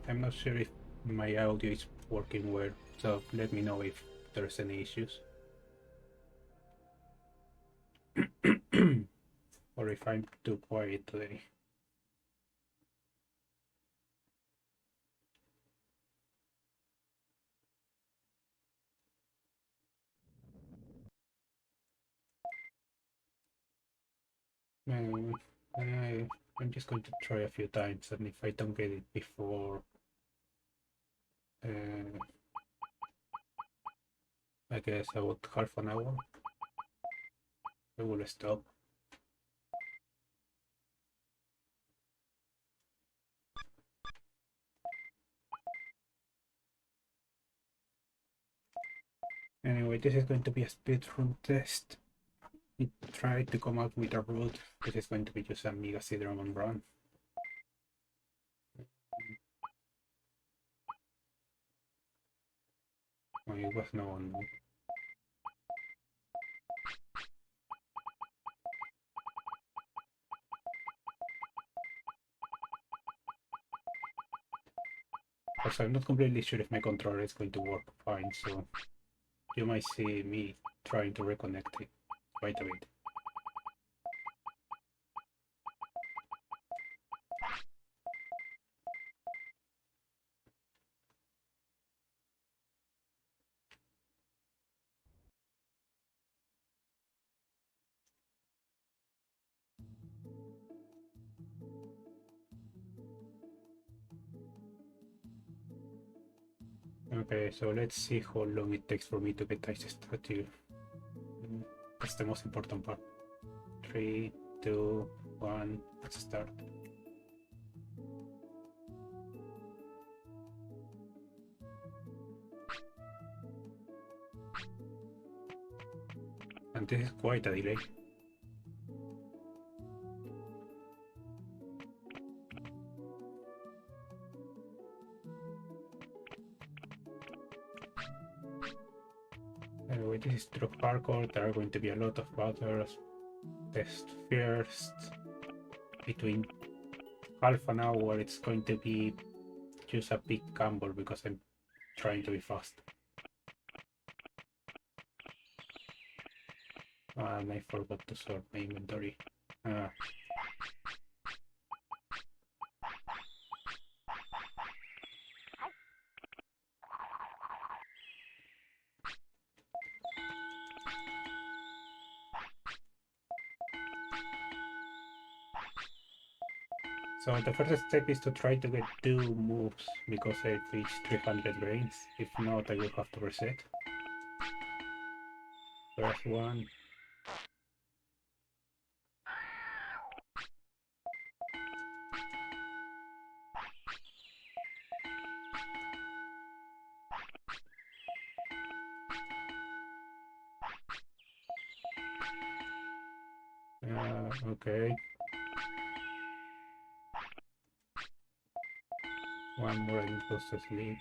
I'm not sure if my audio is working well, so let me know if there's any issues. Or if I'm too quiet today. I'm just going to try a few times, and if I don't get it before I guess about half an hour, I will stop. Anyway, this is going to be a speedrun test. We tried to come up with a route. This is going to be just a mega Sidramon run. Oh, it was no one. Also, I'm not completely sure if my controller is going to work fine, so you might see me trying to reconnect it quite a bit. Okay, so let's see how long it takes for me to get ice statue. That's the most important part. 3, 2, 1, let's start. And this is quite a delay. Anyway, this is truck parkour. There are going to be a lot of battles. Test first. Between half an hour, it's going to be just a big gamble because I'm trying to be fast. And I forgot to sort my inventory. So the first step is to try to get 2 moves because I reached 300 grains. If not, I will have to reset. First one. Okay. One more and it goes to sleep.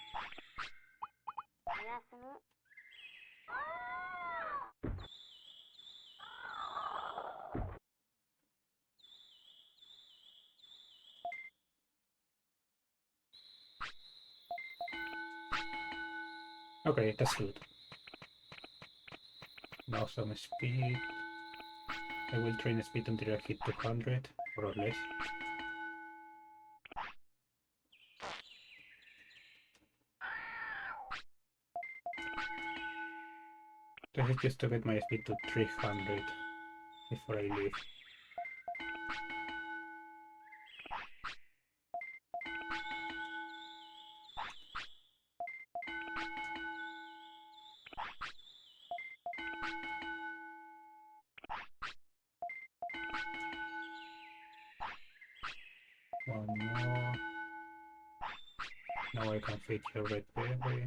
Okay, that's good. Now some speed. I will train speed until I hit 200, more or less. This is just to get my speed to 300 before I leave. One more. Now I can fit your red berry.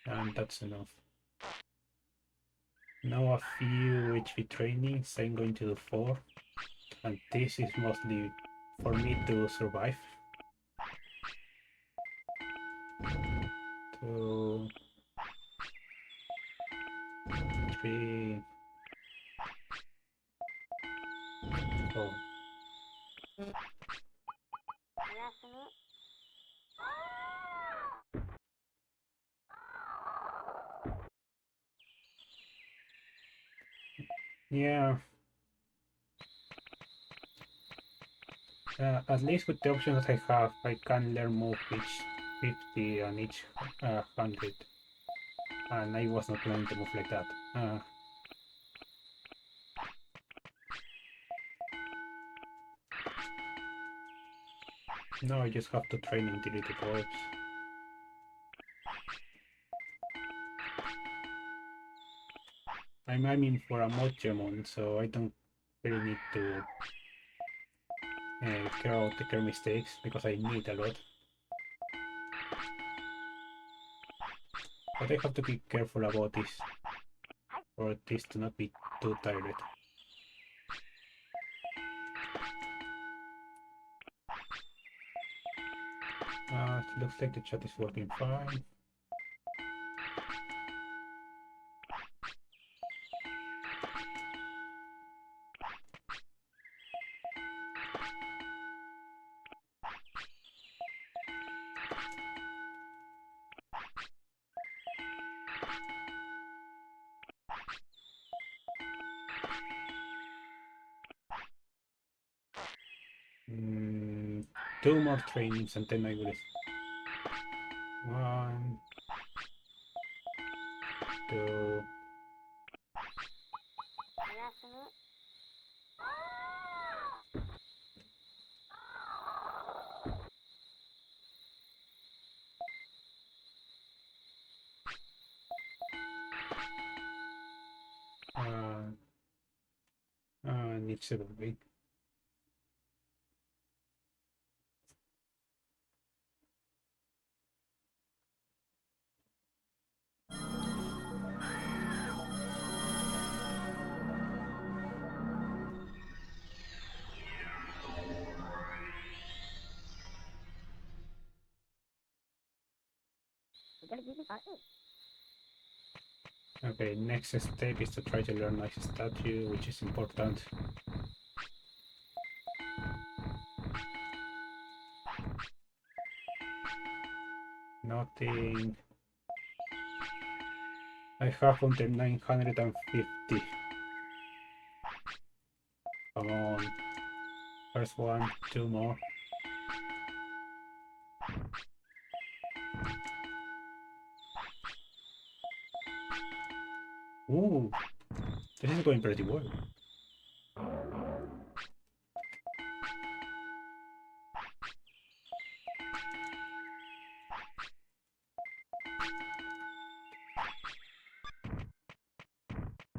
And that's enough. Now a few HP trainings. I'm going to do 4. And this is mostly for me to survive. 2, 3, Oh. Yeah. At least with the options that I have, I can learn move each 50 and each 100. And I was not planning to move like that. No, I just have to train until it evolves. I'm aiming for a Mamemon, so I don't really need to care about the care mistakes, because I need a lot. But I have to be careful about this, for this to not be too tired. It looks like the chat is working fine. Two more trainings and then I will... One, two... Need 7 big. Okay, next step is to try to learn nice statue, which is important. Nothing. I have until 950. Come on. First one, two more. Ooh, this is going pretty well.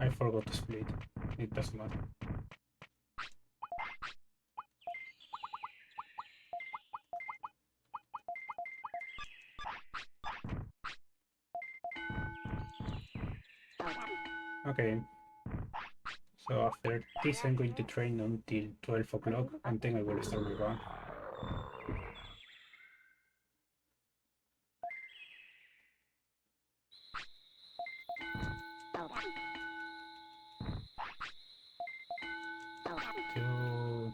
I forgot to split. It doesn't matter. Okay. So after this I'm going to train until 12 o'clock and then I will start my run. Two,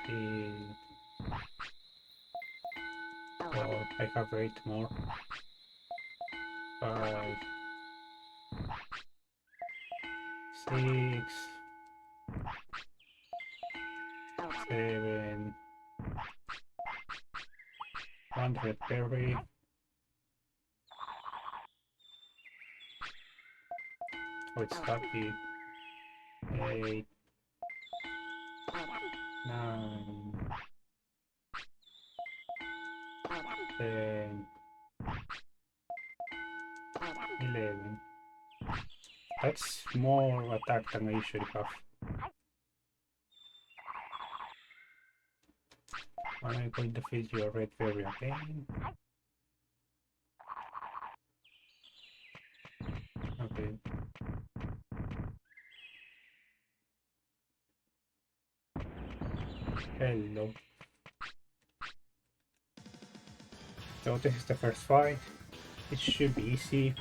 three, four, I have 8 more. 5, 6, 7, 100 berry. Oh, it's happy. 8, 9, 10, 11. That's more attack than I usually have. And I'm going to feed you a red berry again. Okay. Hello. So this is the first fight. It should be easy.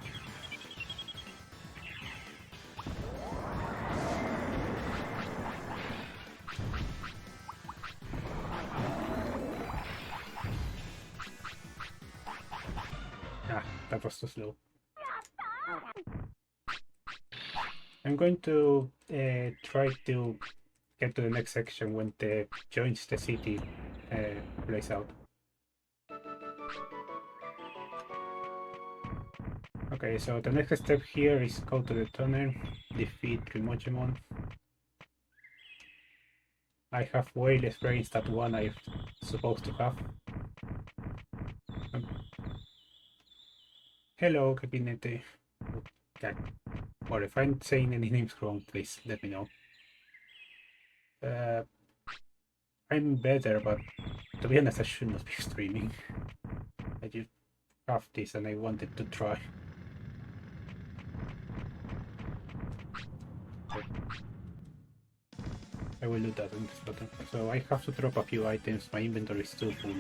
that was too slow. I'm going to try to get to the next section when the joins the city plays out. Okay, so the next step here is go to the tunnel, defeat Mamemon. I have way less brains than one I'm supposed to have. Hello, Gabinete. Okay. Or if I'm saying any names wrong, please let me know. I'm better, but to be honest, I should not be streaming. I just have this and I wanted to try. I will do that on this button. So I have to drop a few items, my inventory is too full.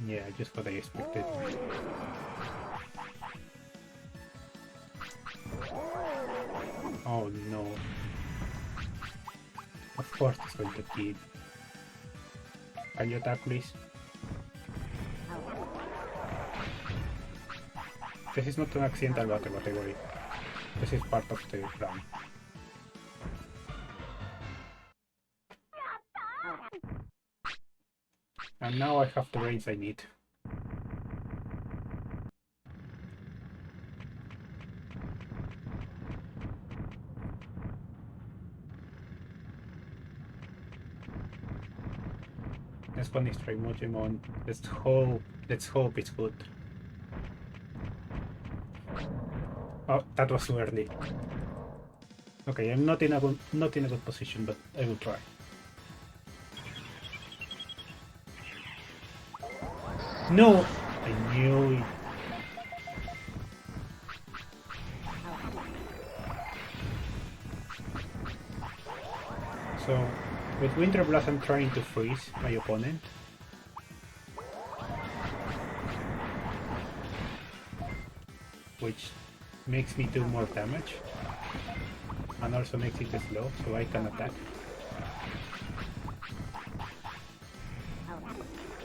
Yeah, just what I expected. Oh no. Of course it's going to keep. Can you attack, please? This is not an accidental battle, but I worry. This is part of the plan. And now I have the brains I need. This one is Mamemon. Let's hope it's good. Oh, that was too early. Okay, I'm not in a good position, but I will try. No! I knew it. So, with Winter Blast I'm trying to freeze my opponent. Which makes me do more damage. And also makes it slow, so I can attack.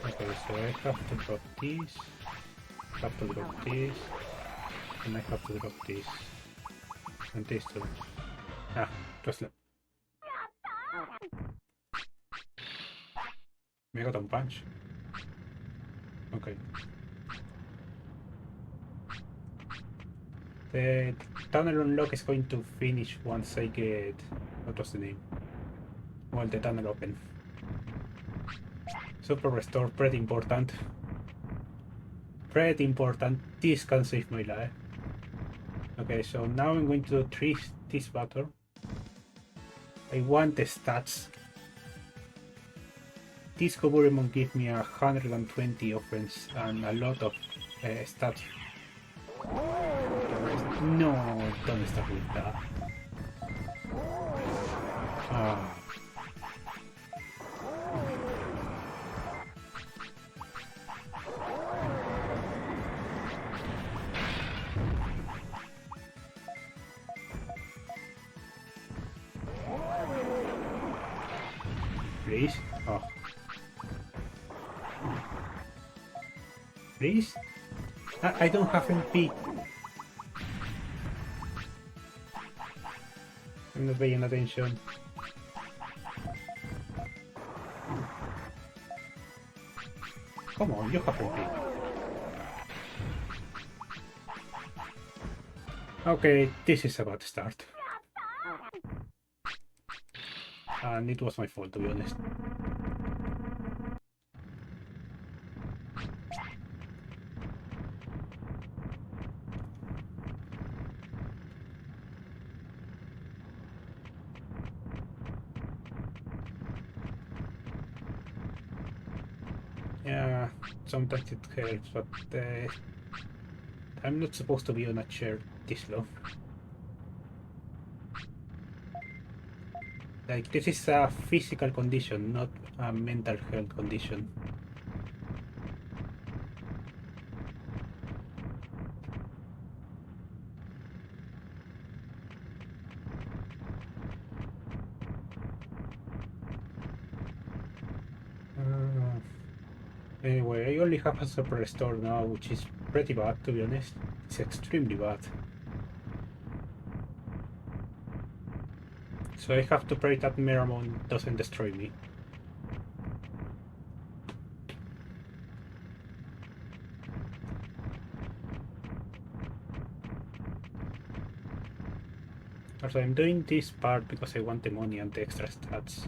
Okay, so I have to drop this, have to drop this, and I have to drop this, and this too. Ah, just slow. Megaton punch. Okay. The tunnel unlock is going to finish once I get... what was the name? Well, the tunnel open. Super restore, pretty important. Pretty important. This can save my life. Okay, so now I'm going to treat this battle. I want the stats. This Overmon give me 120 offense and a lot of stats. No, don't start with that. Ah. Please? Oh. Please? I don't have MP. I'm not paying attention. Come on, you have MP. Okay, this is about to start. And it was my fault, to be honest. Yeah, sometimes it helps, but I'm not supposed to be on a chair this long. Like, this is a physical condition, not a mental health condition. Anyway, I only have a super store now, which is pretty bad, to be honest. It's extremely bad. So I have to pray that Mamemon doesn't destroy me. Also, I'm doing this part because I want the money and the extra stats.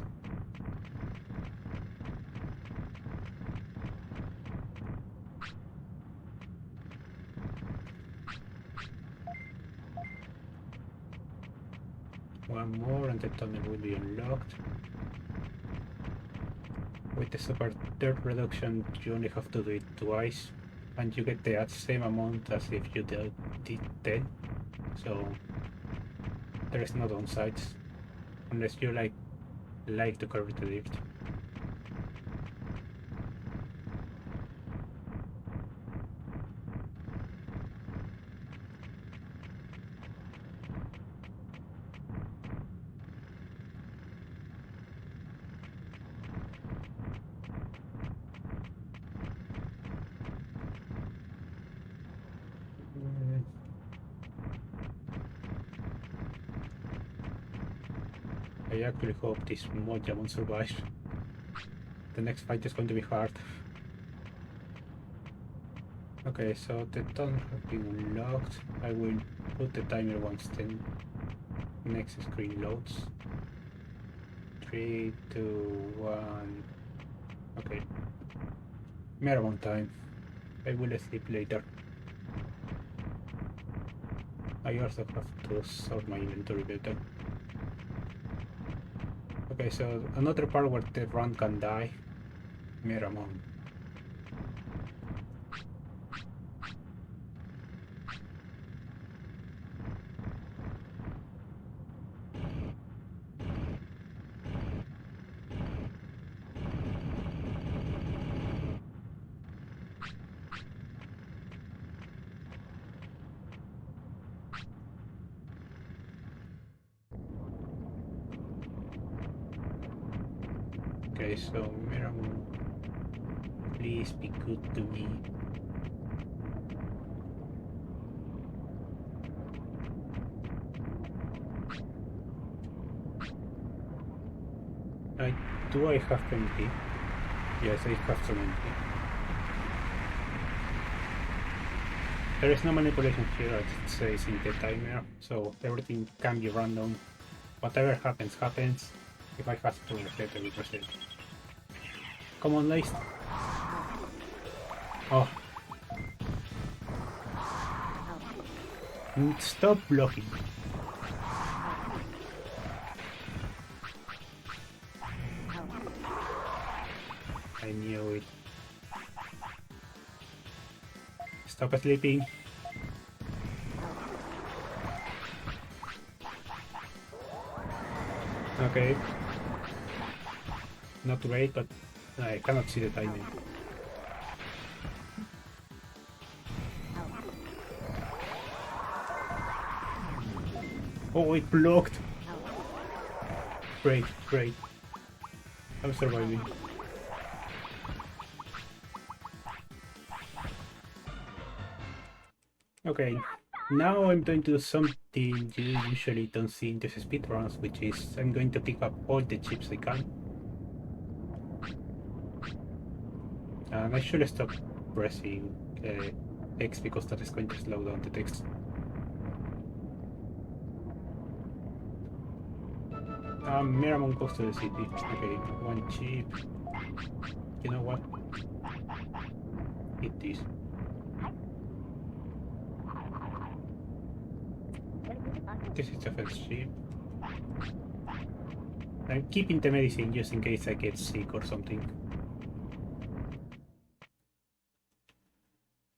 One more and the tunnel will be unlocked. With the super dirt reduction, you only have to do it twice, and you get the same amount as if you did 10. So there is no downsides, unless you like to carry the dirt. I actually hope this Mamemon survives. The next fight is going to be hard. Okay, so the tunnel has been unlocked. I will put the timer once the next screen loads. 3, 2, 1. Okay. Minimon time. I will sleep later. I also have to sort my inventory better. Okay, so another part where the run can die. Minimon. Okay, so Minimon, please be good to me. Do I have MP? Yes, I have some MP. There is no manipulation here, as it says in the timer, so everything can be random. Whatever happens, happens. If I have to reset, I will reset. Come on, Lace. Oh. Stop blocking. I knew it. Stop sleeping. Okay. Not great, but I cannot see the timing. Oh, it blocked! Great, great. I'm surviving. Okay, now I'm going to do something you usually don't see in these speedruns, which is I'm going to pick up all the chips I can. And I should stop pressing X because that is going to slow down the text. Mamemon goes to the city. Okay, one chip. You know what? Eat this. This is the first chip. I'm keeping the medicine just in case I get sick or something.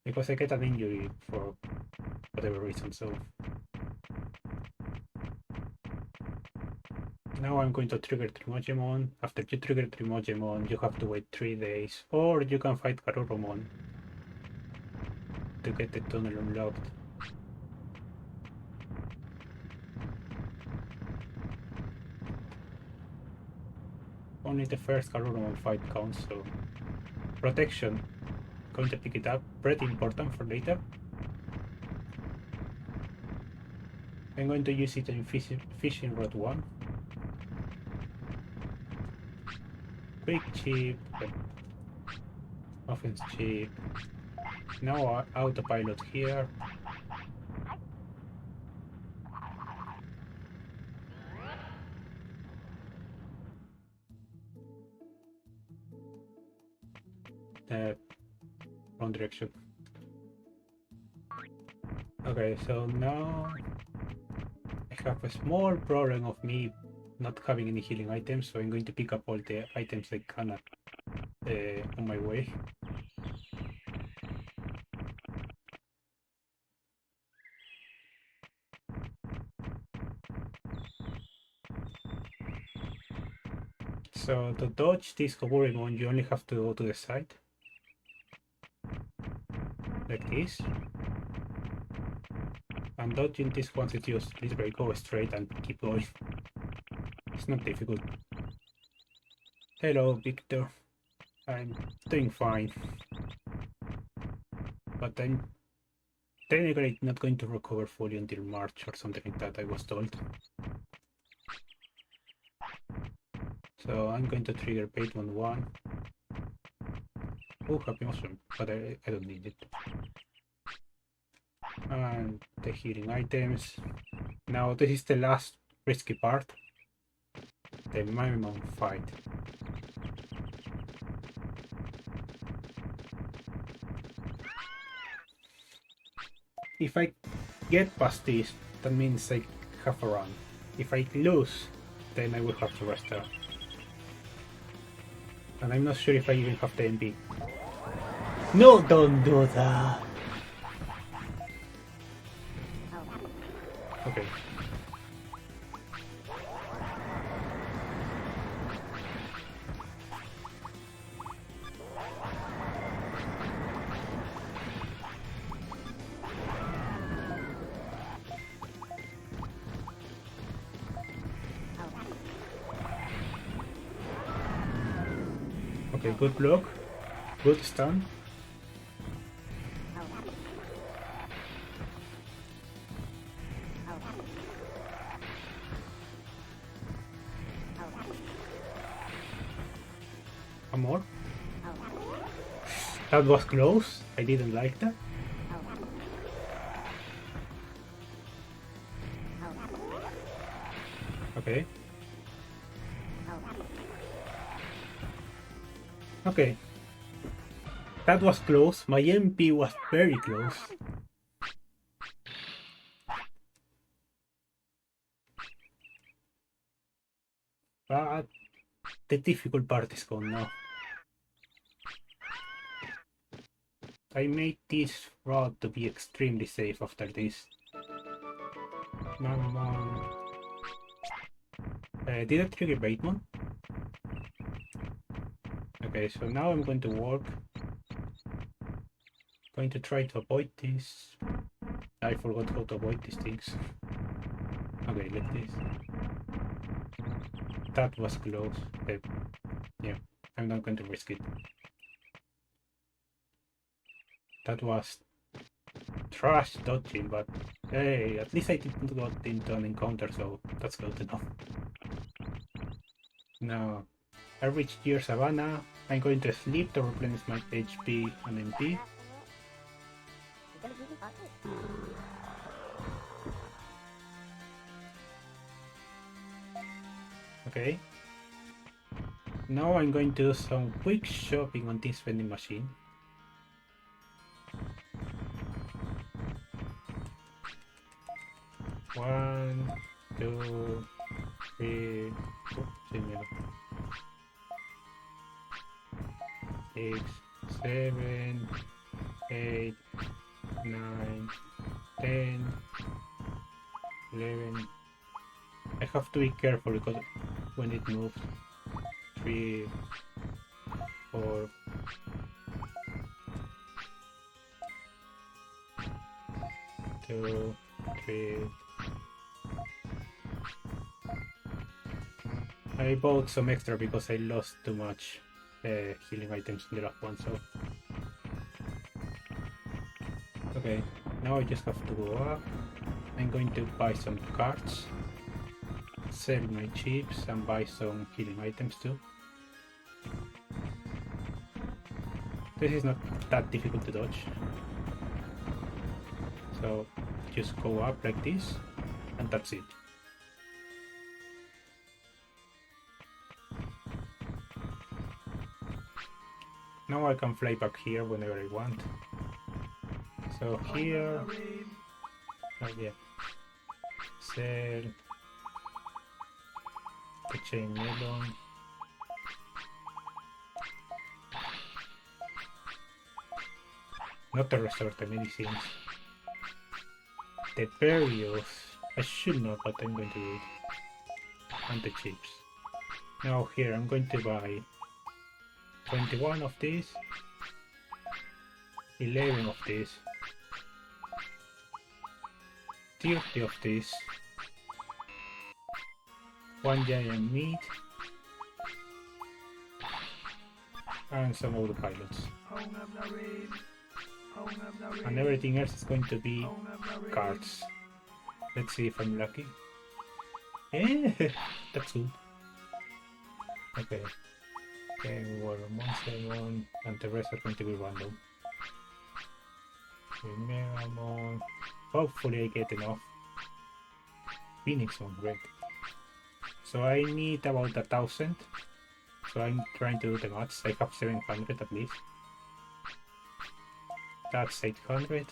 Because I get an injury for whatever reason, so... Now I'm going to trigger Mamemon. After you trigger Mamemon, you have to wait 3 days. Or you can fight Overmon to get the tunnel unlocked. Only the first Overmon fight counts, so... Protection. Going to pick it up. Pretty important for later. I'm going to use it in fishing rod 1. Quick, cheap, offense cheap. Now autopilot here. Wrong direction. Okay, so now I have a small problem of me not having any healing items, so I'm going to pick up all the items I can on my way. So to dodge this Overmon, you only have to go to the side. Like this. And dodging this once it's used, literally go straight and keep going. It's not difficult. Hello, Victor. I'm doing fine. But I'm technically not going to recover fully until March or something like that, I was told. So I'm going to trigger Payton 1. Oh, happy mushroom, but I don't need it. And the healing items. Now this is the last risky part. The Mamemon fight. If I get past this, that means I have a run. If I lose, then I will have to restart. And I'm not sure if I even have the MP. No, don't do that! Okay. Okay, good block. Good stun. One more. That was close. I didn't like that. Okay. Okay. That was close. My MP was very close. But the difficult part is gone now. I made this route to be extremely safe after this. Mamemon. Did I trigger Batemon? Okay, so now I'm going to work. Going to try to avoid this. I forgot how to avoid these things. Okay, like this. That was close. Yeah, I'm not going to risk it. That was trash dodging, but hey, at least I didn't go into an encounter, so that's good enough. Now, I reached Year Savannah. I'm going to sleep to replenish my HP and MP. Okay. Now I'm going to do some quick shopping on this vending machine. One, two, three, 6, 7, 8, 9, 10, 11. I have to be careful because when it moves. 3, 4, 2, 3. I bought some extra because I lost too much healing items in the last one, so... Okay, now I just have to go up. I'm going to buy some cards, sell my chips, and buy some healing items too. This is not that difficult to dodge. So just go up like this, and that's it. Now I can fly back here whenever I want. So here, oh yeah, sell the chain melon. Not to restore the medicines. The berries, I should not, but I'm going to do it. And the chips. Now here I'm going to buy 21 of these, 11 of these, 30 of these, 1 giant meat, and some of the pilots. And everything else is going to be cards. Let's see if I'm lucky. Eh, that's good. Okay. Okay, we were Mamemon, and the rest are going to be random. Minimon. Hopefully I get enough. Minimon, great. So I need about 1,000. So I'm trying to do the maths. I have 700 at least. That's 800.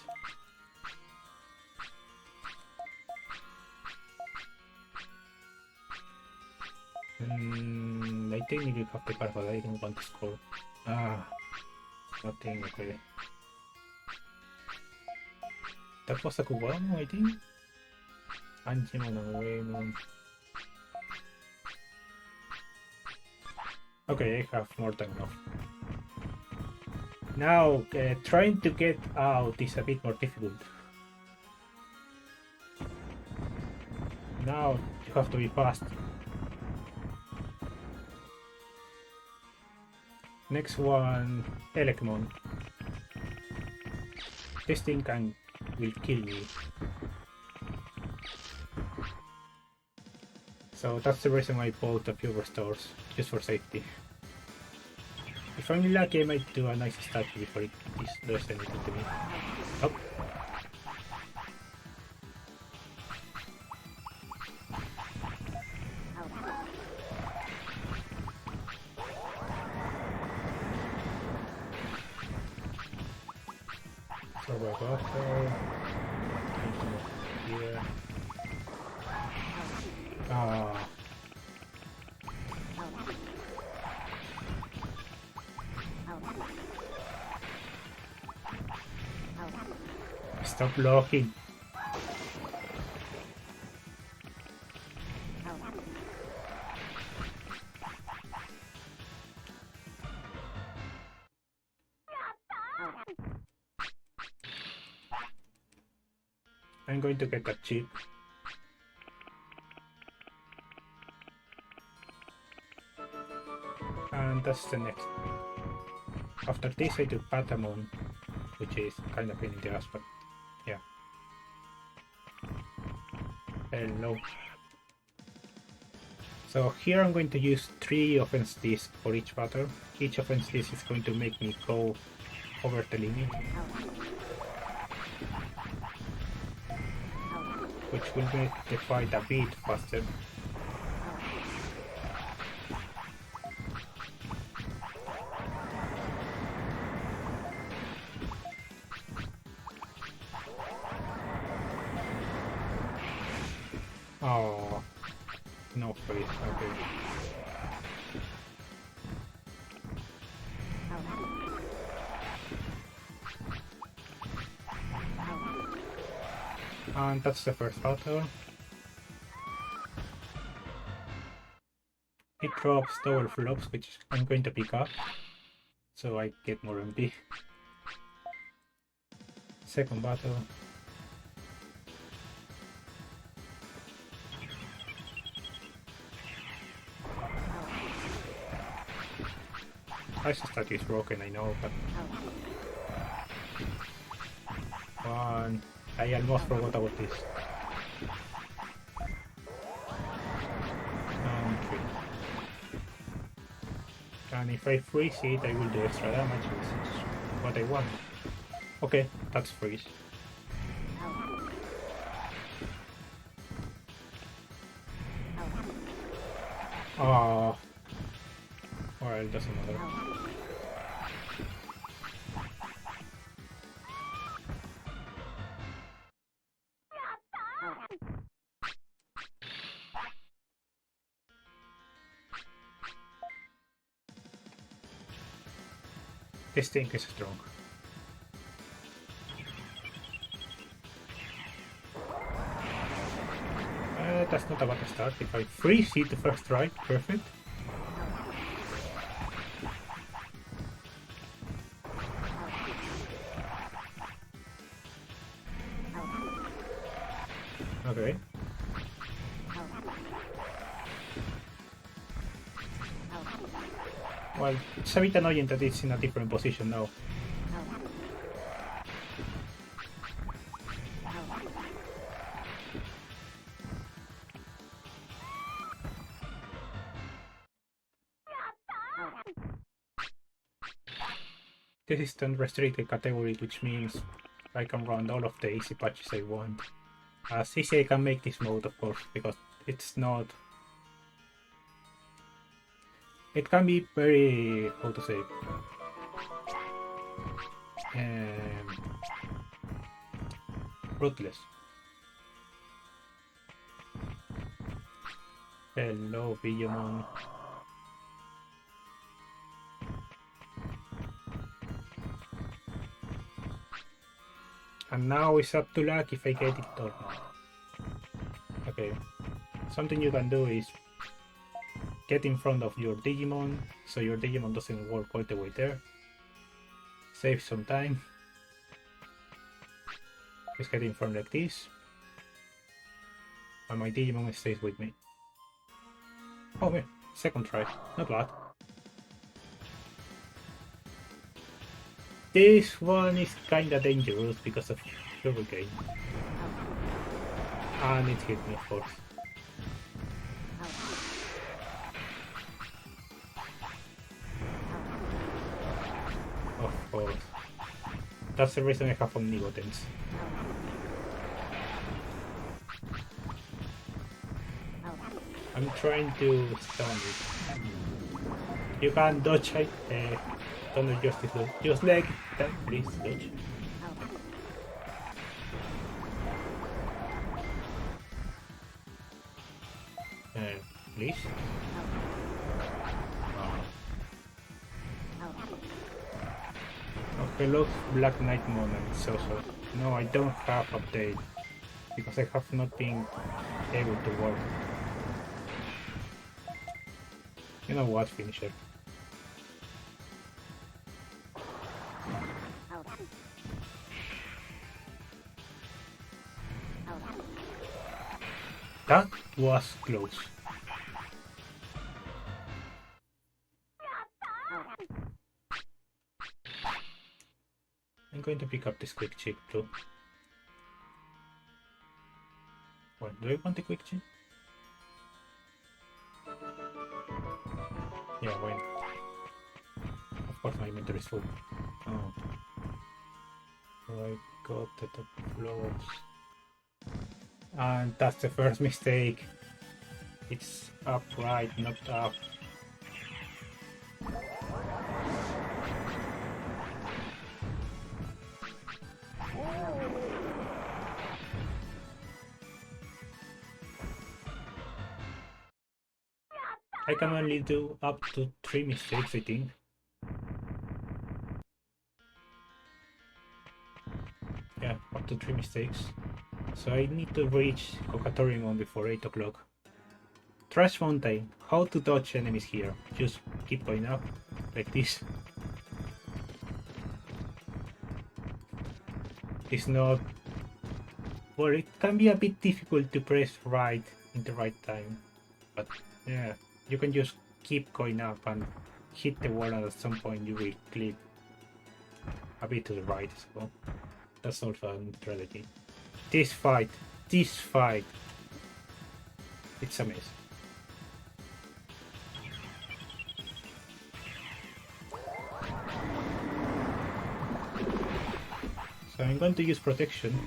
I technically have the card, but I don't want to score. Ah, nothing, okay. That was a Kubamo, I think? Digimon and Overmon. Okay, I have more than enough. Now, trying to get out is a bit more difficult. Now, you have to be fast. Next one, Elecmon. This thing will kill me. So that's the reason I bought a few restores, just for safety. If I'm lucky, I might do a nice statue before it does anything to me. Oh. So I got here. Ah. Stop blocking. I'm going to get that chip. And that's the next. After this I do Patamon, which is kind of pain in the ass, but yeah. Hello. So here I'm going to use 3 offense discs for each battle. Each offense disc is going to make me go over the limit, which will make the fight a bit faster. Oh, no face, okay. And that's the first battle. It drops double flops, which I'm going to pick up, so I get more MP. Second battle. ice statue is broken, I know, but... One... I almost forgot about this. And 3. And if I freeze it, I will do extra damage, which is what I want. Okay, that's freeze. Oh, well, it doesn't matter. This thing is strong. That's not a bad start. If I freeze it the first try, perfect. Okay. Well, it's a bit annoying that it's in a different position now. This is the restricted category, which means I can run all of the easy patches I want. As easy I can make this mode, of course, because it's not... It can be very... how to say... ruthless. Hello, Digimon. And now it's up to luck if I get it or not. Okay. Something you can do is get in front of your Digimon, so your Digimon doesn't walk all the way there. Save some time. Just get in front like this. And my Digimon stays with me. Oh man, second try. Not bad. This one is kinda dangerous because of Hurricane. And it hit me, of course. Of course. That's the reason I have omnipotence. I'm trying to stun it. You can dodge it. Don't just this. Just like that, please dodge. Please. Okay, look, Black Knight moments also. No, I don't have update because I have not been able to work. You know what, finisher. That was close. I'm going to pick up this quick chip too. What, do I want the quick chip? Yeah, when? Of course my inventory is full. Oh. I got the top floors. And that's the first mistake. It's upright, not up. I can only do up to 3 mistakes, I think. Yeah, up to 3 mistakes. So I need to reach Factorial before 8 o'clock. Trash Fountain. How to dodge enemies here. Just keep going up, like this. It's not... Well, it can be a bit difficult to press right in the right time. But yeah, you can just keep going up and hit the wall and at some point you will clip a bit to the right, so that's also a strategy. This fight, it's a mess. So I'm going to use protection.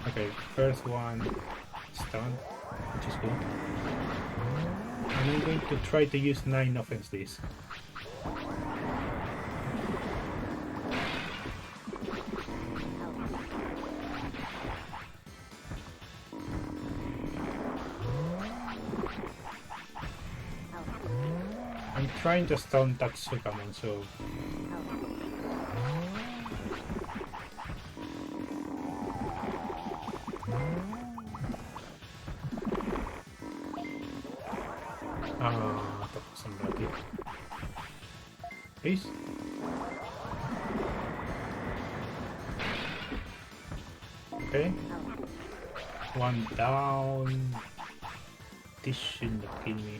Okay, first one stun, which is good. And I'm going to try to use 9 offense disc. I'm trying to stun that Sukamon, so that was unlucky. Please. Okay. One down. This shouldn't have killed me.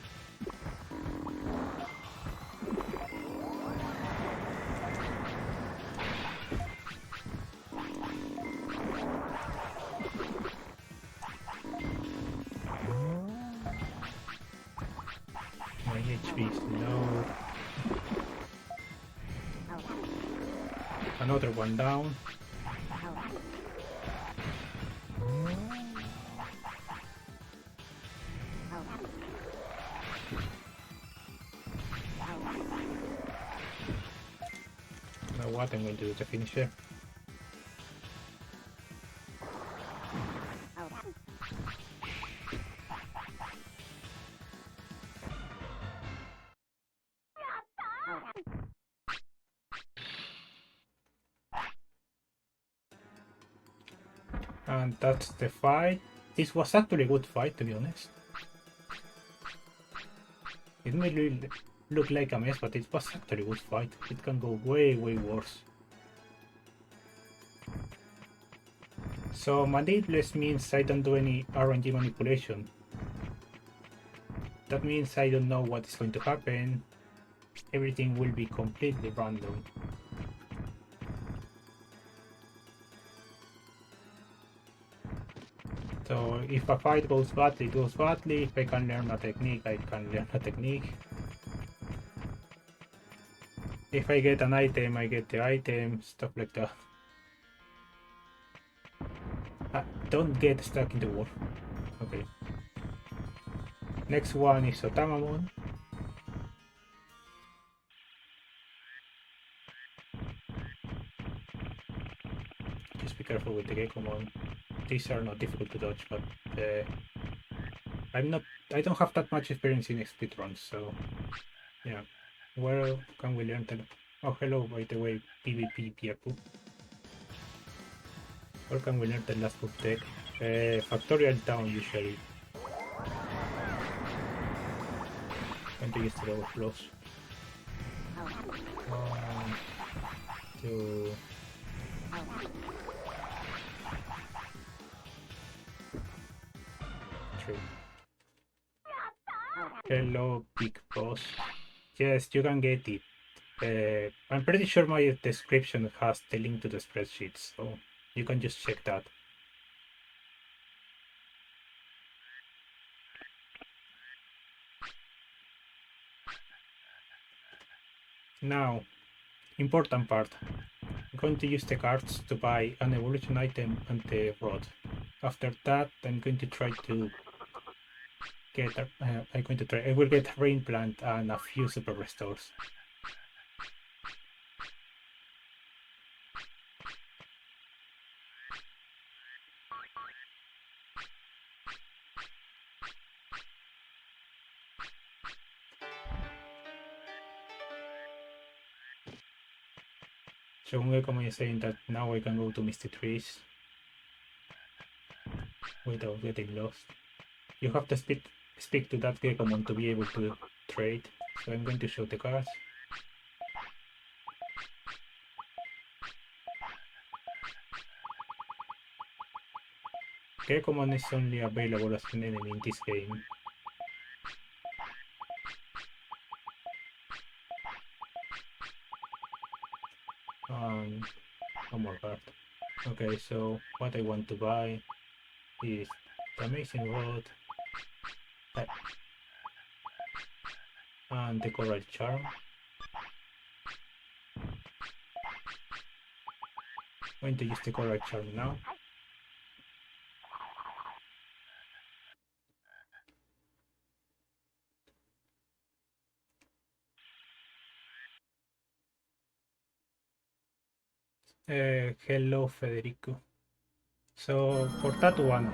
My HP is low. Another one down. Now what I'm going to do to finish here. And that's the fight. This was actually a good fight, to be honest. It may look like a mess, but it was actually a good fight. It can go way worse. So manipulate means I don't do any RNG manipulation. That means I don't know what is going to happen. Everything will be completely random. So if a fight goes badly, it goes badly. If I can learn a technique, I can learn a technique. If I get an item, I get the item, stuff like that. Don't get stuck in the wall. Okay. Next one is Mamemon. Just be careful with the Gekomon. These are not difficult to dodge, but I don't have that much experience in speedruns, so yeah. Where can we learn the... Oh, hello, by the way, PvP Piapu. Where can we learn the last book tech? Factorial Town, usually. I'm going to use the overflows. 1, 2... Hello, big boss. Yes, you can get it. I'm pretty sure my description has the link to the spreadsheet, so you can just check that. Now, important part. I'm going to use the cards to buy an evolution item and the rod. After that, I'm going to try to get I will get a rain plant and a few super restores. So Mamemon is saying that now I can go to Misty Trees without getting lost. You have to speak to that Gekomon to be able to trade. So I'm going to show the cards. Gekomon is only available as an enemy in this game. One more card. Okay, so what I want to buy is the amazing rod and the coral charm. I'm going to use the coral charm now. Hello, Federico. So for that one,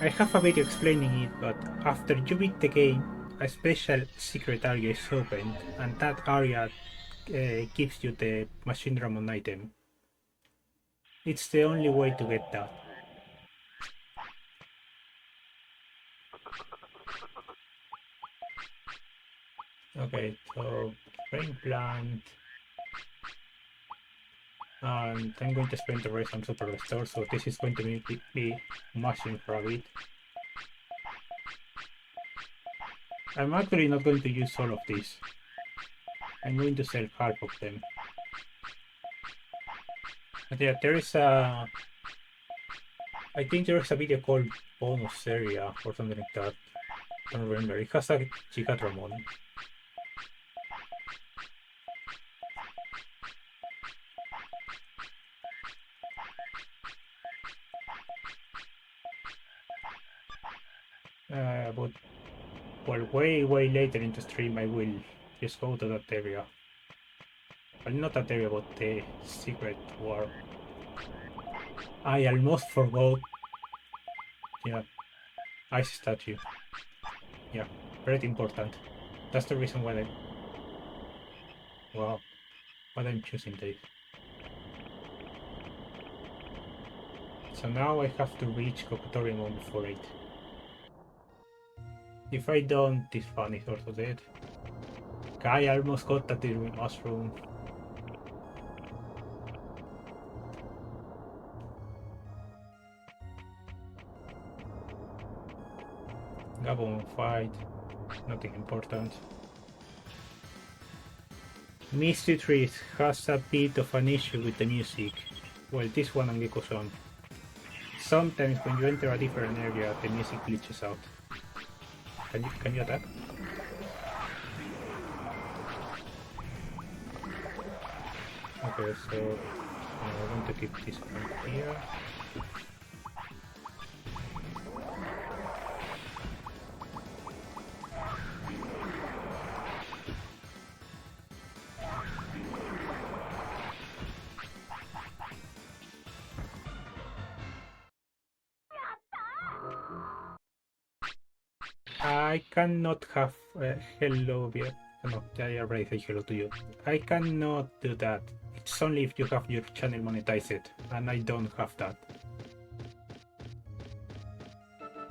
I have a video explaining it, but after you beat the game, a special secret area is opened, and that area gives you the Machine Ramon item. It's the only way to get that. Okay, so Rain Plant, and I'm going to spend the rest on Super Restore, so this is going to be Machine Rabbit. I'm actually not going to use all of this. I'm going to sell half of them. But yeah, there is a... I think there is a video called Bonus Area or something like that. I don't remember. It has a Gigatramon. But well, way later in the stream I will just go to that area. Well, not that area, but the secret war. I almost forgot. Yeah, ice statue. Yeah, very important. That's the reason why wow, why I'm choosing this. So now I have to reach Cocotorium before 8. If I don't, this fan is also dead. I almost got that mushroom. Gabon fight, nothing important. Misty Trees has a bit of an issue with the music. Well, this one and Gekko-san. Sometimes when you enter a different area, the music glitches out. Can you attack? Okay, so I want to keep this one here. I cannot have hello yet. No, I already said hello to you. I cannot do that. It's only if you have your channel monetized, and I don't have that.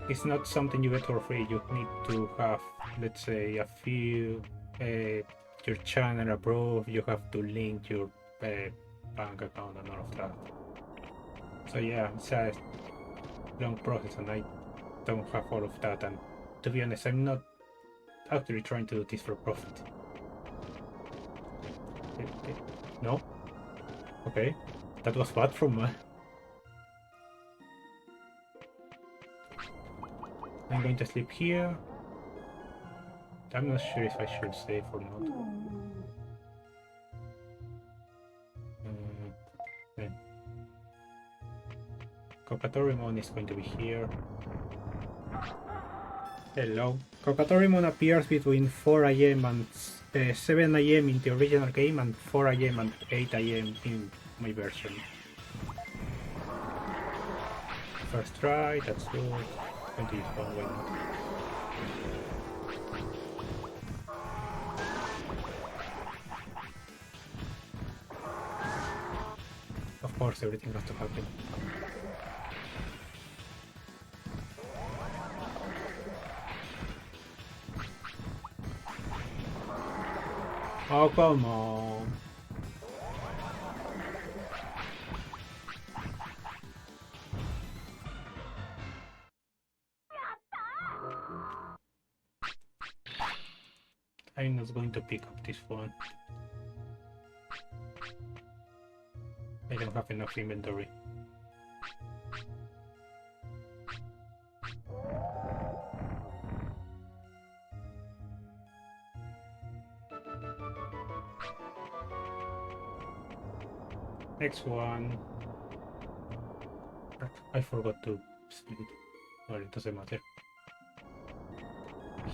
It's not something you get for free. You need to have, let's say, a few your channel approved. You have to link your bank account and all of that. So yeah, it's a long process, and I don't have all of that. And to be honest, I'm not actually trying to do this for profit. No? Okay. That was bad from me. I'm going to sleep here. I'm not sure if I should save or not. Cocotoriumon is going to be here. Hello. Cocotoriumon appears between 4 AM and 7 AM in the original game and 4 AM and 8 AM in my version. First try, that's good. 20 is one, why not? Of course, everything has to happen. Oh, come on. I'm not going to pick up this one. I don't have enough inventory. Next one. I forgot to split. Well, it doesn't matter.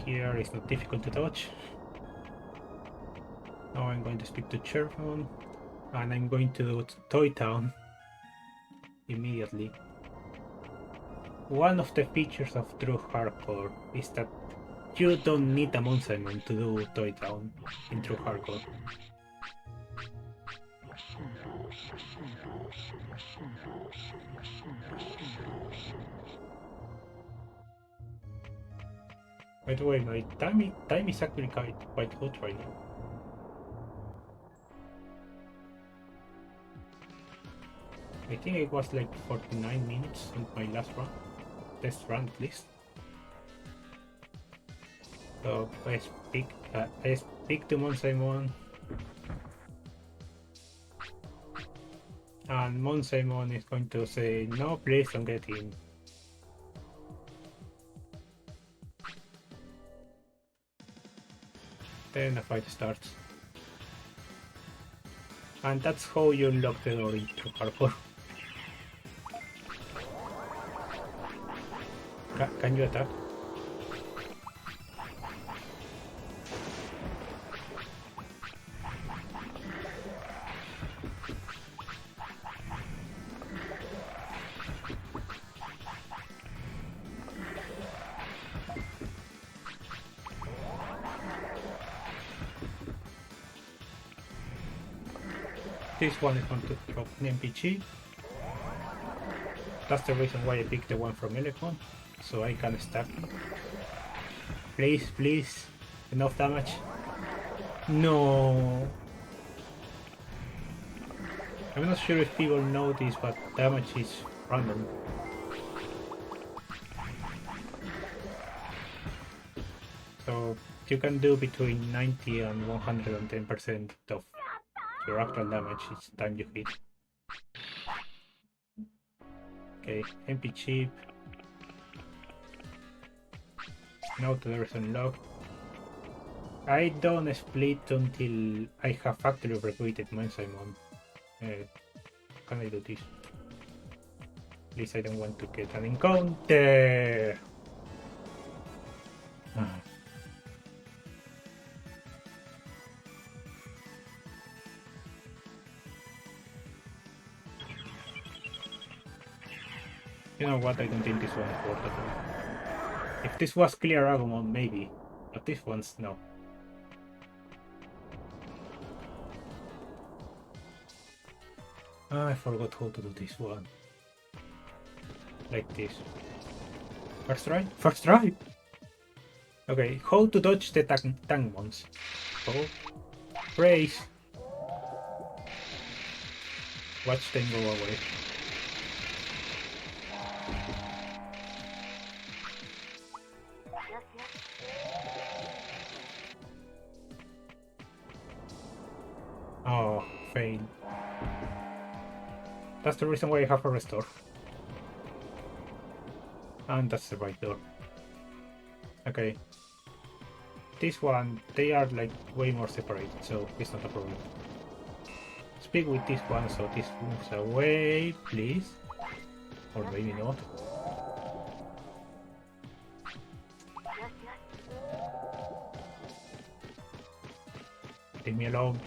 Here is not difficult to dodge. Now I'm going to speak to Chairman, and I'm going to do Toy Town immediately. One of the features of true hardcore is that you don't need a Mamemon to do Toy Town in true hardcore. By the way, my time is actually quite hot right now. I think it was like 49 minutes on my last run. Test run at least. So I speak to Mamemon. And Mamemon is going to say, no, please don't get in. Then the fight starts. And that's how you unlock the door into hardcore. Can you attack? This one is going to drop an MPG. That's the reason why I picked the one from Minimon, so I can stack it. Please, please, enough damage. No. I'm not sure if people know this, but damage is random. So you can do between 90 and 110% of your actual damage each time you hit. Okay, MP chip. Now the door is unlocked. I don't split until I have factory recruited Mamemon. Can I do this? Please, I don't want to get an encounter! You know what, I don't think this one is worth it. If this was clear Agumon, maybe. But this one's no. I forgot how to do this one. Like this. First try? First try! Okay, how to dodge the Tangmons. Go. Brace! Watch them go away. Oh, fail. That's the reason why I have a restore. And that's the right door. Okay. This one, they are like way more separated, so it's not a problem. Speak with this one so this moves away, please. Or maybe not. Leave me alone.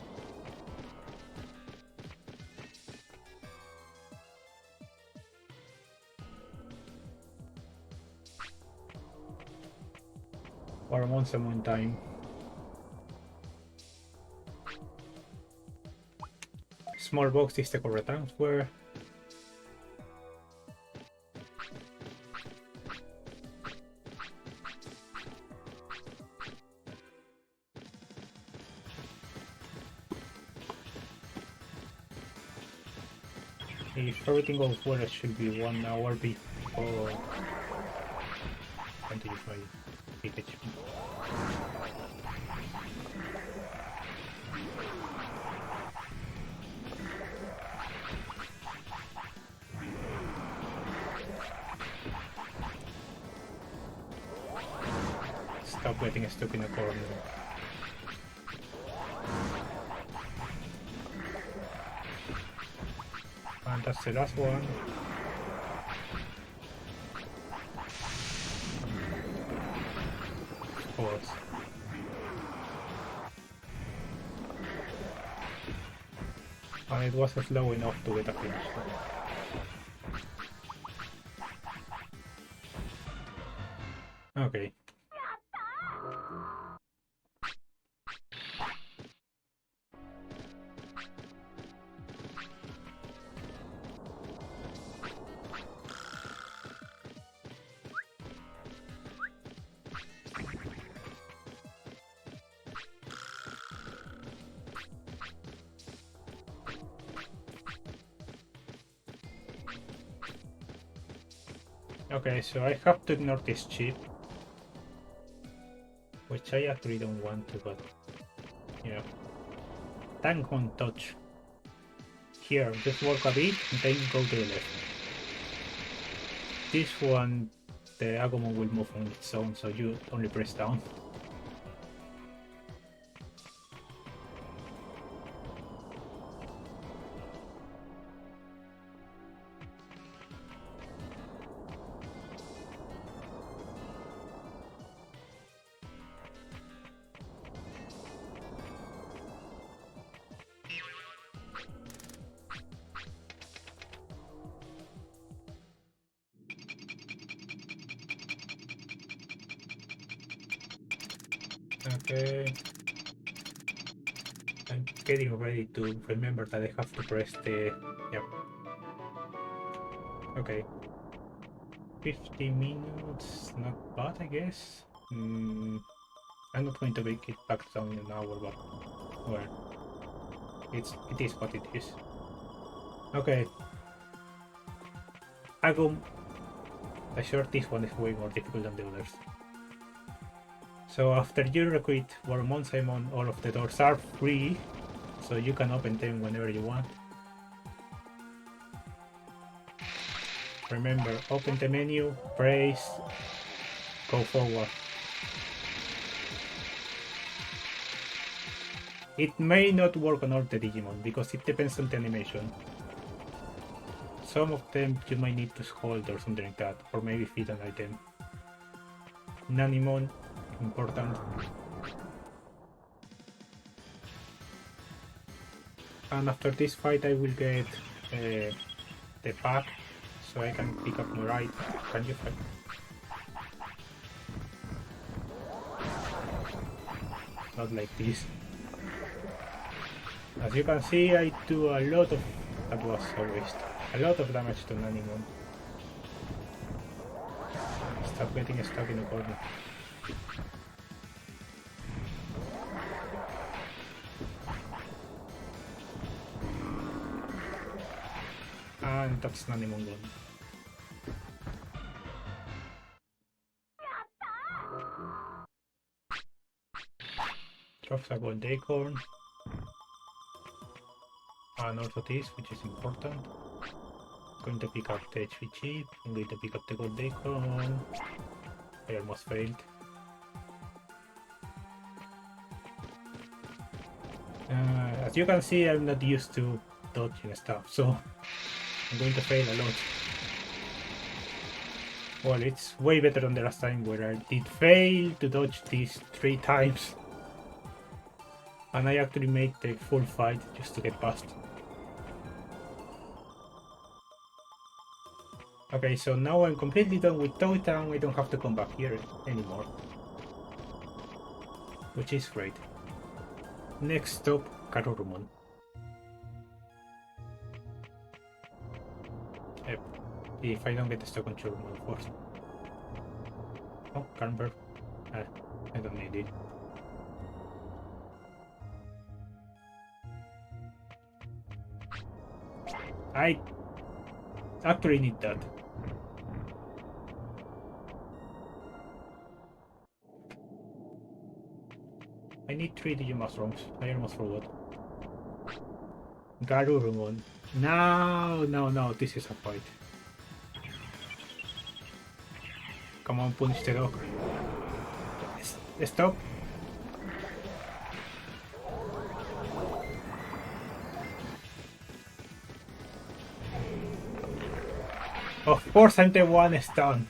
Or Mamemon time. Small box is the correct answer. If everything goes well, it should be 1 hour before I can use my big HP. Stop getting stuck in a corner. And that's the last one. Of course. And it wasn't slow enough to get a finish. Okay. Okay, so I have to ignore this chip, which I actually don't want to, but yeah. Tank on touch. Here, just walk a bit and then go to the left. This one, the Agumon will move on its own, so you only press down. Okay. I'm getting ready to remember that I have to press the... Yep. Okay. 50 minutes, not bad, I guess. I'm not going to make it back down in an hour, but... well... It is what it is. Okay. Agum... I sure this one is way more difficult than the others. So after you recruit Overmon, Simon, all of the doors are free, so you can open them whenever you want. Remember, open the menu, press, go forward. It may not work on all the Digimon, because it depends on the animation. Some of them you might need to hold or something like that, or maybe feed an item. Minimon, important. And after this fight I will get the pack, so I can pick up more items. Can you fight? Not like this. As you can see, I do a lot of... that was a waste. A lot of damage to Minimon. Stop getting stuck in a corner. And that's Minimon gone. Drops a gold acorn. And also this, which is important. Going to pick up the HP chip. I'm going to pick up the gold acorn. I almost failed. As you can see, I'm not used to dodging stuff, so I'm going to fail a lot. Well, it's way better than the last time where I did fail to dodge these 3 times. And I actually made the full fight just to get past. Okay, so now I'm completely done with Town. I don't have to come back here anymore. Which is great. Next stop, Overmon. Yep. If I don't get stuck on Overmon first. Oh, Carnberg. I don't need it. I actually need that. I need 3 Digimushrooms. I almost forgot. Garurumon. No, this is a fight. Come on, punch the dog. Yes. Stop. Of course I'm the one stunned.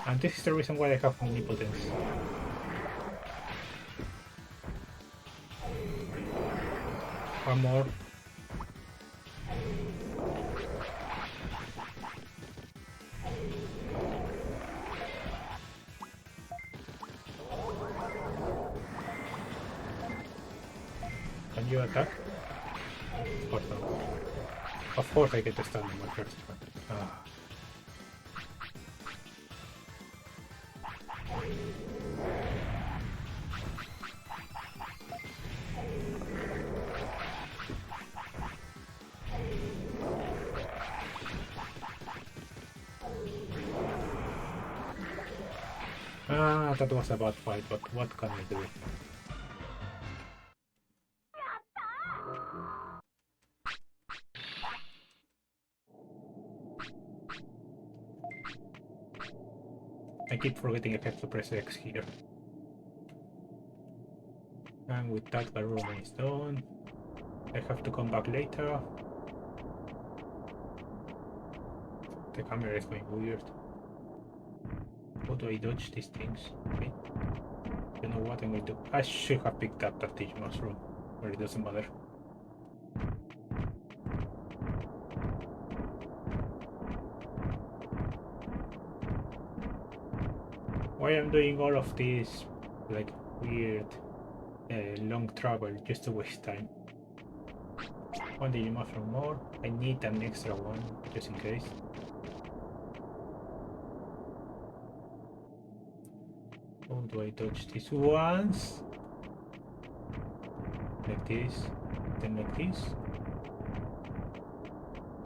And this is the reason why I have omnipotence. One more. Can you attack? Of course not. Of course I get the stun on my first one. Ah. That was a bad fight, but what can I do? I keep forgetting I have to press X here. And with that, the room is done. I have to come back later. The camera is going weird. How do I dodge these things? Okay. You know what I'm going to... I should have picked up that Digimon's room, but it doesn't matter. Why I'm doing all of this, like, weird, long travel just to waste time. One Digimon from more. I need an extra one, just in case. How do I dodge this once? Like this, then like this.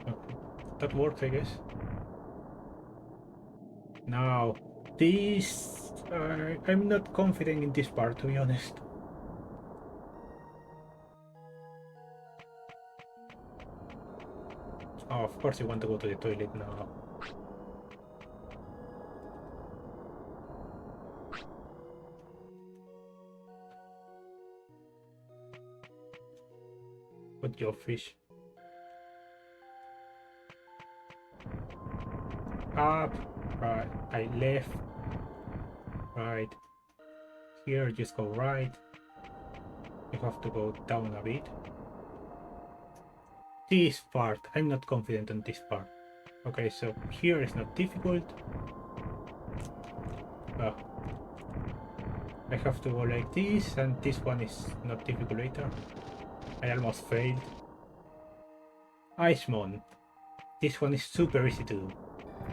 Okay, that works, I guess. Now, this... I'm not confident in this part, to be honest. Oh, of course you want to go to the toilet now. Good job, fish. Up, right, I left, right. Here, just go right. You have to go down a bit. This part, I'm not confident on this part. Okay, so here is not difficult. I have to go like this, and this one is not difficult later. I almost failed. Icemon. This one is super easy to do.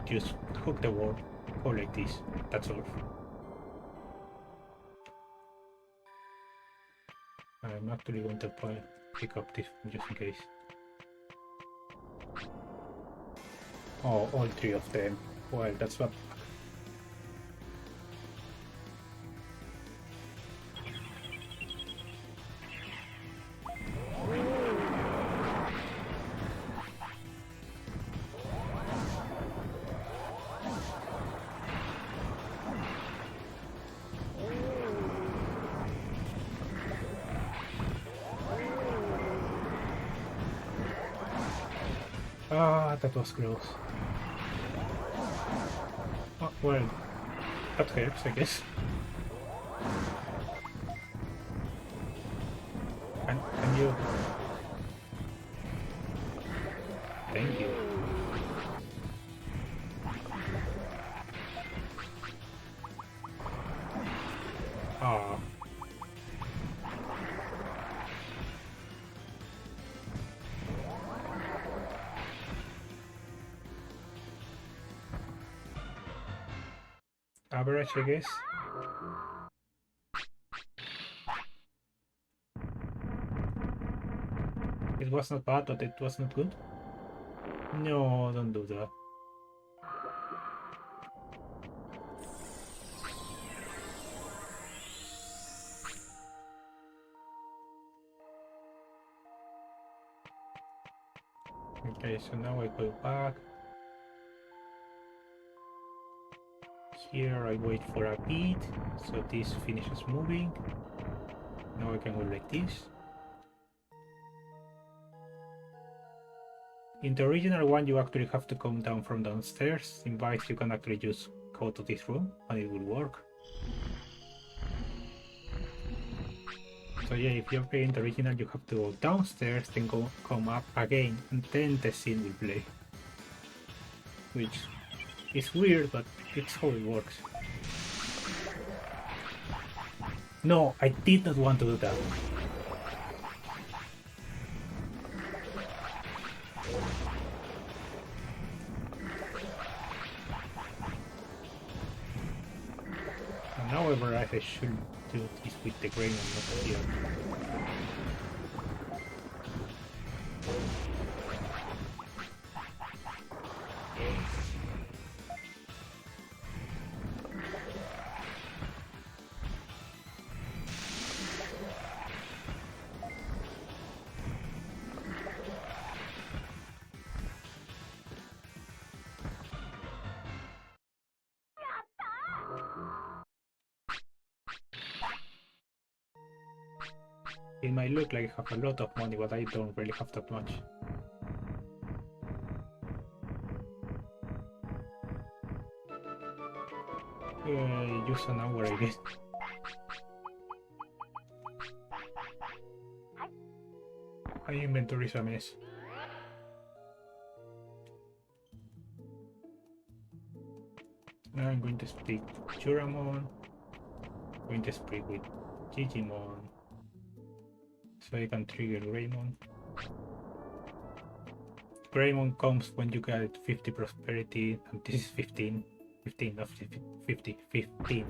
Just hook the wall, go like this, that's all. I'm actually going to pick up this one just in case. Oh, all three of them. Well, that's what... Ah, that was close. Oh, well, that helps, I guess. Can you... Thank you. Ah. Average, I guess. It was not bad, but it was not good. No, don't do that. Okay, so now I go back. Here I wait for a bit, so this finishes moving. Now I can go like this. In the original one, you actually have to come down from downstairs. In Vice, you can actually just go to this room and it will work. So yeah, if you're playing the original, you have to go downstairs, then come up again, and then the scene will play. Which is weird, but it's how it works. No, I did not want to do that. And now I realize I should do this with the grain and not here. It might look like I have a lot of money, but I don't really have that much. Use an hour, I guess. My inventory is a mess. Now I'm going to speak with Juramon. I'm going to speak with Digimon. So I can trigger Greymon. Greymon comes when you get 50 prosperity, and this is 15. 15 of 50, 15.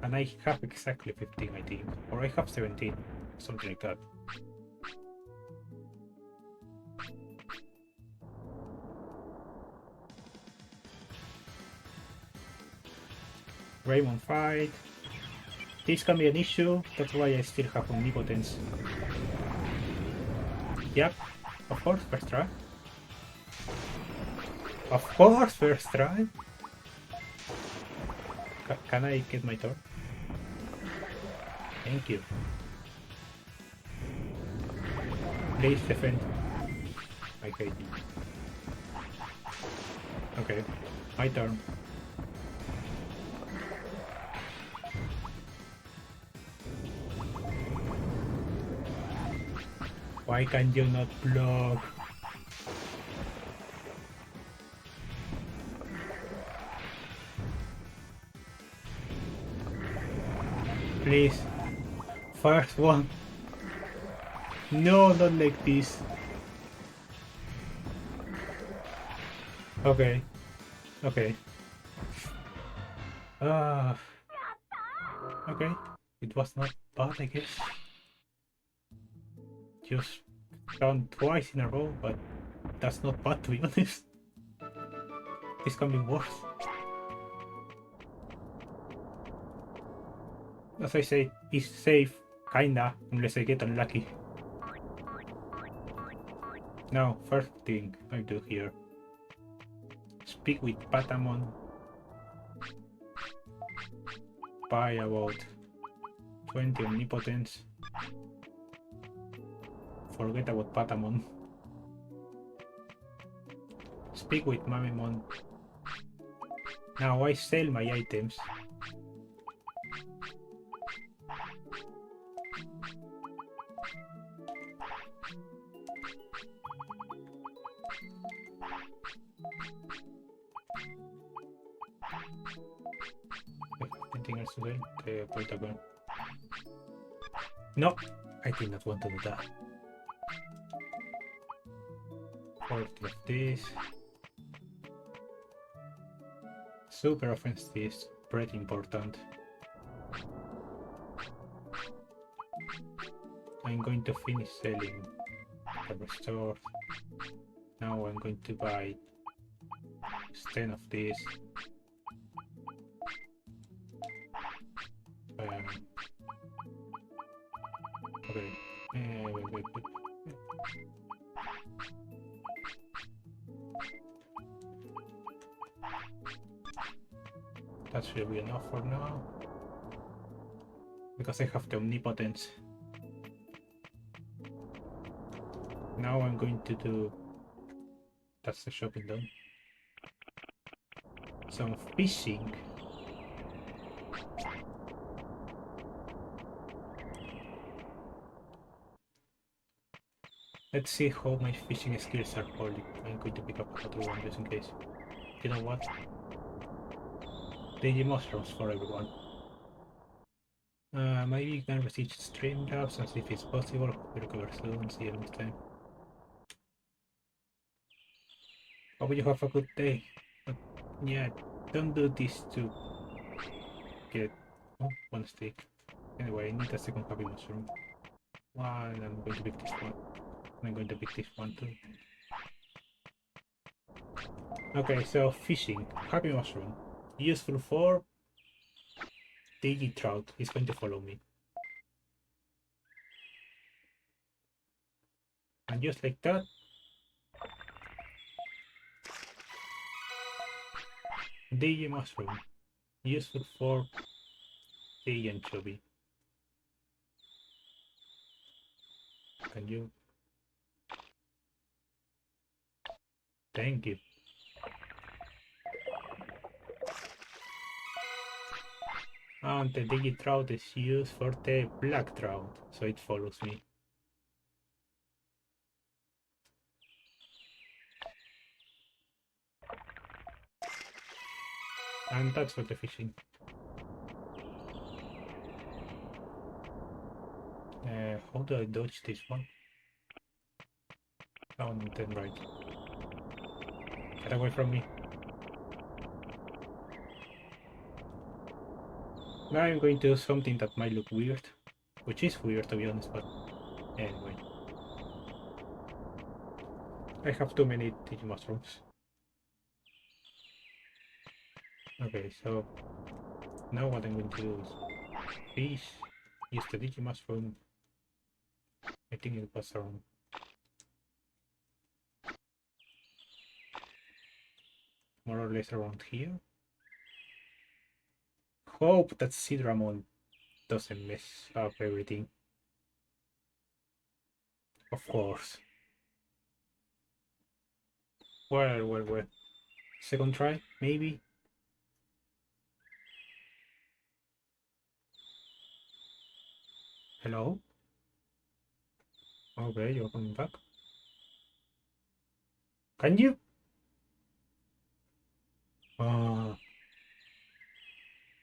And I have exactly 15, I think. Or I have 17, something like that. Greymon fight. This can be an issue, that's why I still have omnipotence. Yep, of course, first try. Of course, first try. Can I get my turn? Thank you. Please defend. I hate you. Okay, my turn. Why can you not block? Please. First one. No, not like this. Okay. Okay. Okay. It was not bad, I guess. Just down twice in a row, but that's not bad, to be honest. This can be worse. As I say, it's safe, kinda, unless I get unlucky. Now, first thing I do here. Speak with Patamon. Buy about 20 omnipotence. Forget about Patamon. Speak with Mamemon. Now I sell my items. Anything else to sell? The Polygon. No, I did not want to do that. 40 of this. Super offense is pretty important. I'm going to finish selling the restore. Now I'm going to buy 10 of this. Okay. That should be enough for now. Because I have the omnipotence. Now I'm going to do... That's the shopping done. Some fishing. Let's see how my fishing skills are holding. I'm going to pick up another one just in case. You know what? Digi mushrooms for everyone. Maybe you can receive Streamlabs and see if it's possible. Hope you recover soon. See you next time. Hope you have a good day. But yeah, don't do this to get one stick. Anyway, I need a second happy mushroom. One, I'm going to pick this one. I'm going to pick this one too. Okay, so fishing. Happy mushroom. Useful for Digi trout. He's going to follow me. And just like that. Digi mushroom. Useful for Digi anchovy. Can you? Thank you. And the Digi trout is used for the black trout, so it follows me. And that's for the fishing. How do I dodge this one? Down and then right. Get away from me. Now I'm going to do something that might look weird. Which is weird to be honest, but anyway. I have too many Digi mushrooms. Okay, so now what I'm going to do is fish, use the Digi mushroom. I think it was around. More or less around here. Hope that Sidramon doesn't mess up everything. Of course. Well. Second try, maybe? Hello? Okay, you're coming back. Can you?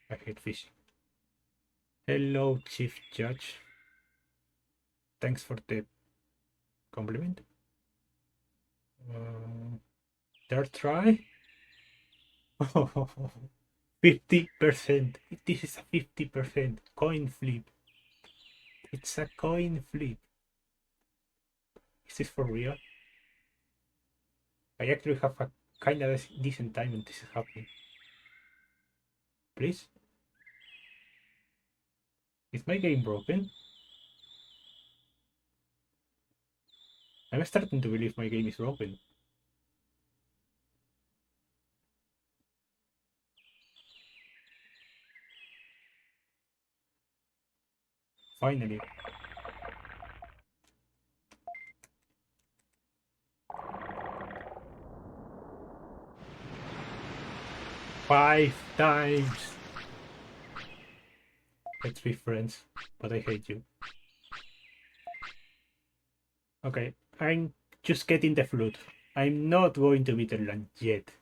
I hate fishing. Hello, Chief Judge. Thanks for the compliment. Third try? 50%. This is a 50% coin flip. It's a coin flip. Is this for real? I actually have a kind of decent time when this is happening. Please? Is my game broken? I'm starting to believe my game is broken. Finally. Five times! Let's be friends, but I hate you. Okay, I'm just getting the flute. I'm not going to Bitterland yet.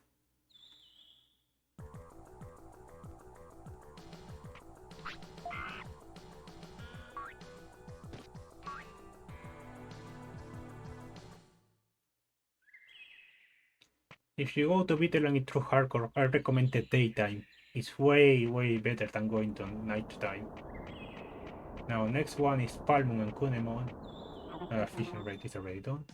If you go to Bitterland in true hardcore, I recommend the daytime. It's way better than going to nighttime. Now, next one is Palmon and Kunemon. Fishing rate is already done.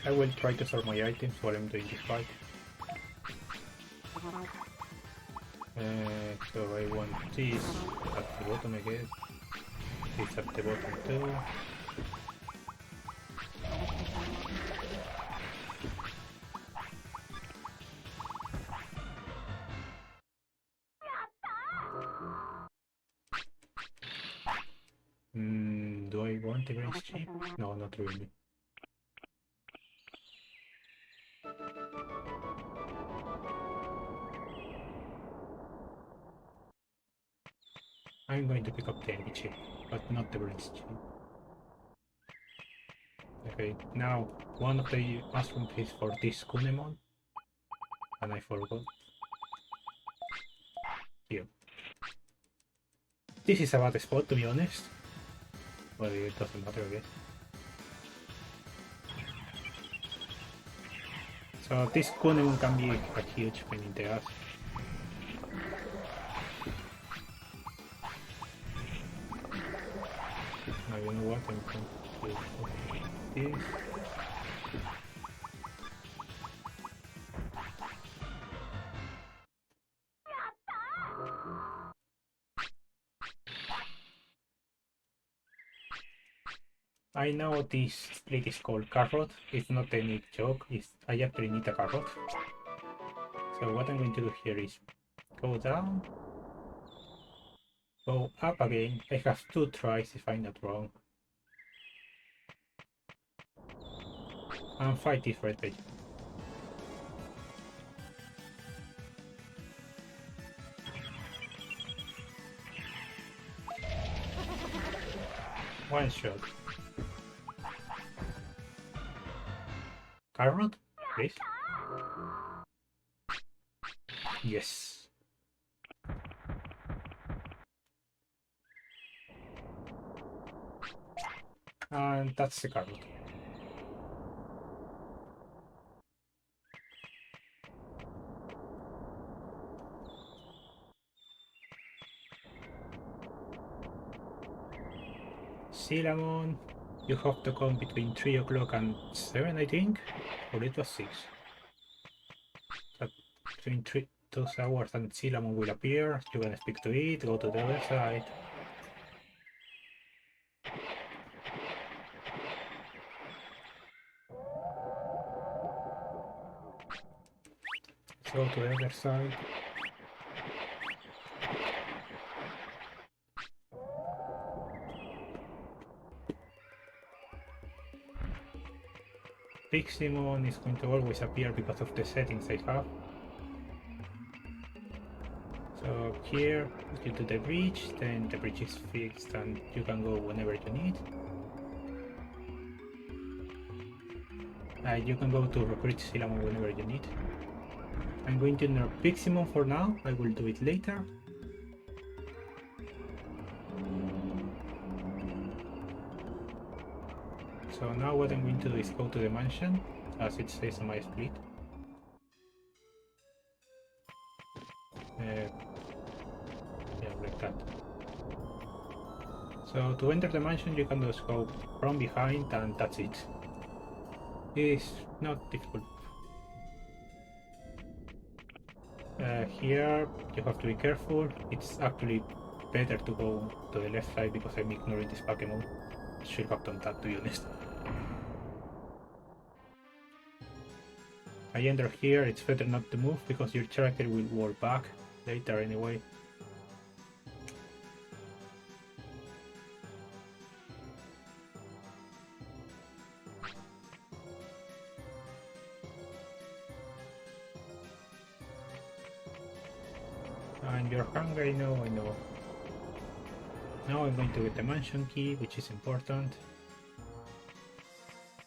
I will try to sort my items while I'm doing this fight. So I want this at the bottom, I guess. This at the bottom too. Do I want the grace chip? No, not really. I'm going to pick up the envy chip, but not the brains chip. Okay, now one of the mushroom is for this Kunemon, and I forgot. Here. This is a bad spot, to be honest, but it doesn't matter, I guess. So this Kunemon can be a huge pain in the ass. Now you know what, I'm going to do this. I know this split is called carrot, it's not any joke, I actually need a carrot. So what I'm going to do here is go down, go up again. I have 2 tries if I'm not wrong. And fight this red page. One shot. Carrot, please. Yes. And that's the carrot. Cinnamon, you have to come between 3 o'clock and 7, I think, or it was 6. So between those hours and Cinnamon will appear, you can speak to it, go to the other side. Let's go to the other side. Digimon is going to always appear because of the settings I have. So here you do the bridge, then the bridge is fixed and you can go whenever you need. You can go to recruit Cinnamon whenever you need. I'm going to nerf Piximon for now, I will do it later. So now what I'm going to do is go to the mansion, as it says on my split. Yeah, like that. So to enter the mansion you can just go from behind and that's it. It's not difficult. Here you have to be careful. It's actually better to go to the left side because I'm ignoring this Pokemon. Should have done that, to be honest. I enter here, it's better not to move because your character will war back later anyway. And you're hungry, I know. Now I'm going to get the mansion key, which is important.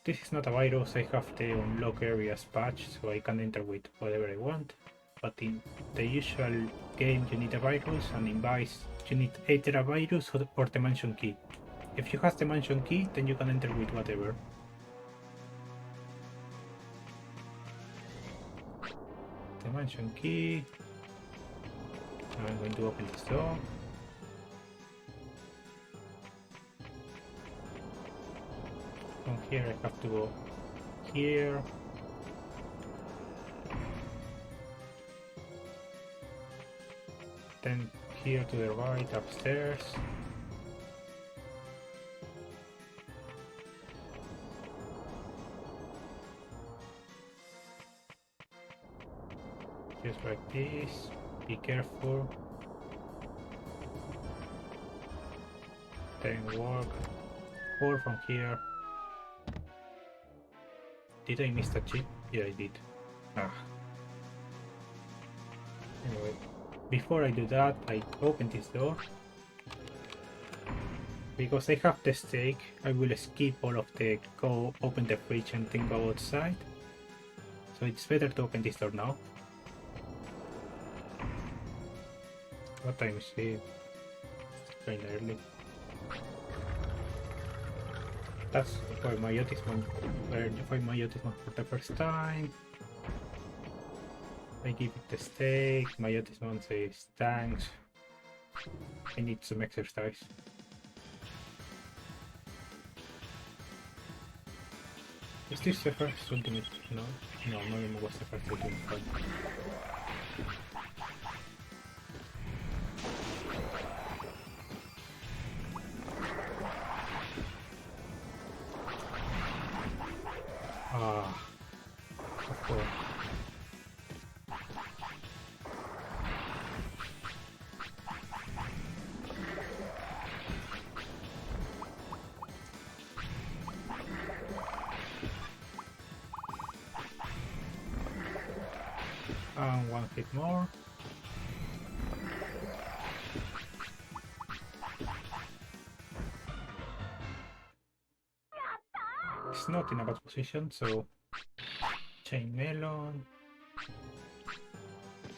This is not a virus, I have the unlock areas patch, so I can enter with whatever I want. But in the usual game you need a virus, and in Vice you need either a virus or the mansion key. If you have the mansion key, then you can enter with whatever. The mansion key. I'm going to open this door. From here I have to go here. Then here to the right, upstairs. Just like this. Be careful. 10 work. 4 from here. Did I miss the chip? Yeah, I did. Anyway, before I do that, I open this door. Because I have the steak, I will skip all of the go open the fridge and then go outside. So it's better to open this door now. What time is it? It's kind of early. That's for my Otismon, for the first time. I give it the steak, my Otismon says thanks. I need some exercise. Is this the first ultimate? No, Mamemon was the first ultimate fight. Of course. One hit more. It's not in a bad position, so chain melon.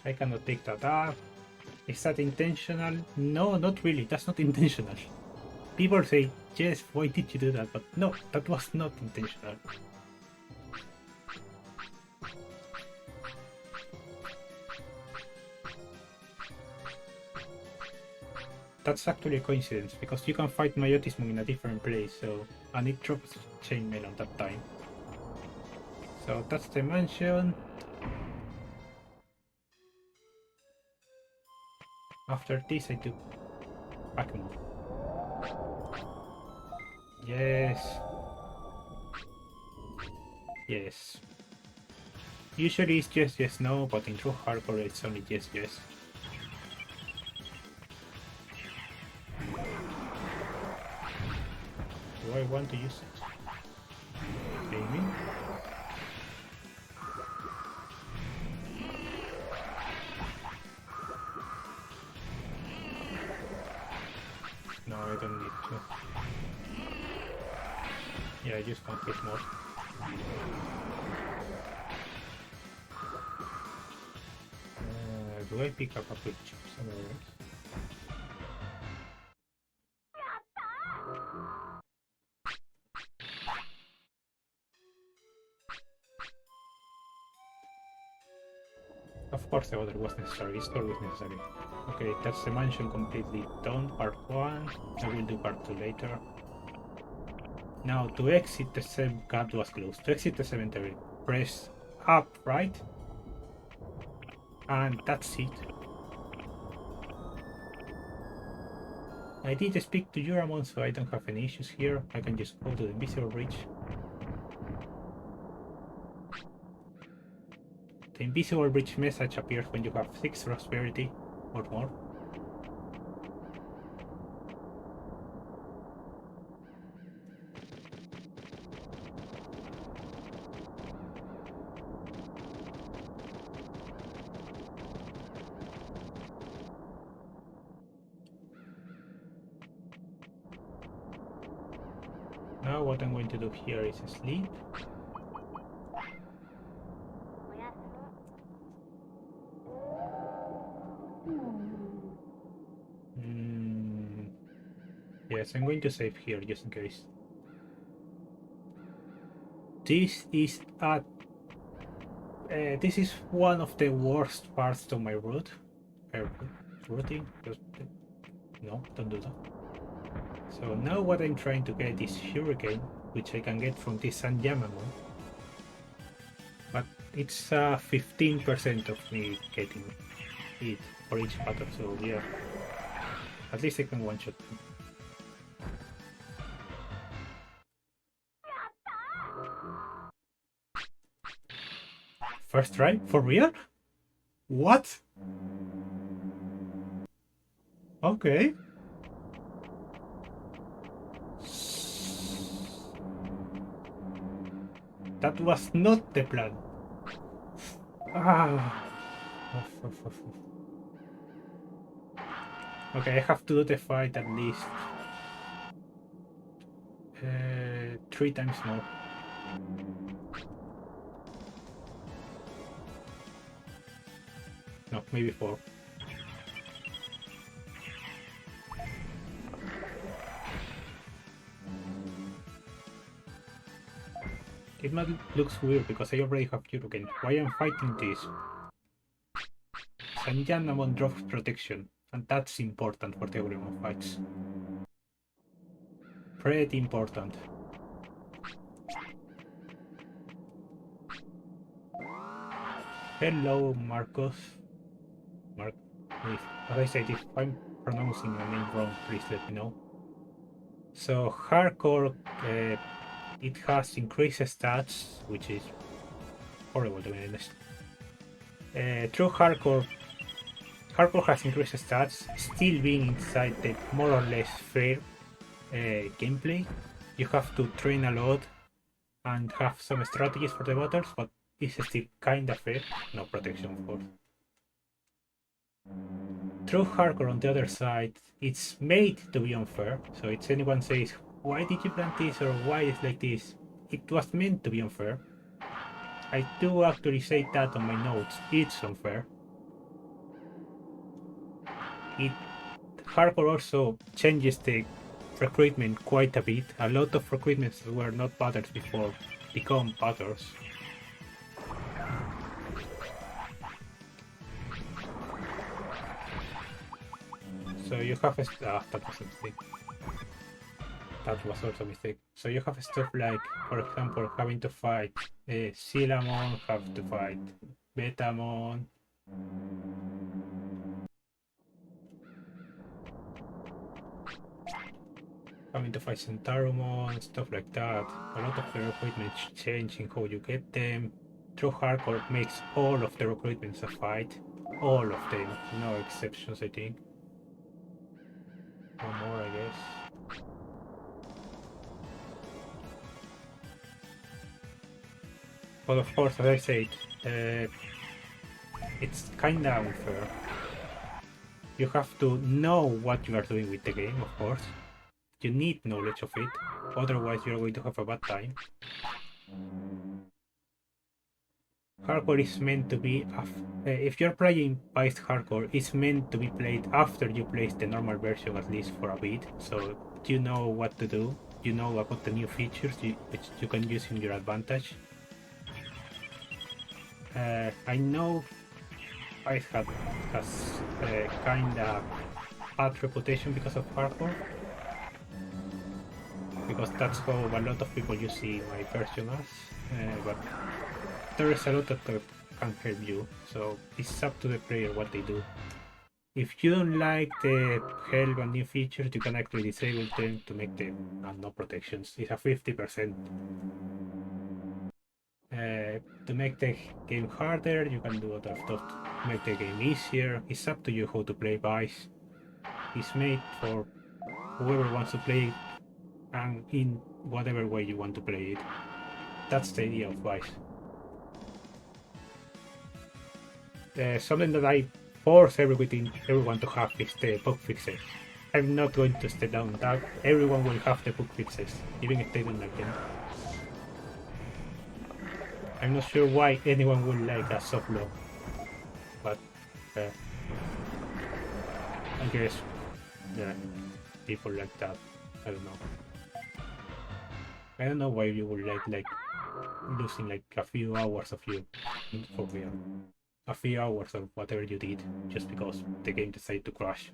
I cannot take that up. Is that intentional? No, not really. That's not intentional. People say, yes, why did you do that? But no, that was not intentional. That's actually a coincidence, because you can fight my Otismon in a different place, so... And it drops chainmail on that time. So that's the mansion. After this I do Pac-Man. Yes. Yes. Usually it's yes, no, but in true hardcore it's only yes. Do I want to use it? Maybe? No, I don't need to. Yeah, I just can't hit more. Do I pick up a quick chip somewhere else? Of course the order was necessary, it's always necessary. Okay, that's the mansion completely done, part 1. I will do part 2 later. Now to exit the God was closed. To exit the cemetery, press up, right? And that's it. I did speak to Overmon, so I don't have any issues here. I can just go to the invisible bridge. The invisible bridge message appears when you have 6 prosperity or more. Now what I'm going to do here is sleep. Yes, I'm going to save here just in case. This is this is one of the worst parts of my route. Routing? No, don't do that. So now what I'm trying to get is Hurricane, which I can get from this Mamemon. But it's 15% of me getting it for each battle, so yeah. At least I can one-shot them. First try? For real? What? Okay. That was not the plan. Ah. Okay, I have to do the fight at least 3 times more. No, maybe 4. It might looks weird because I already have Yuruken. Why am I fighting this? Sanjanamon drops protection, and that's important for the Overmon fights. Pretty important. Hello, Marcos. As I said, if I'm pronouncing your name wrong, please let me know. So, Hardcore, it has increased stats, which is horrible to be honest. True Hardcore has increased stats, still being inside the more or less fair gameplay. You have to train a lot and have some strategies for the battles, but it's still kinda fair. No protection, of course. True Hardcore, on the other side, it's made to be unfair. So it's anyone says, why did you plant this or why it's like this? It was meant to be unfair. I do actually say that on my notes. It's unfair. Hardcore also changes the recruitment quite a bit. A lot of recruitments that were not batters before become batters. So you have that was a mistake. That was also a mistake. So you have stuff like, for example, having to fight Silamon, have to fight Betamon. Having to fight Centarumon, stuff like that. A lot of the recruitments changing how you get them. True Hardcore makes all of the recruitments a fight. All of them, no exceptions, I think. One more, I guess. But of course, as I said, it's kinda unfair. You have to know what you are doing with the game, of course. You need knowledge of it, otherwise you're going to have a bad time. Hardcore is meant to be, if you're playing Piced Hardcore, it's meant to be played after you play the normal version at least for a bit, so you know what to do, you know about the new features which you can use in your advantage. I know Piced has kinda bad reputation because of Hardcore, because that's how a lot of people use my version as, but there is a lot that can help you, so it's up to the player what they do. If you don't like the help and new features, you can actually disable them to make them no protections. It's a 50%. To make the game harder, you can do a lot of stuff to make the game easier. It's up to you how to play Vice. It's made for whoever wants to play it and in whatever way you want to play it. That's the idea of Vice. Something that I force everyone to have is the bug fixes. I'm not going to step down that. Everyone will have the bug fixes, even if they don't like them. I'm not sure why anyone would like a soft lock, but I guess people like that. I don't know. I don't know why you would like losing like a few hours of you for real. A few hours of whatever you did just because the game decided to crash.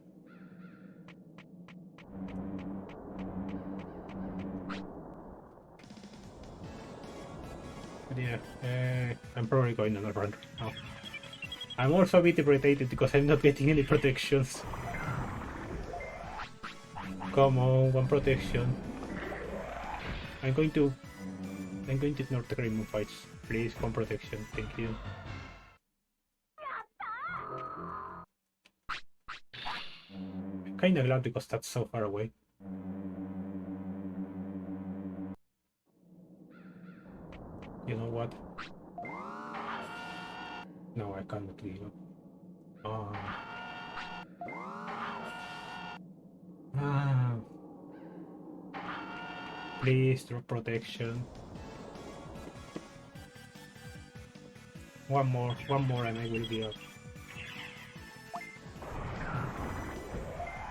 But yeah, I'm probably going on a run now. I'm also a bit irritated because I'm not getting any protections. Come on, one protection. I'm going to ignore the Greymon fights. Please, one protection, thank you. I'm kinda glad because that's so far away. You know what? No, I cannot give up. Please drop protection. One more and I will be up.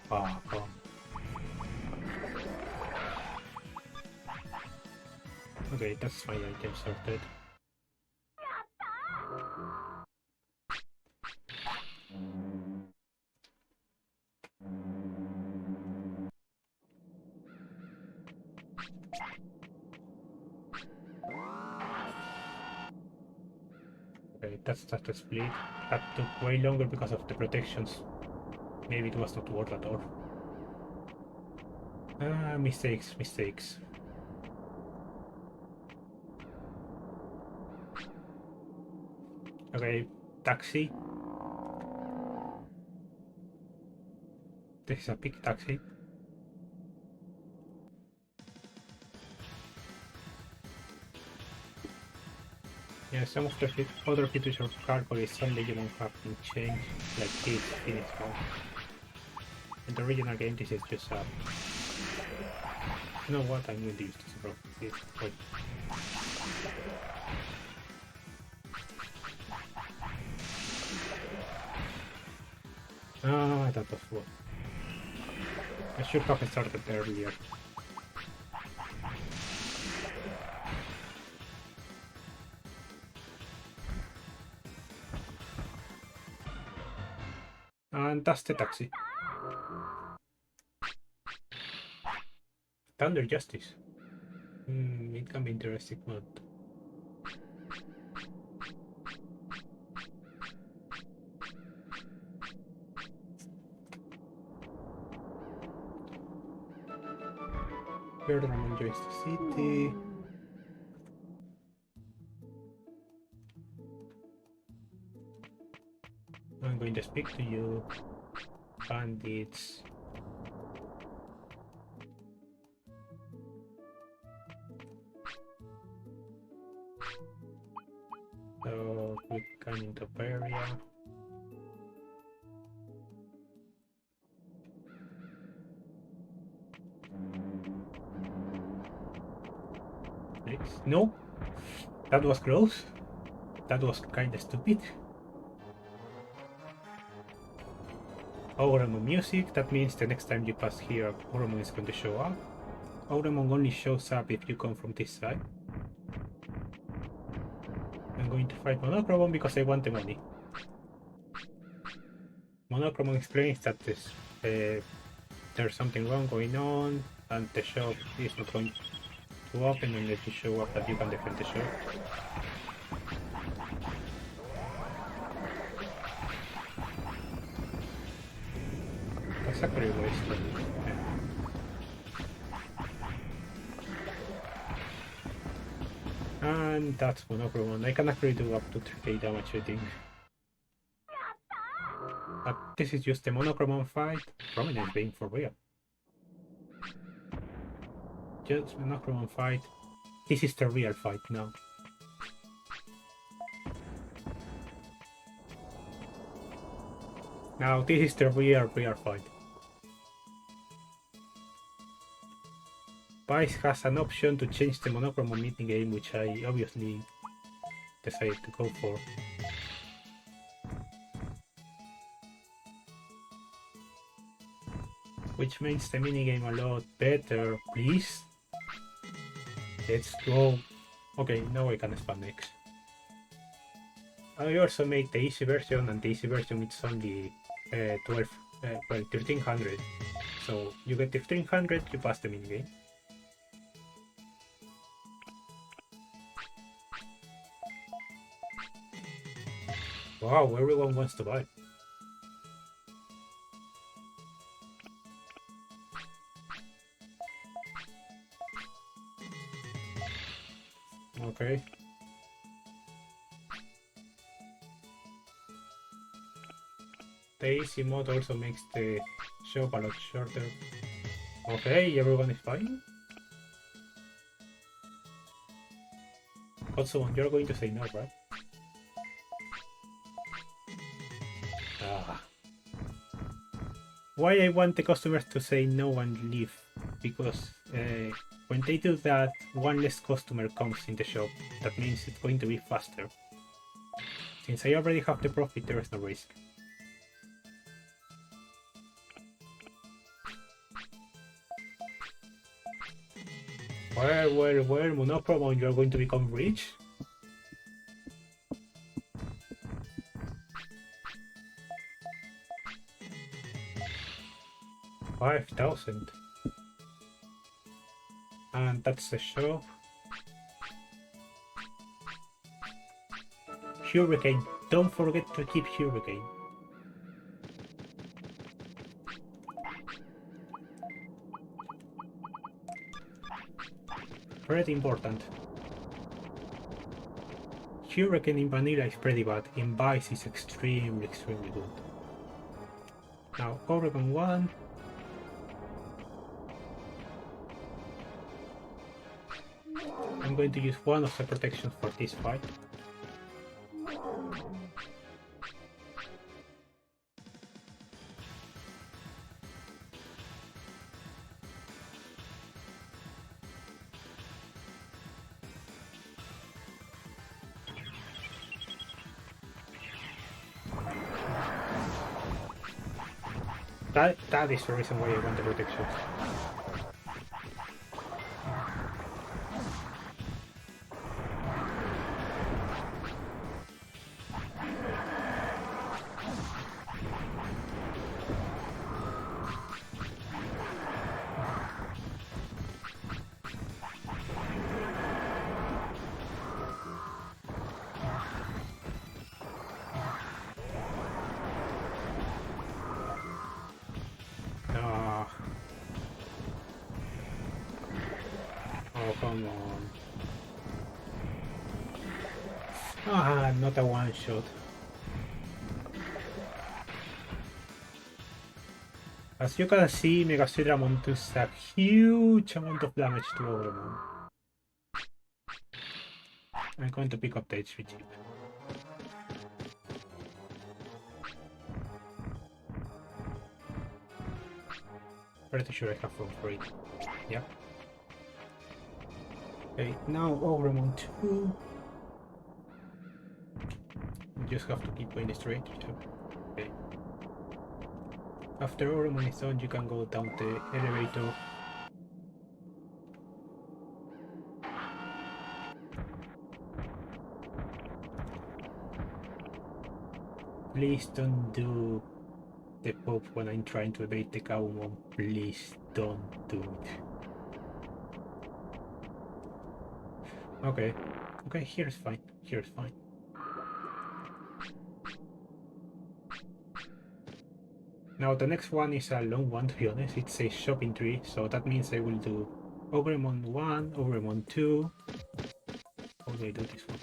Oh. Okay, that's my item sorted. Okay, that's the split. That took way longer because of the protections. Maybe it was not worth at all. Mistakes. Okay, taxi. This is a big taxi. Yeah, some of the other features of cargo is some Digimon have been changed, like this finish mode. In the original game, this is just a... You know what? I'm going to use this, bro. Wait. That was what. I should have started earlier. And that's the taxi. Thunder Justice. It can be interesting, but... Overmon joins the city. I'm going to speak to you. Bandits. So we come into area. No, that was close. That was kinda stupid. Overmon music, that means the next time you pass here, Overmon is going to show up. Overmon only shows up if you come from this side. I'm going to fight Monochromon because I want the money. Monochromon explains that there's something wrong going on and the shop is not going to open unless you show up that you can defend the shop. That's actually wasted. And that's Monochromon. I can actually do up to 3k damage, I think. But this is just a Monochromon fight. Prominence being for real. Just Monochromon fight. This is the real fight now. Now this is the real fight. Vice has an option to change the Monochromon meeting game, which I obviously decided to go for. Which makes the minigame a lot better, please. Let's go. Okay, now I can spam next. I also made the easy version, and the easy version it's only 1300. So you get 1500, you pass the minigame. Wow, everyone wants to buy. Okay. The easy mode also makes the shop a lot shorter. Okay, everyone is buying. Kotsumon, you're going to say no, right? Ah. Why I want the customers to say no and leave? Because when they do that, one less customer comes in the shop. That means it's going to be faster. Since I already have the profit, there is no risk. Well, no problem, you're going to become rich? 5,000. And that's the shop. Hurricane. Don't forget to keep Hurricane. Pretty important. Hurricane in vanilla is pretty bad. In Vice is extremely good. Now, Overmon 1. I'm going to use one of the protections for this fight. That is the reason why I want the protection. Oh, come on. Ah, not a one shot. As you can see, Mega Speedrun does a huge amount of damage to Overmon. I'm going to pick up the HP chip. Pretty sure I have room for it. Yep. Okay, now Overmon 2. You just have to keep going straight. Okay. After Overmon is done, you can go down the elevator. Please don't do the pop when I'm trying to evade the Gabumon. Please don't do it. Okay. Okay, here's fine. Here's fine. Now the next one is a long one, to be honest. It's a shopping tree, so that means I will do Overmon 1, Overmon 2. How do I do this one?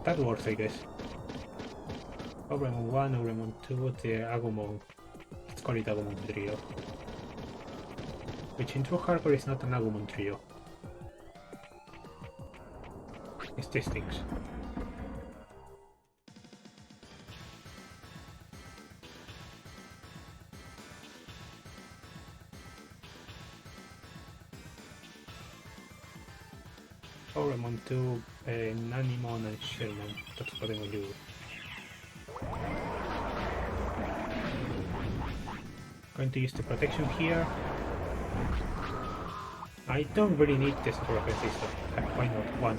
That works, I guess. Overmon 1, Overmon 2, the Agumon. Let's call it Agumon Trio. Which in true hardcore is not an Agumon Trio. It's these things. Mamemon 2, Minimon and Shellmon. That's what I'm gonna do. Going to use the protection here. I don't really need this for offensive stuff. Why not? One.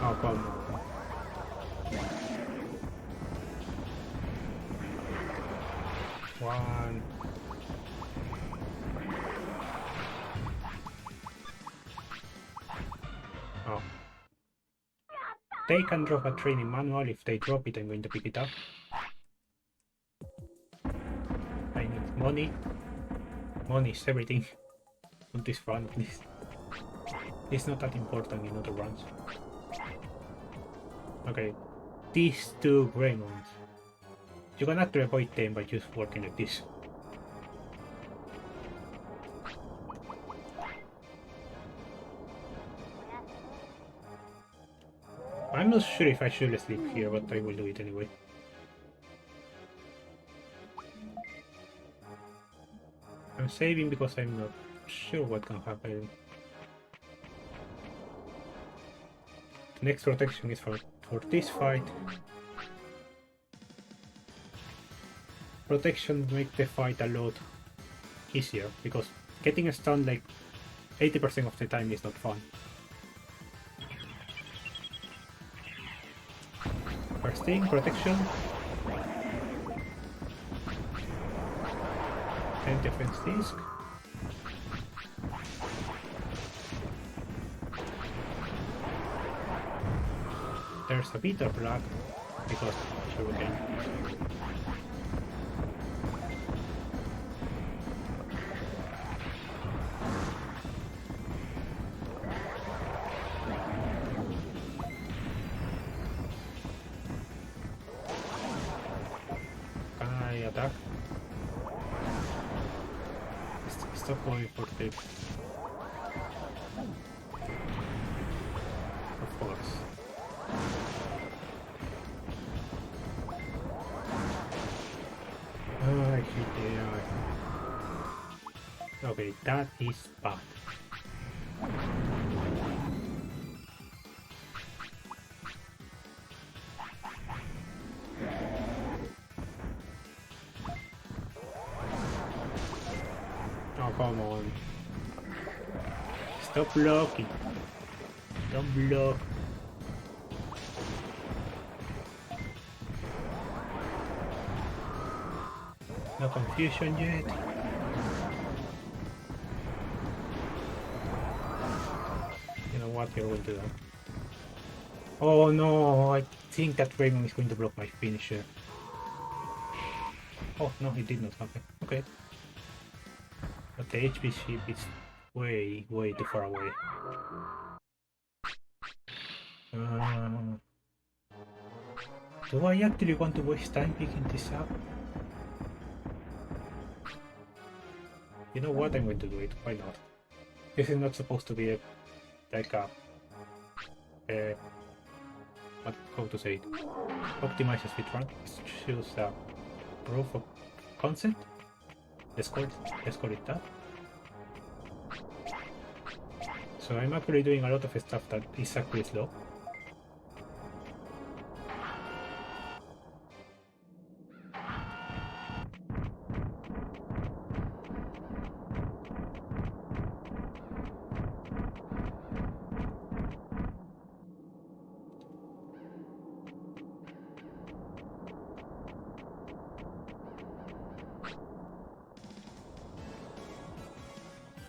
Oh, come on. One. Oh. They can drop a training manual. If they drop it, I'm going to pick it up. I need money. Money is everything. on this run at least. It's not that important in other runs. Okay, these two Greymons. You can actually avoid them by just working like this. I'm not sure if I should sleep here, but I will do it anyway. I'm saving because I'm not sure what can happen. The next protection is for this fight. Protection make the fight a lot easier because getting stunned like 80% of the time is not fun. First thing, protection. And defense disc. There's a bit of lag because shuriken. Can I attack? Stop going for the... Of course. I hate the AI. Okay, that is bad. Oh, come on. Stop blocking. Don't block. No confusion yet. You know what, you're going to do. Oh no, I think that Raymond is going to block my finisher. Oh no, it did not happen. Okay. But the HP ship is way too far away. Do I actually want to waste time picking this up? You know what, I'm going to do it, why not? This is not supposed to be a, like a how to say it? Optimize a speedrun. Choose a proof of concept. Let's call it that. So I'm actually doing a lot of stuff that is actually slow.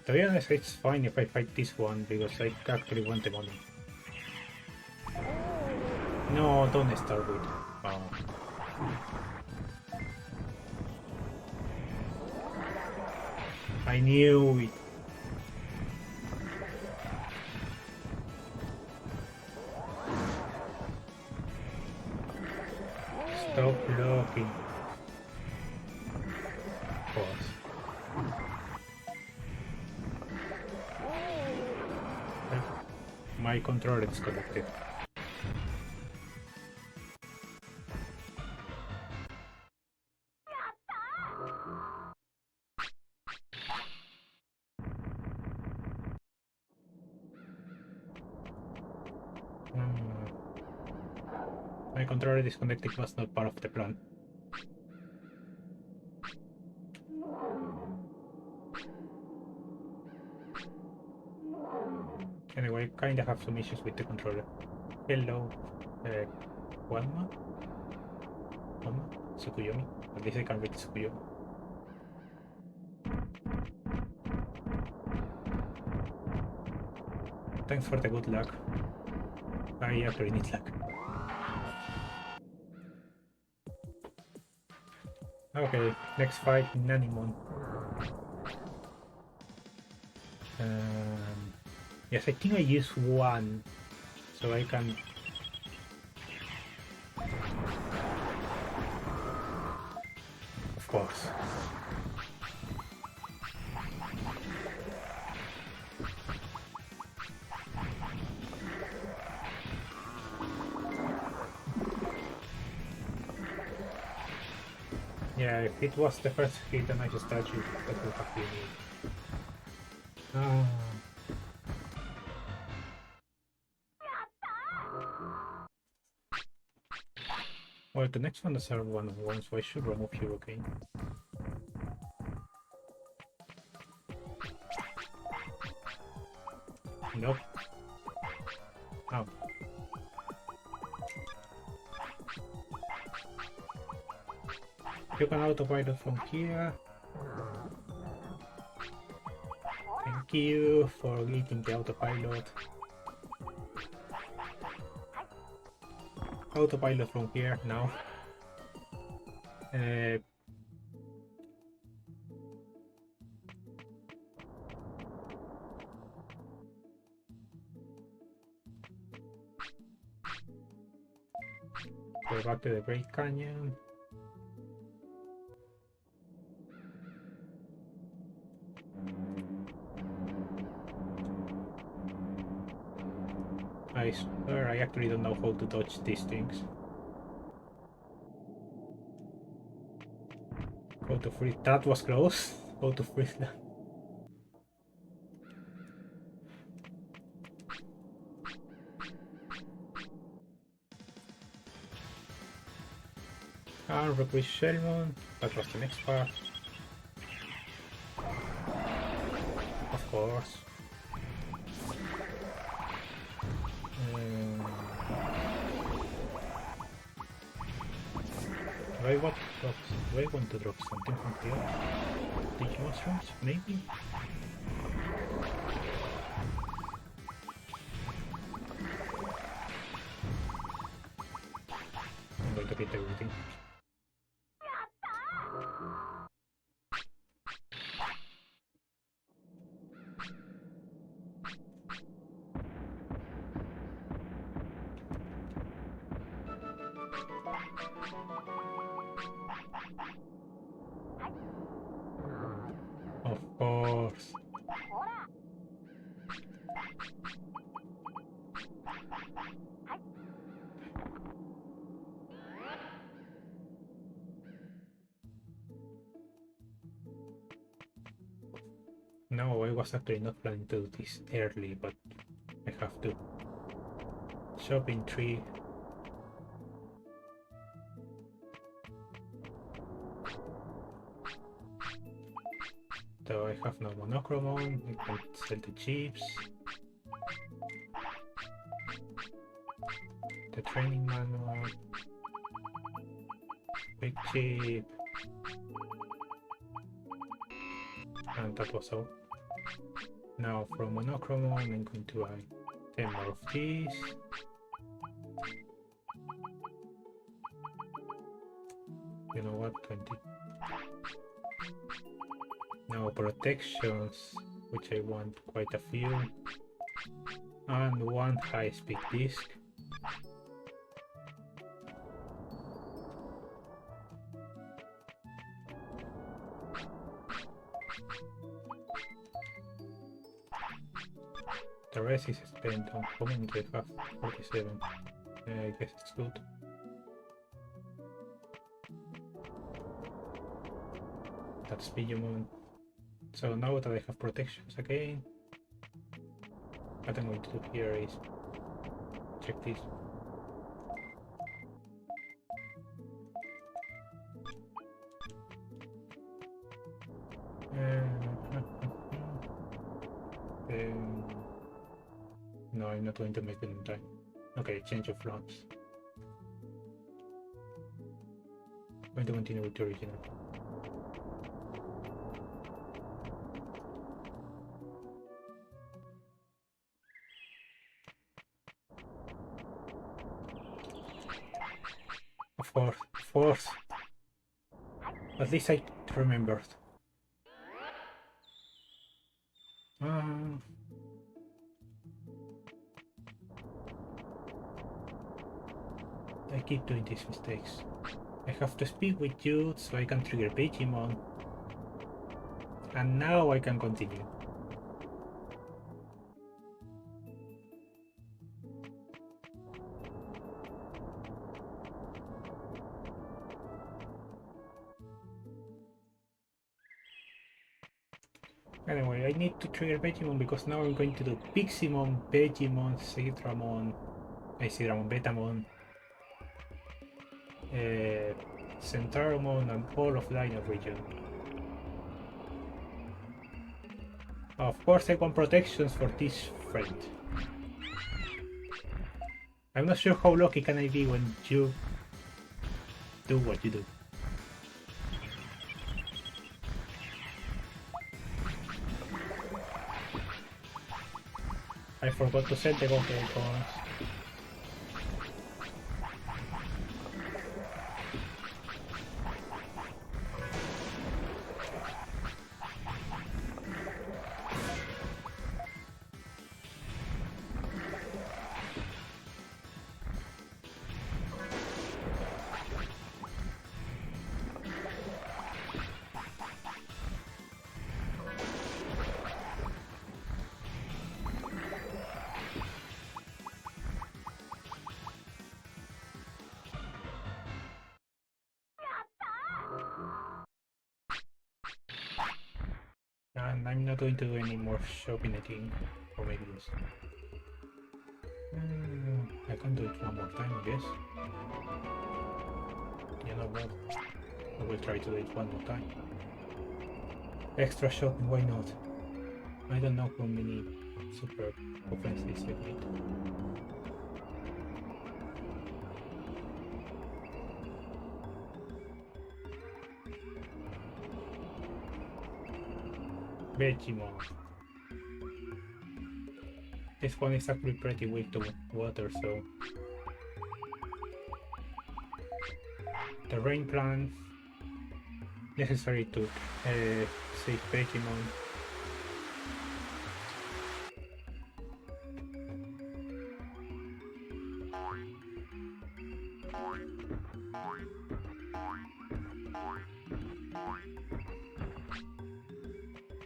To be honest, it's fine if I fight this one, because I actually want the money. No, don't start with... Oh. I knew it. Stop blocking. Pause. My controller is connected. My controller disconnected was not part of the plan. Anyway, kinda have some issues with the controller. Hello, Wanma? Tsukuyomi? At least I can read Tsukuyomi. Thanks for the good luck. I actually need luck. Okay, next fight, Minimon. Yes, I think I use one, so I can. Of course. Yeah, if it was the first hit and I just touched it, that would have been it. Ah. Well, the next one is our 1-on-1, so I should remove you again. Nope. Oh. You can autopilot from here. Thank you for eating the autopilot. Autopilot from here now. Go back to the Great Canyon. I swear I actually don't know how to dodge these things. How to freeze. That was close. How to freeze that. Recruit Shelmon. That was the next part. Of course. Do I want to drop something from here? Digimon mushrooms, maybe? I'm going to get everything. Of course. No, I was actually not planning to do this early, but I have to. Shopping tree. So I have no Monochromon, I can sell the chips. The training manual. Big chip. And that was all. Now from Monochromon I'm going to buy 10 more of these. You know what, 20. Now protections, which I want quite a few. And one high-speed disc. The rest is spent on common to have 47. I guess it's good. That's Minimon. So now that I have protections again, what I'm going to do here is check this. No, I'm not going to make it in time. Okay, change of plans. Going to continue with the original. Of course. At least I remembered. Uh, I keep doing these mistakes. I have to speak with you so I can trigger Digimon. And now I can continue. Anyway, I need to trigger Digimon because now I'm going to do Piximon, Digimon, Sidramon, Betamon, Centauramon, and all of Dino region. Of course, I want protections for this friend. I'm not sure how lucky can I be when you do what you do. I forgot to set the gold icons. And I'm not going to do any more shopping, I think. Or maybe yes. I can do it one more time, I guess. You know what? I will try to do it one more time. Extra shopping, why not? I don't know how many super offenses I need. Digimon. This one is actually pretty weak to water, so the rain plan necessary to save Digimon.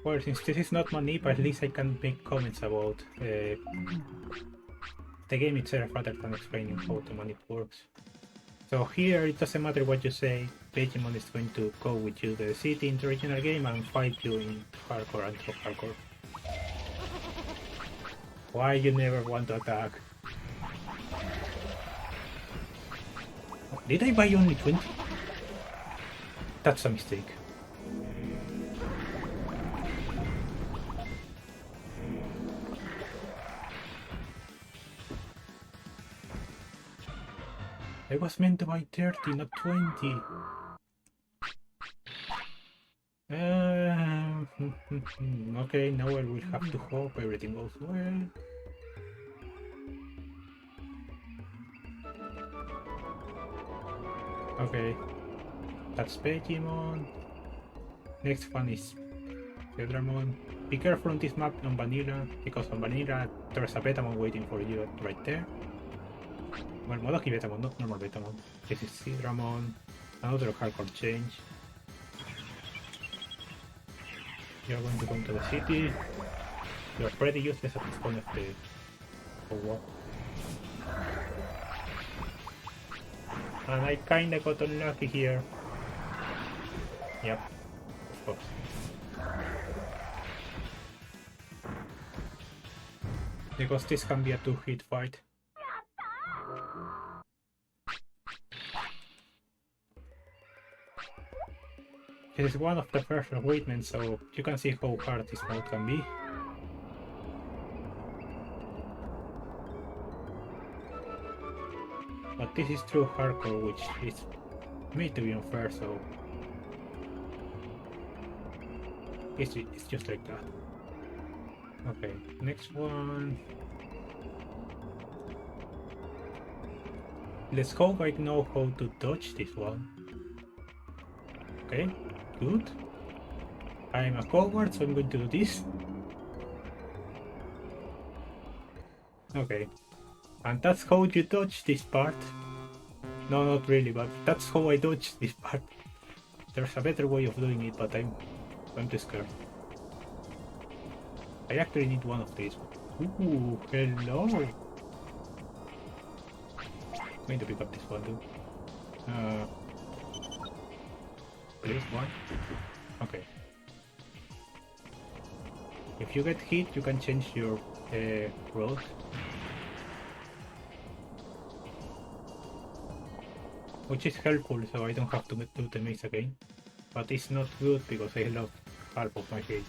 Well, since this is not Manip, at least I can make comments about the game itself rather than explaining how the Manip works. So here it doesn't matter what you say, Digimon is going to go with you to the city in the original game and fight you in hardcore and top hardcore. Why you never want to attack? Did I buy only 20? That's a mistake. I was meant to buy 30, not 20. Okay, now I will have to hope everything goes well. Okay, that's Digimon. Next one is Sedramon. Be careful on this map on Vanilla, because on Vanilla there's a Betamon waiting for you right there. Well, Modoki Betamon, not normal Betamon. This is Sidramon. Another hardcore change. You're going to go into the city. You're pretty useless at this point of the war. And I kinda got unlucky here. Yep, of course. Because this can be a 2-hit fight. This is one of the first recruitment, so you can see how hard this mode can be. But this is true hardcore, which is made to be unfair, so it's just like that. Okay, next one. Let's hope I know how to dodge this one. Okay, good. I'm a coward, so I'm going to do this. Okay. And that's how you dodge this part. No, not really, but that's how I dodge this part. There's a better way of doing it, but I'm too scared. I actually need one of these. Ooh, hello! I'm going to pick up this one too. Please, one. Okay. If you get hit, you can change your road. Which is helpful, so I don't have to do the maze again. But it's not good because I lost half of my health.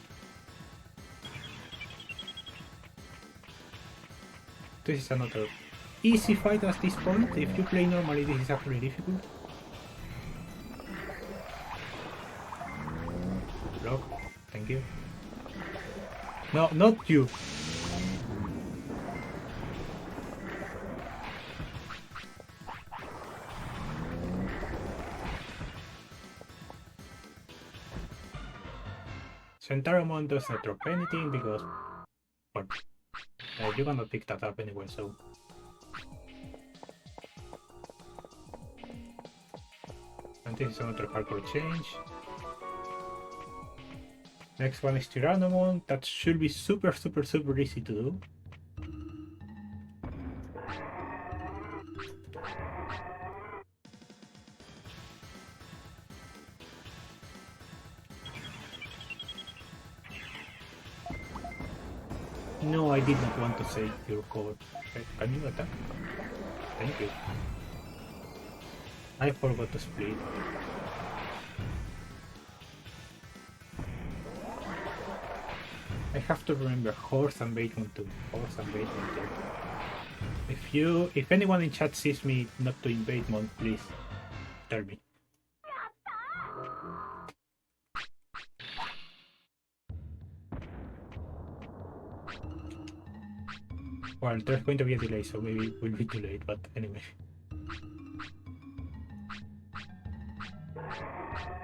This is another easy fight at this point. If you play normally, this is actually difficult. Block, thank you. No, not you! Mamemon does not drop anything because well, you cannot pick that up anyway, so... And this is another hardcore change. Next one is Tyrannomon. That should be super easy to do. No, I did not want to save your code. Can you attack? Thank you. I forgot to split. I have to remember horse and Batemon too. Horse and Batemon too. If anyone in chat sees me not doing Batemon, please tell me. Well, there's going to be a delay, so maybe it will be too late, but anyway.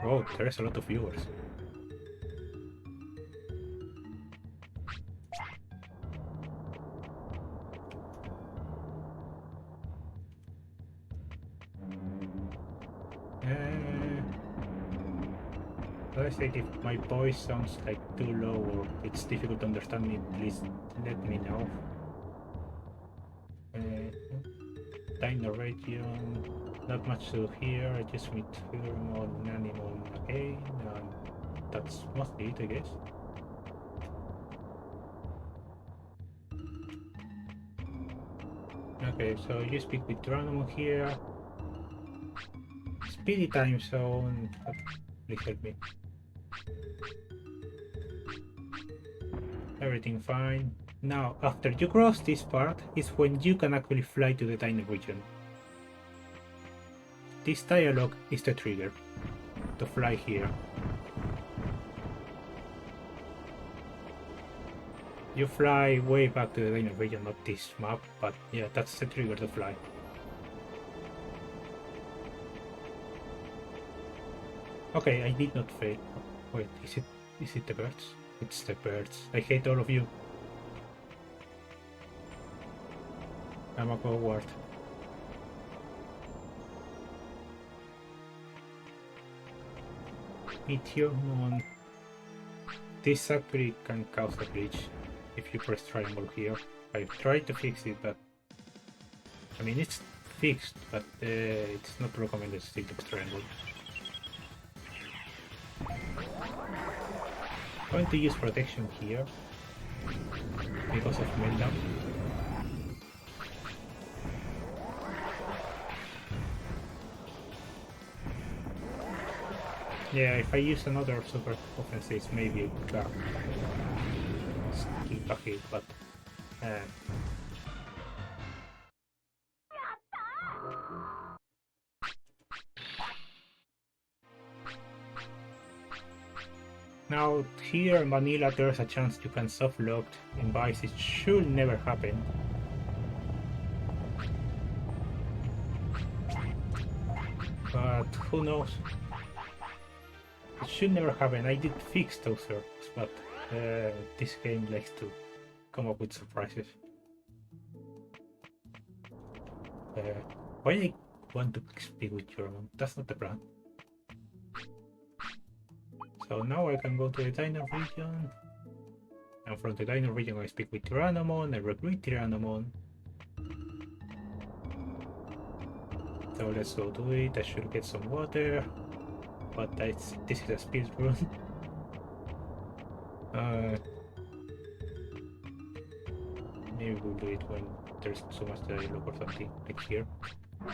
Oh, there's a lot of viewers. I said if my voice sounds like too low or it's difficult to understand me, please let me know. Dino region, not much to here. I just meet Overmon, Minimon again, and that's mostly it, I guess. Okay, so you speak with Tyrannomon here. Speedy time zone. Please help me. Everything fine. Now, after you cross this part, is when you can actually fly to the Dino region. This dialogue is the trigger to fly here. You fly way back to the Dino region, not this map, but yeah, that's the trigger to fly. Okay, I did not fail. Wait, is it the birds? It's the birds. I hate all of you. I'm a coward. Meteormon. This actually can cause a glitch if you press triangle here. I've tried to fix it, but I mean it's fixed, but it's not recommended still to press triangle. I'm going to use protection here because of meltdown. Yeah, if I use another super offensive, maybe it would skip a hit, but now here in vanilla there's a chance you can soft lock in Vice. It should never happen. But who knows? It should never happen. I did fix those circles, but this game likes to come up with surprises. Why I want to speak with German? That's not the plan. So now I can go to the Dino region. And from the Dino region I speak with Tyrannomon, I recruit Tyrannomon. So let's go do it. I should get some water. But this is a speed run. Maybe we'll do it when there's so much dialogue or something, like here. No,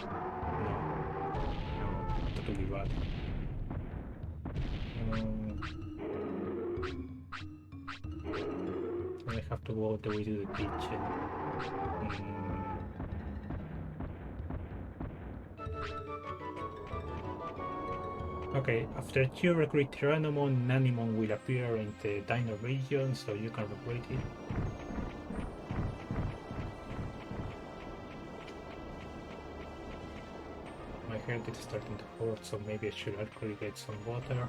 that would be bad. I have to go all the way to the kitchen. Okay, after you recruit Tyrannomon, Nanimon will appear in the Dino region, so you can recruit it. My head is starting to hurt, so maybe I should actually get some water.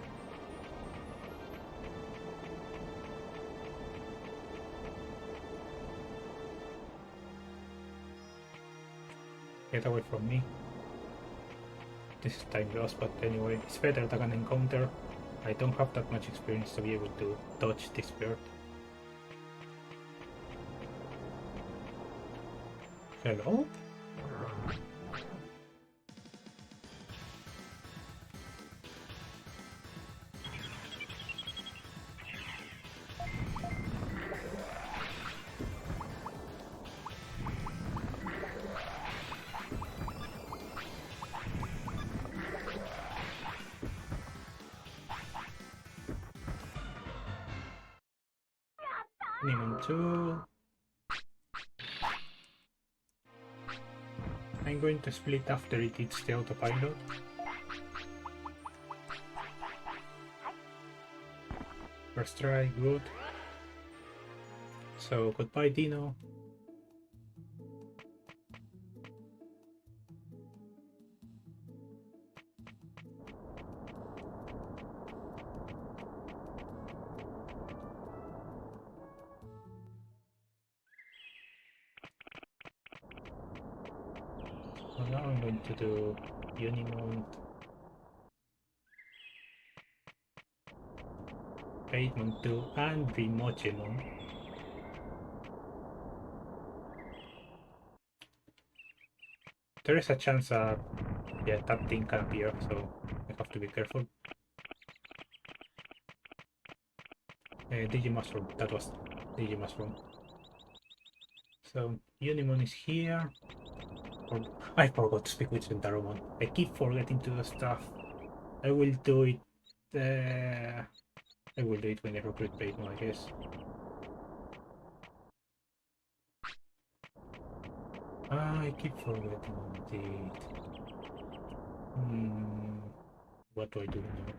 Get away from me. This is time lost, but anyway, it's better than an encounter. I don't have that much experience to be able to dodge this bird. Hello? Minimon 2. I'm going to split after it hits the autopilot. First try, good. So goodbye Dino. So now I'm going to do Unimon, Mamemon 2 and Recruitment. There is a chance that that thing can appear, so I have to be careful. Digimushroom, that was Digimushroom. So Unimon is here. I forgot to speak with Sentaromon. I keep forgetting to do stuff. I will do it. I will do it when I recruit Mamemon, I guess. I keep forgetting indeed. What do I do now?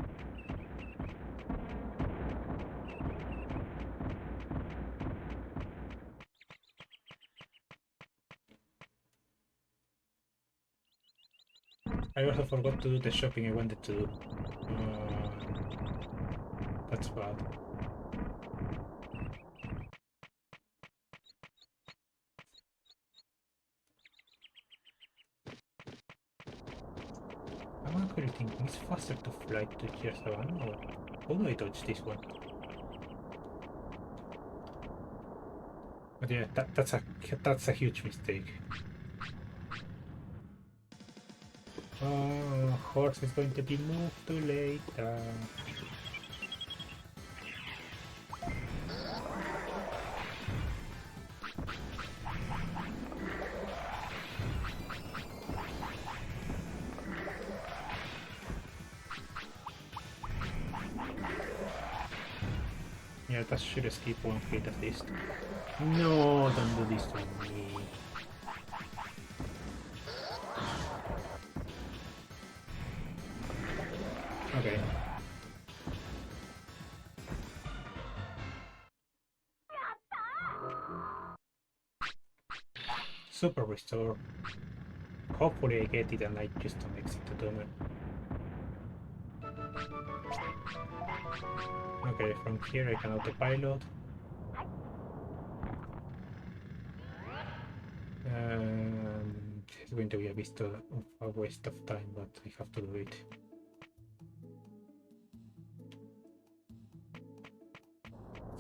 I also forgot to do the shopping I wanted to do. That's bad. I'm actually thinking it's faster to fly to tier 7, or how do I dodge this one? But yeah, that's a huge mistake. Oh, horse is going to be moved to later. Yeah, that should escape one hit at least. No, don't do this to me. Okay. Super restore. Hopefully I get it and I just don't exit the tunnel. Okay, from here I can autopilot. going to be a bit of a waste of time, but I have to do it.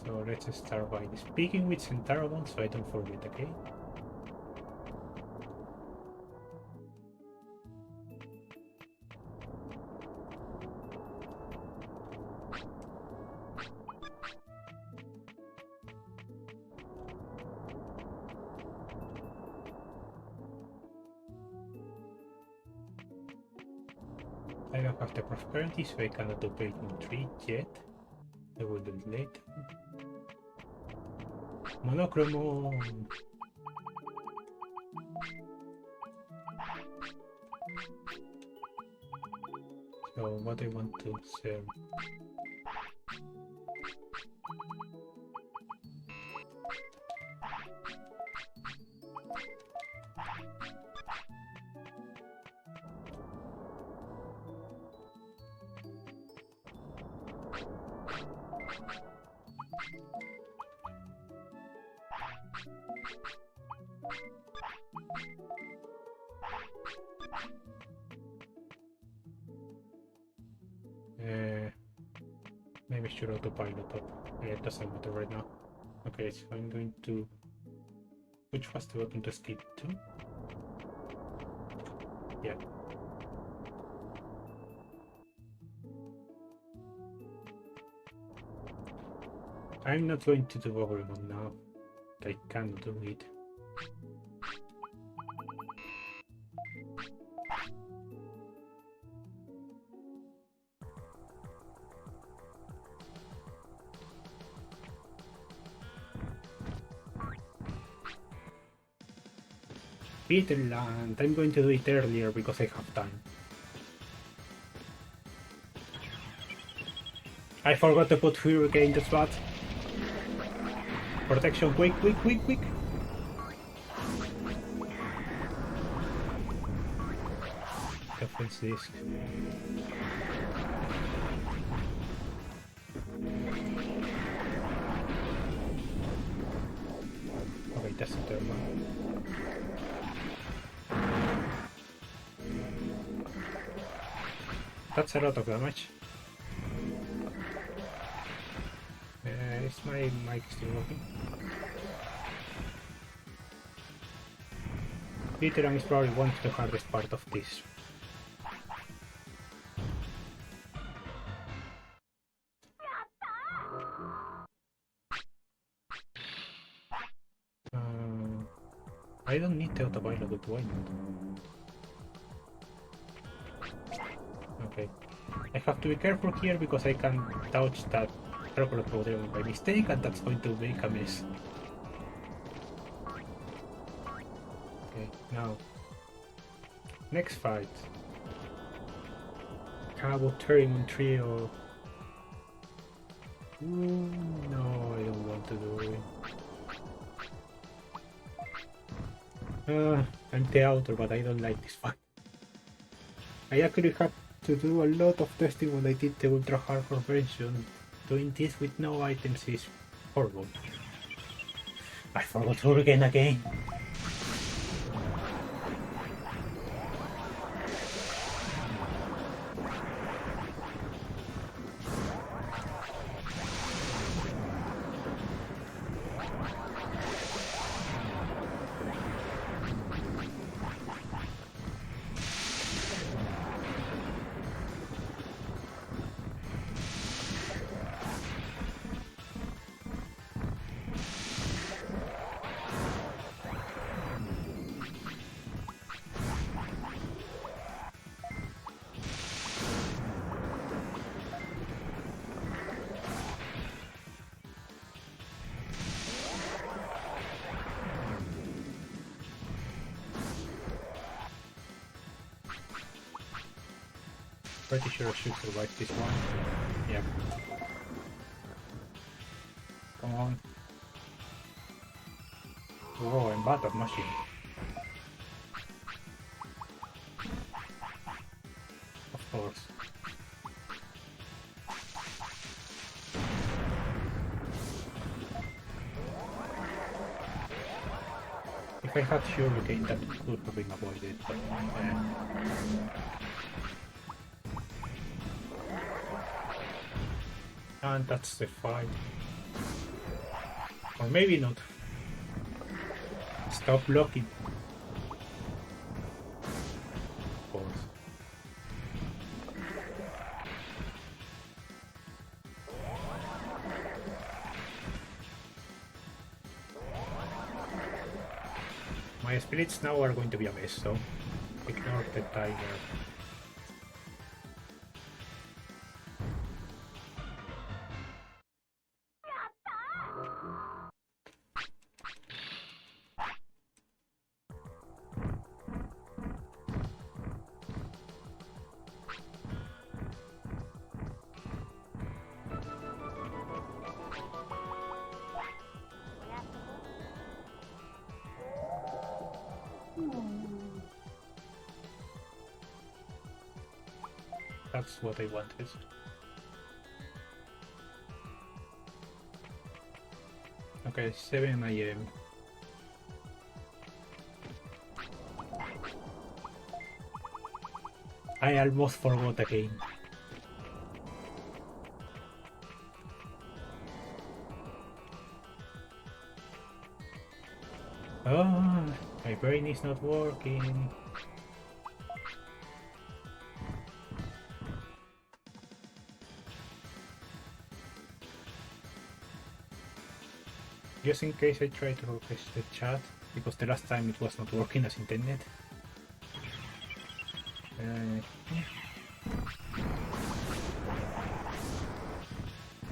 So let's start by speaking with Centauron so I don't forget, okay? I don't have the prosperity, so I cannot do Payton 3 yet. I will do it later. Monochromon! So what I want to sell? Maybe I should autopilot up. It doesn't matter right now. Okay, so I'm going to... Which was the button to skip to? Yeah. I'm not going to do Overmon now. I can't do it. Peterland! I'm going to do it earlier because I have time. I forgot to put Hurricane in the slot. Protection, quick, quick, quick, quick! Defense disc. Okay, that's the third one. That's a lot of damage. Is my mic still working? Veteran is probably one of the hardest part of this. I don't need the autopilot, do I not? Okay. I have to be careful here because I can touch that Recruitment model by mistake and that's going to make a mess. Okay, now. Next fight. Cabo Minimon Trio. Ooh, no, I don't want to do it. I'm the author, but I don't like this fight. I actually had to do a lot of testing when I did the ultra hardcore version. Doing this with no items is horrible. I forgot Hurricane again. Pretty sure I should survive this one. Yeah. Come on. Oh, I'm bad at machine. Of course. If If I had sugarcane, that could have been avoided, but and that's the fight. Or maybe not. Stop blocking. Of course. My spirits now are going to be a mess, so ignore the tiger. That's what I wanted. Okay, 7 AM. I almost forgot again. Oh, my brain is not working. Just in case I try to refresh the chat, because the last time it was not working as intended.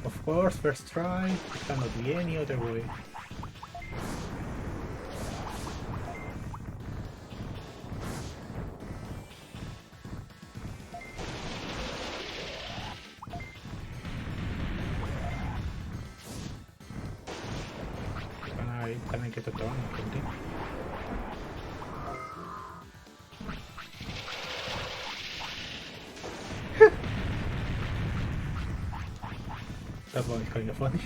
Of course, first try, it cannot be any other way. Can I get a turn or something? That one is kind of funny.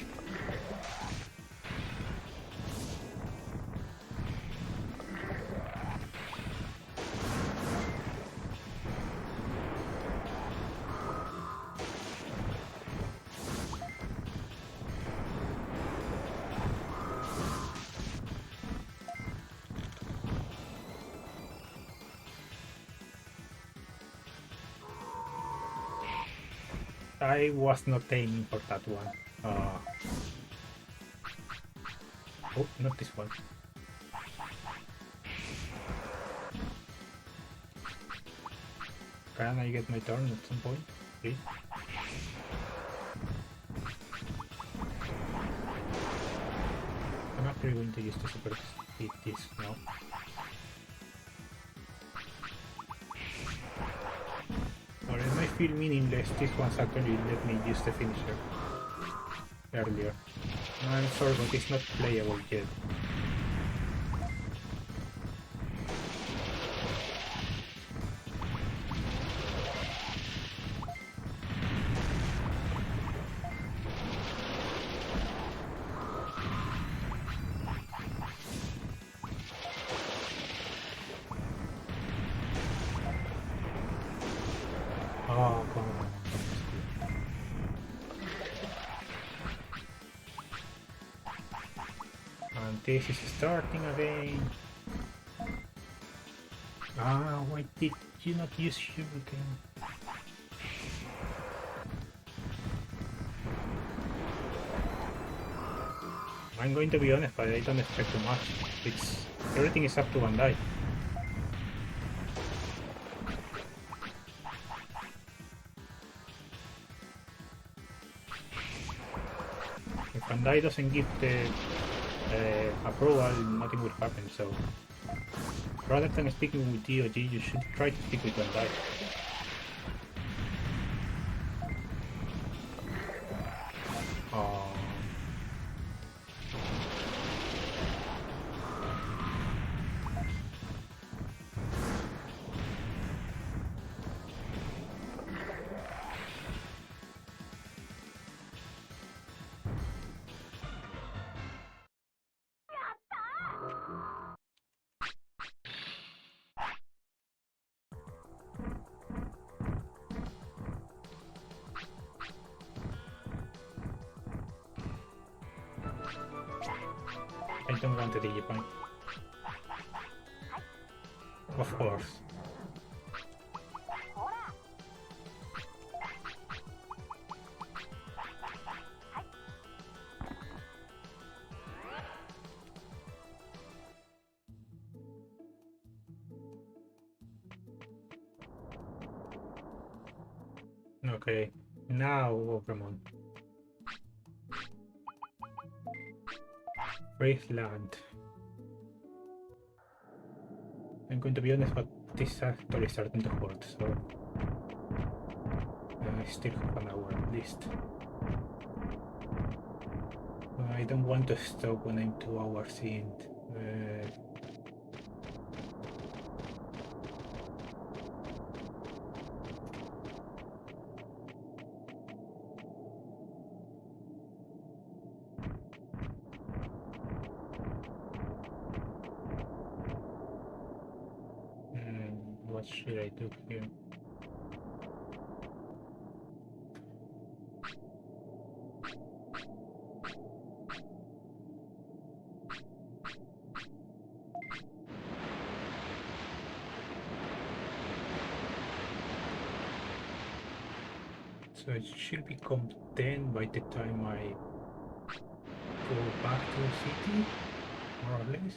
I was not aiming for that one. Oh, not this one. Can I get my turn at some point, please? I'm actually going to use the super speed disc now. Or it might feel meaningless, this one's actually let me use the finisher earlier. I'm sorry, but it's not playable yet. Oh, come on. And this is starting again. Ah, why did you not use sugarcane? I'm going to be honest, but I don't expect too much. Everything is up to one die. If Bandai doesn't give the approval, nothing will happen, so rather than speaking with DOG, you should try to speak with Bandai. don't want a Digimon. Of course. Okay, now Overmon. Wasteland. I'm going to be honest, but this is actually starting to hurt, so I still have an hour at least. I don't want to stop when I'm 2 hours in. What should I do here? So it should become 10 by the time I go back to the city, more or less.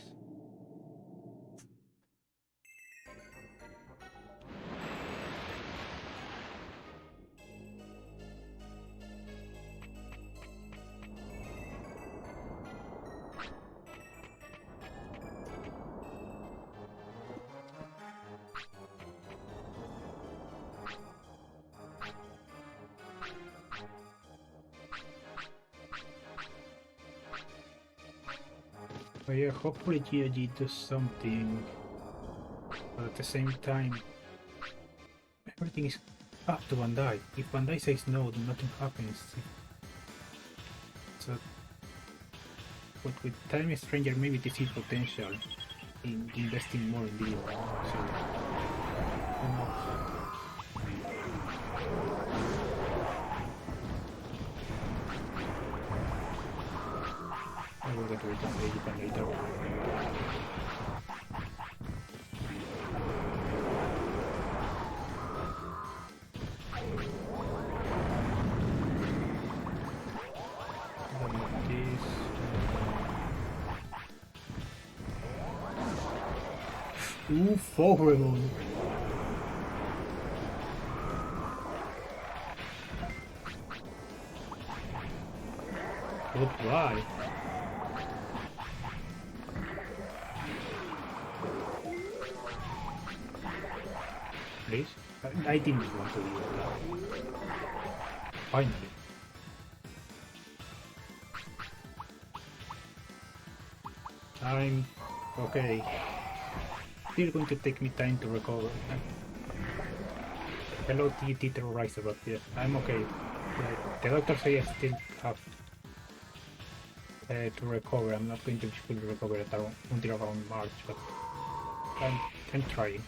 But yeah, hopefully GOG does something, but at the same time, everything is up to Bandai. If Bandai says no, then nothing happens. So, but with Time Stranger, maybe they see potential in investing more in video. So, who knows? I will get rid of Digimon later. Oof, Overmon. Goodbye. Please? I didn't want to do that. Finally. I'm okay. Still going to take me time to recover. Hello, TT Terrorizer, but yeah, I'm okay. The doctor says I still have to recover. I'm not going to fully recover until around March, but I'm trying.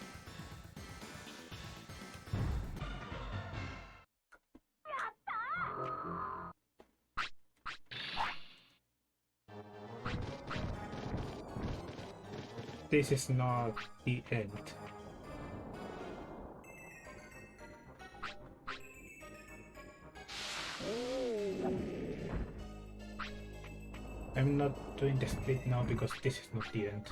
This is not the end. I'm not doing the split now because this is not the end.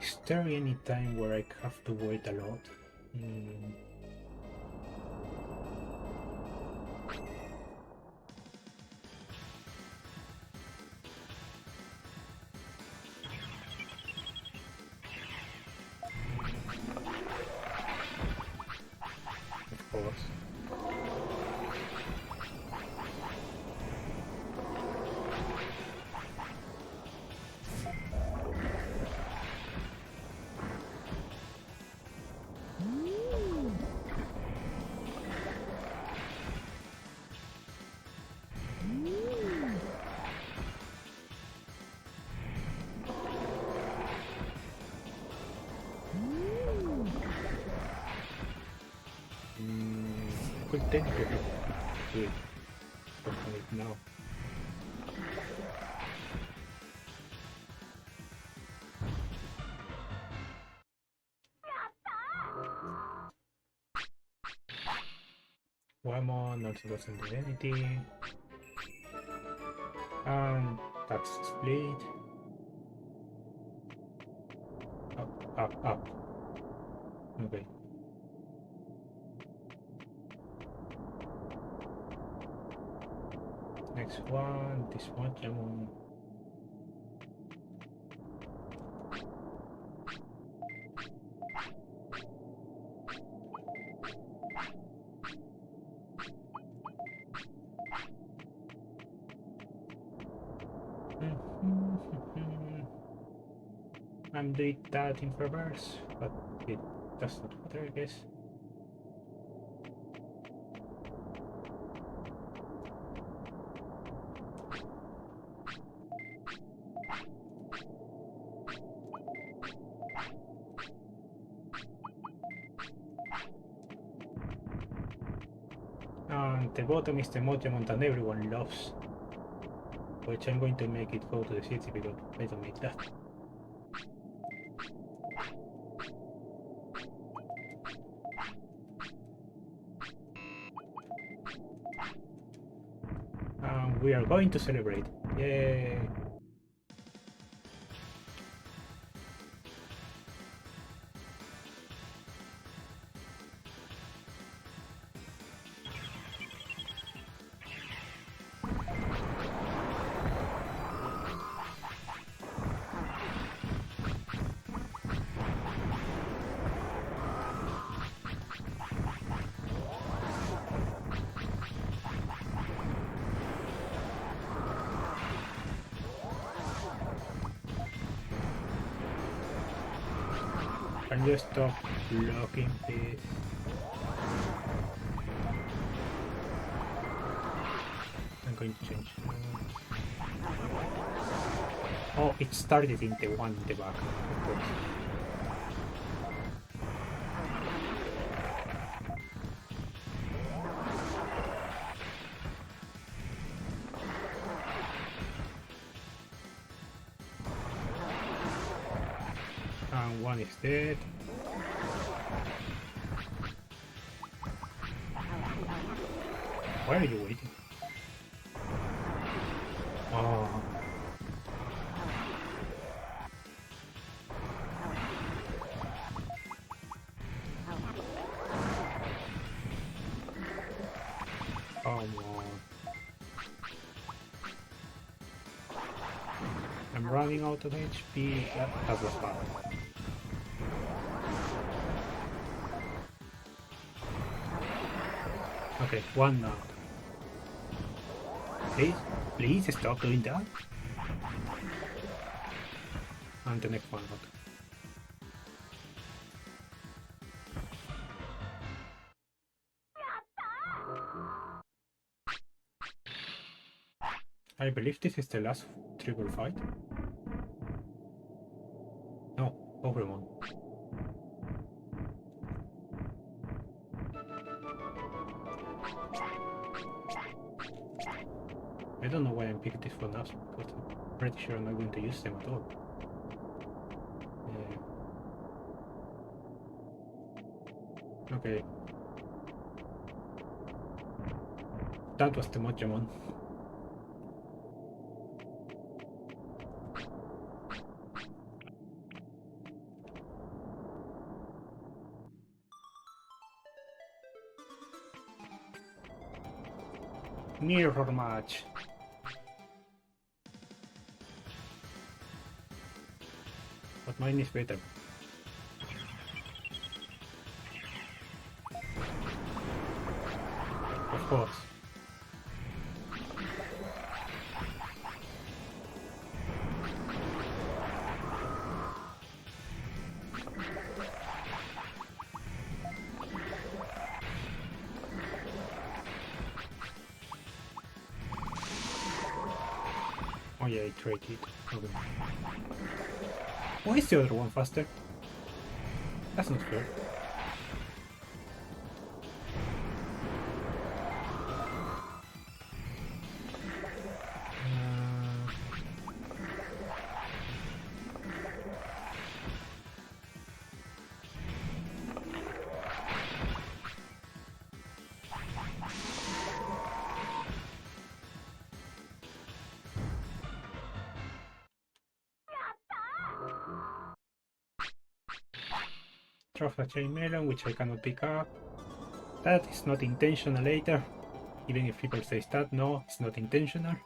Is there any time where I have to wait a lot? Of course. tend to do it now. Mamemon also doesn't do anything. And that's split. Up. Okay. Next one, this Mamemon. I'm doing that in reverse, but it does not matter, I guess. And the bottom is the Mamemon that everyone loves, which I'm going to make it go to the city because I don't need that. We are going to celebrate. Yay! Can you stop blocking this? I'm going to change. Oh, it started in the one in the back, of course. And one is dead. Why are you waiting? Oh. Come on. I'm running out of HP. That was bad. Okay, one now. Please stop doing that. And the next one out. I believe this is the last triple fight. No, Overmon. I don't know why I picked this one up, because I'm pretty sure I'm not going to use them at all. Okay. That was the Mamemon. Mirror match. But mine is better. Of course. Oh yeah, it traded. Okay. Why is the other one faster? That's not fair. drops a chain melon, which I cannot pick up. That is not intentional either. Even if people say that, no, it's not intentional.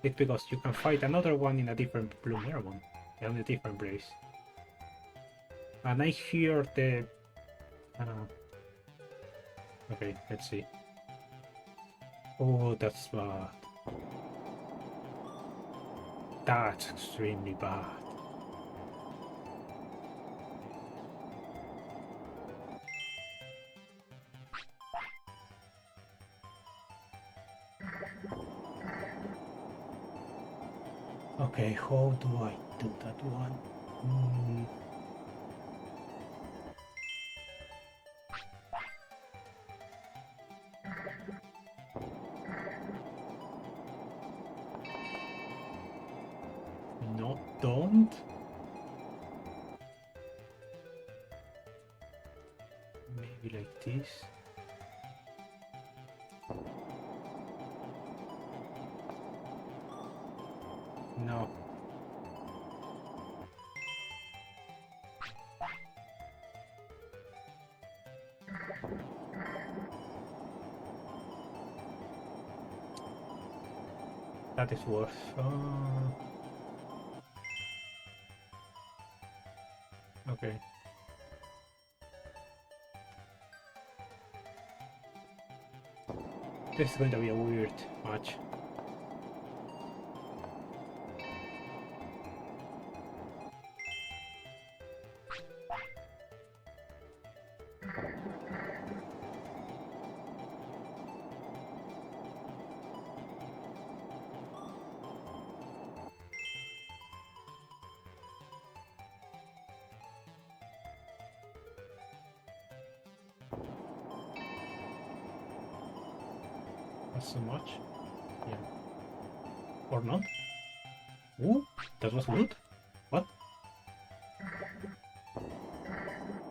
It's because you can fight another one in a different blue Minimon, on a different place. And I hear the... okay, let's see. Oh, that's bad. That's extremely bad. Okay, how do I do that one? No, don't. Maybe like this. No. That is worse. Okay. This is going to be a weird match. Not so much. Yeah. Or not? Ooh, that was good. What?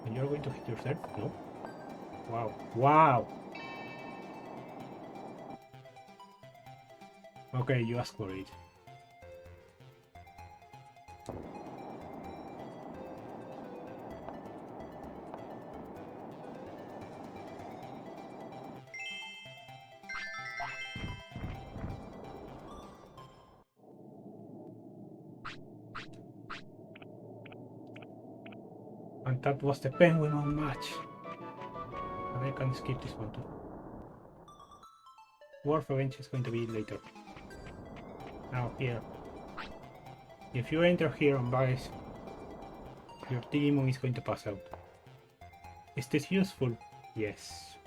And you're going to hit yourself? No. Wow. Wow! Okay, you asked for it. And that was the Penguin match. And I can skip this one too. War for Revenge is going to be later. Now here. If you enter here and buys, your Digimon is going to pass out. Is this useful? Yes.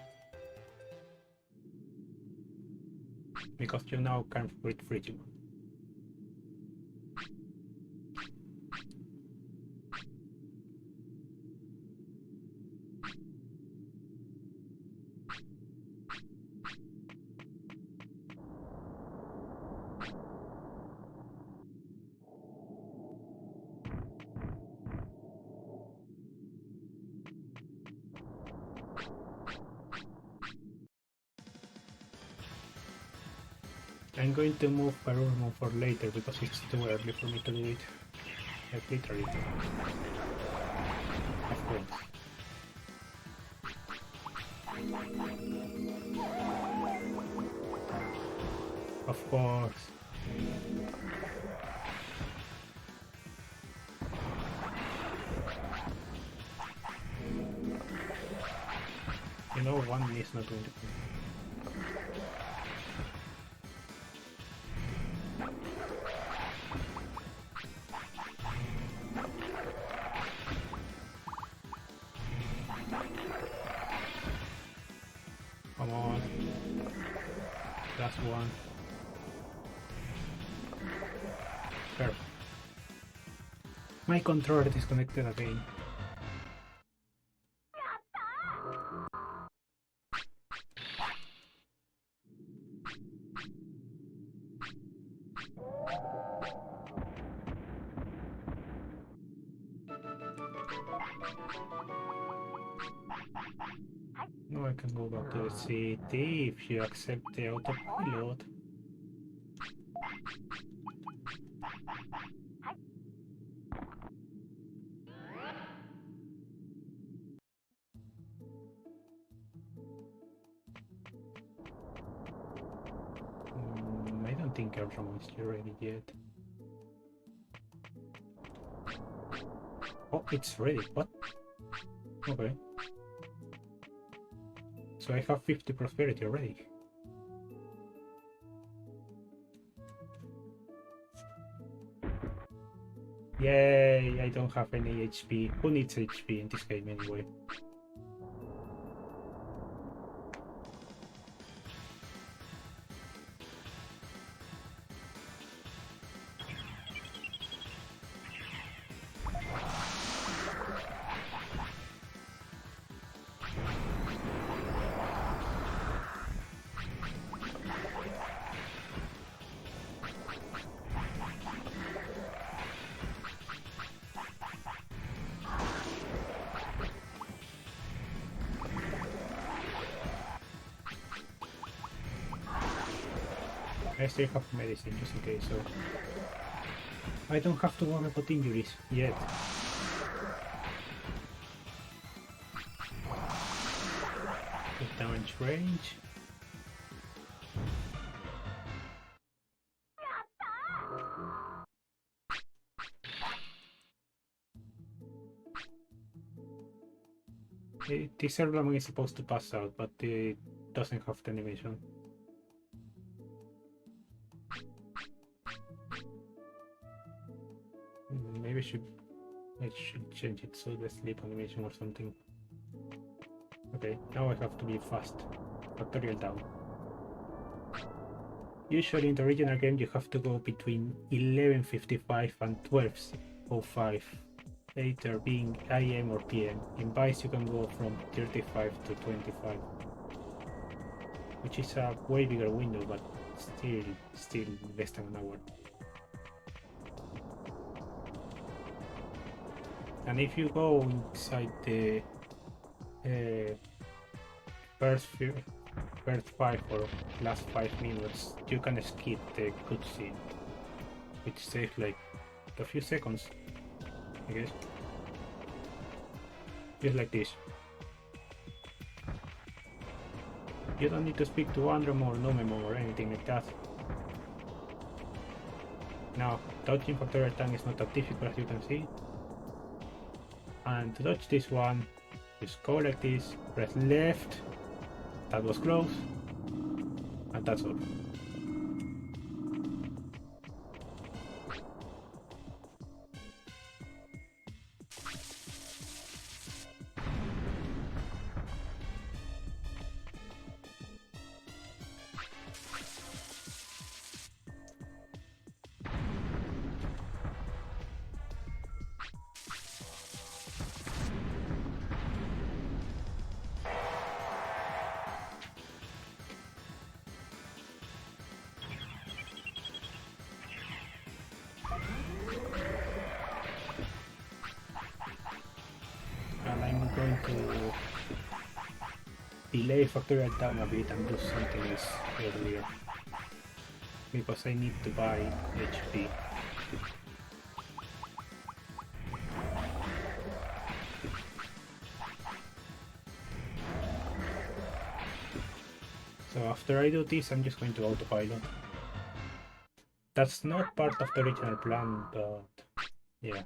Because you now can recruit Digimon. I'm going to move Overmon for later because it's too early for me to do it. Like literally. Of course. Of course. You know, one is not going to be. Come on. Last one. Perfect. My controller disconnected again. No, I can go back to the city if you accept the autopilot. think Overmon is ready yet. Oh, it's ready. What? Okay. So I have 50 prosperity already. Yay, I don't have any HP. Who needs HP in this game anyway? I still have medicine just in case, so I don't have to worry about injuries yet. The damage range. This Overmon is supposed to pass out, but it doesn't have the animation. Maybe I should change it so the sleep animation or something. Okay, now I have to be fast. Factorial Town. Usually in the original game you have to go between 11:55 and 12:05, later being AM or PM. In Vice you can go from 35 to 25, which is a way bigger window, but still less than an hour. And if you go inside the first 5 or last 5 minutes, you can skip the cutscene, which saves like a few seconds, I guess. Just like this. You don't need to speak to Overmon or Mamemon or anything like that. Now, dodging Factorial Town is not that difficult, as you can see. And to dodge this one, just go like this, press left, that was close, and that's all. Going to delay Factorial Town a bit and do something else earlier, because I need to buy HP. So after I do this, I'm just going to autopilot. That's not part of the original plan, but yeah.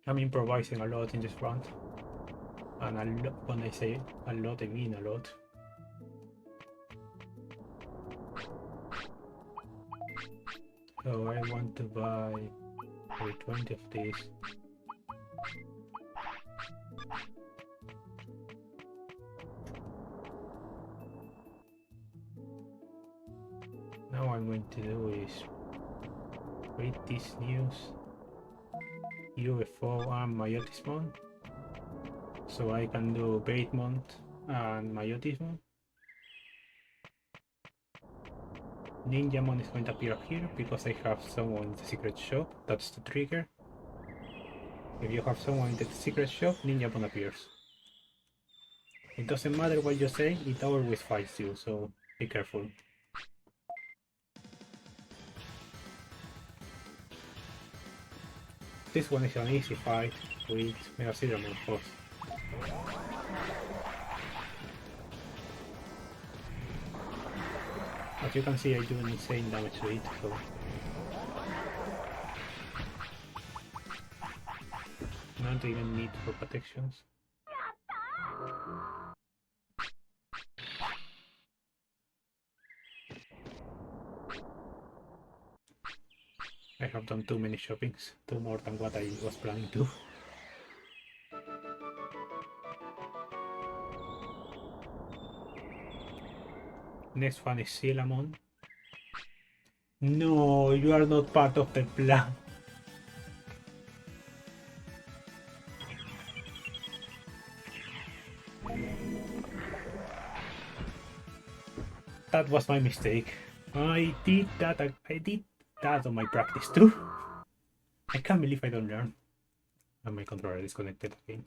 I'm improvising a lot in this round, and when I say a lot, I mean a lot. So I want to buy 20 of these. Now what I'm going to do is read this news. UFO and Minimon, so I can do Batemon and Minimon. Ninjamon is going to appear here because I have someone in the secret shop. That's the trigger. If you have someone in the secret shop, Ninjamon appears. It doesn't matter what you say, it always fights you, so be careful. This one is an easy fight with Minimon, of course. As you can see, I do insane damage to it, so... Not even need for protections. I have done too many shoppings, too more than what I was planning to. Next one is Silamon. No, you are not part of the plan. That was my mistake. I did that on my practice too. I can't believe I don't learn. And my controller is disconnected again.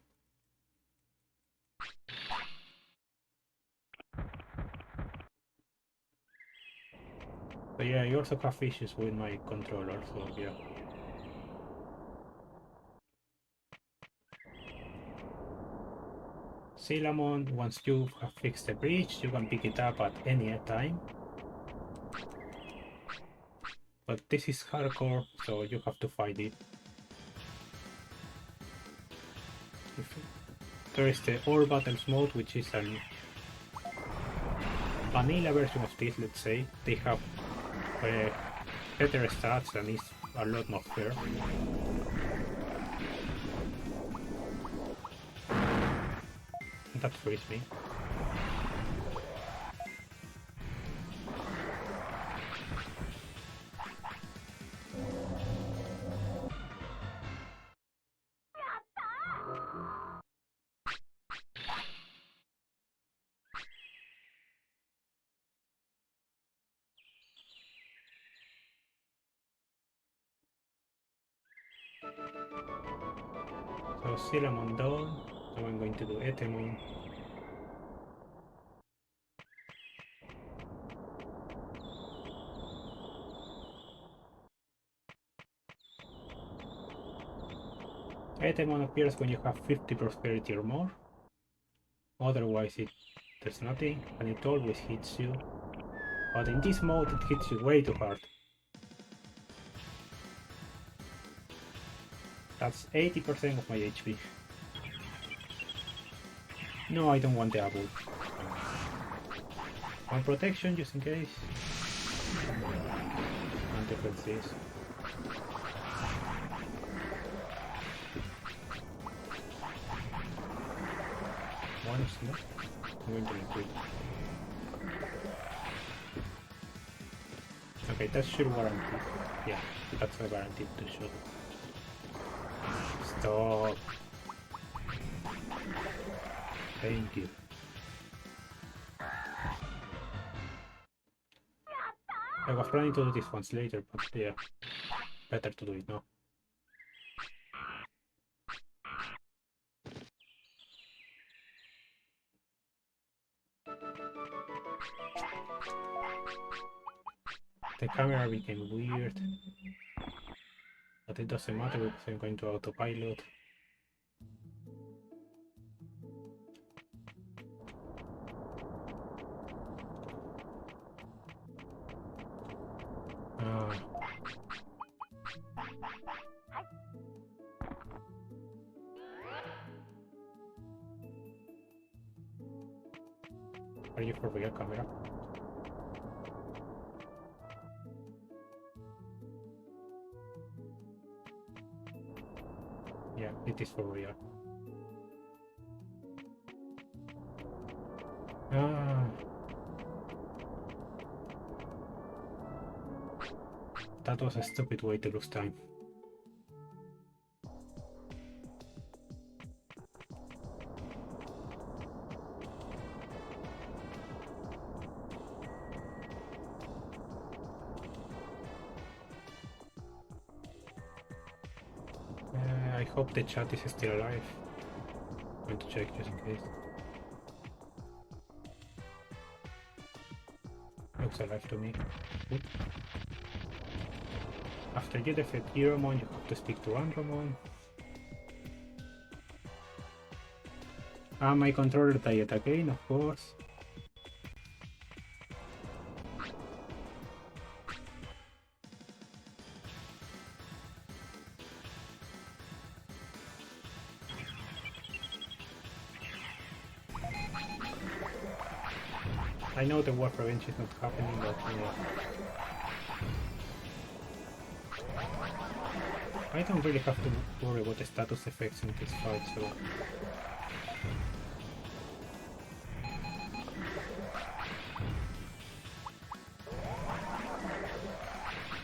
But yeah, I also have issues with my controller, so yeah. Silamon, once you have fixed the bridge, you can pick it up at any time. But this is hardcore, so you have to fight it. There is the All Battles mode, which is a vanilla version of this, let's say. They have better stats and it's a lot more fair. That frees me. So Silamon down, so I'm going to do Etemon. Etemon appears when you have 50 prosperity or more. Otherwise it does nothing, and it always hits you. But in this mode it hits you way too hard. That's 80% of my HP. No, I don't want the apple. One protection just in case. And defense this. One is left. I'm going to include. Okay, that should warranty. Yeah, that's a guaranteed to shoot. Stop. Thank you. I was planning to do this once later, but yeah, better to do it now. The camera became weird, but it doesn't matter because I'm going to autopilot. Are you for real, camera? Yeah, it is for real. That was a stupid way to lose time. I hope the chat is still alive. I'm going to check just in case. looks alive to me. Good. After you defeat Euromon, you have to speak to Andromon. My controller died again, of course. I know the warp revenge is not happening, but I don't really have to worry about the status effects in this fight, so...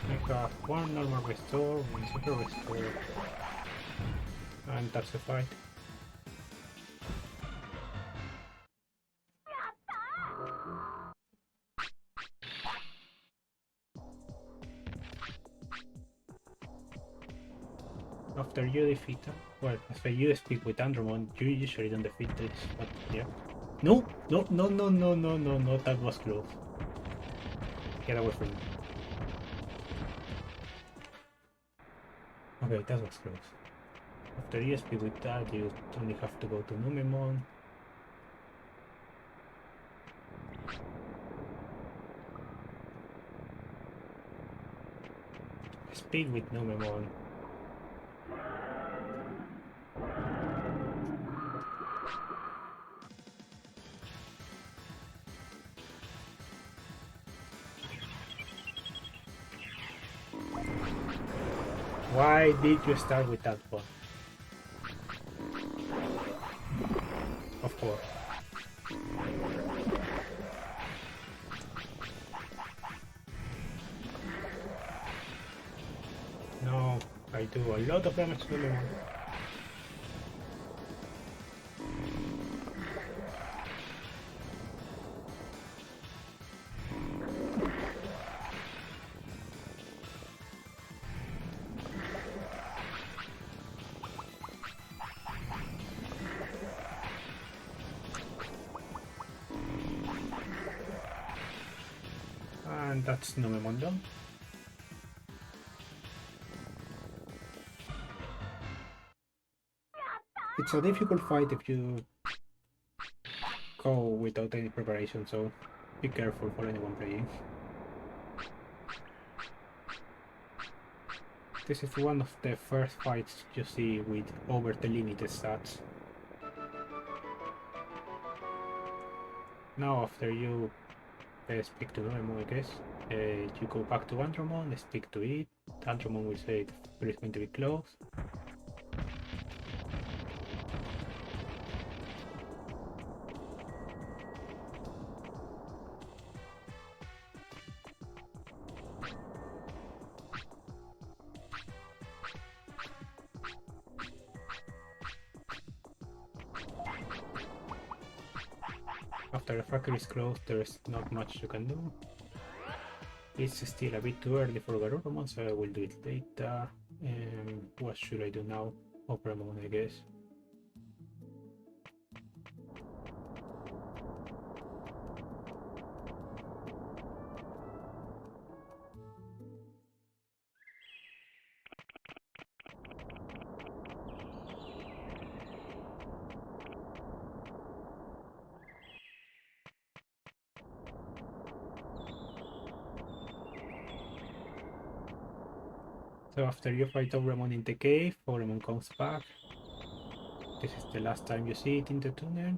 I got one normal restore, one super restore, and that's the fight. After you defeat, well, after you speak with Andromon, you usually don't defeat this, but yeah. No, that was close. Get away from me. Okay, that was close. After you speak with that, you only have to go to Mamemon. Speak with Mamemon. Why did you start with that one? Of course. No, I do a lot of damage to Minimon. And that's Mamemon done. It's a difficult fight if you go without any preparation, so be careful for anyone playing. This is one of the first fights you see with over the limit stats. Now after you speak to Mamemon, I guess, you go back to Andromon, speak to it. Andromon will say the door is going to be closed. After the factory is closed, there is not much you can do. It's still a bit too early for Overmon, so I will do it later. What should I do now? Overmon, I guess. So after you fight Overmon in the cave, Overmon comes back. This is the last time you see it in the tunnel.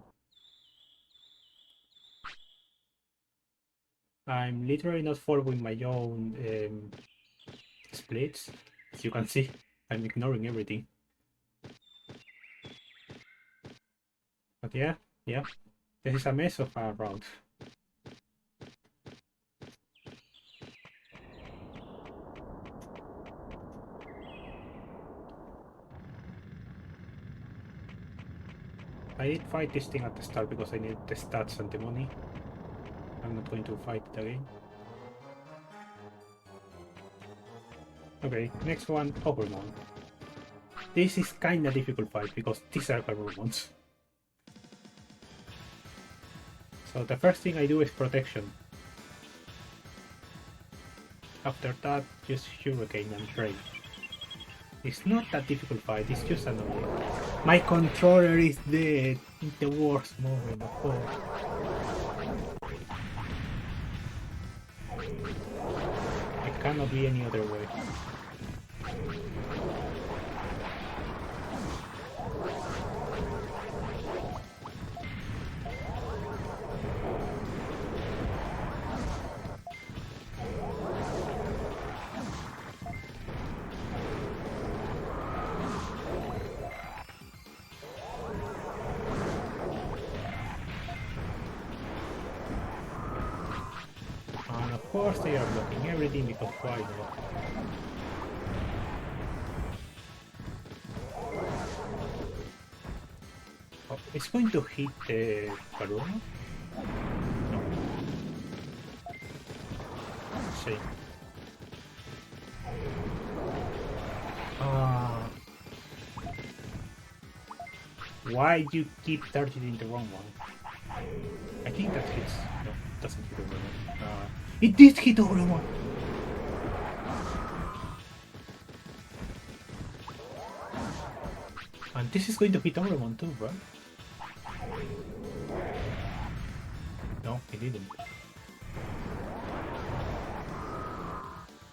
I'm literally not following my own splits. As you can see, I'm ignoring everything. But yeah, this is a mess of a round. I did fight this thing at the start because I need the stats and the money. I'm not going to fight it again. Okay, next one, Overmon. This is kinda difficult fight because these are Overmons. So the first thing I do is protection. After that, just Hurricane and Trade. It's not that difficult fight, it's just annoying. My controller is dead in the worst moment of all. It cannot be any other way. Of course they are blocking everything because why not? Oh, it's going to hit the Karuma? No. Shame. Why do you keep targeting the wrong one? I think that hits. No, doesn't hit Overmon. It did hit Overmon! And this is going to hit Overmon too, right? No, it didn't.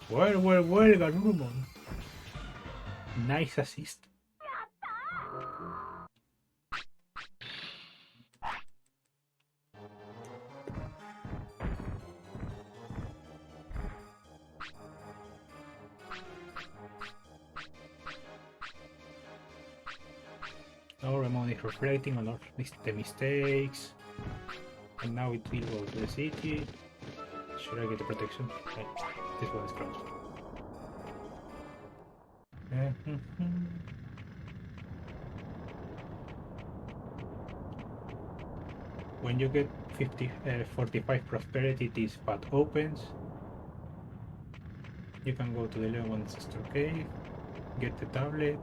Where, Garurumon? Nice assist. Overmon is reflecting on all the mistakes. And now it will go to the city. Should I get the protection? Okay. This one is closed. When you get 45 prosperity, this path opens. You can go to the level 1 sister cave, get the tablet.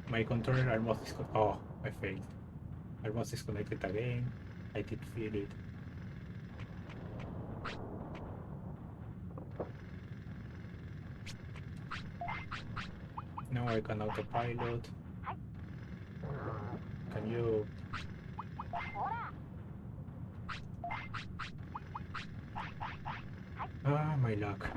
My controller almost disconnected. Oh, I failed. Almost disconnected again. I did feel it. Now I can autopilot. Can you... Ah, my luck.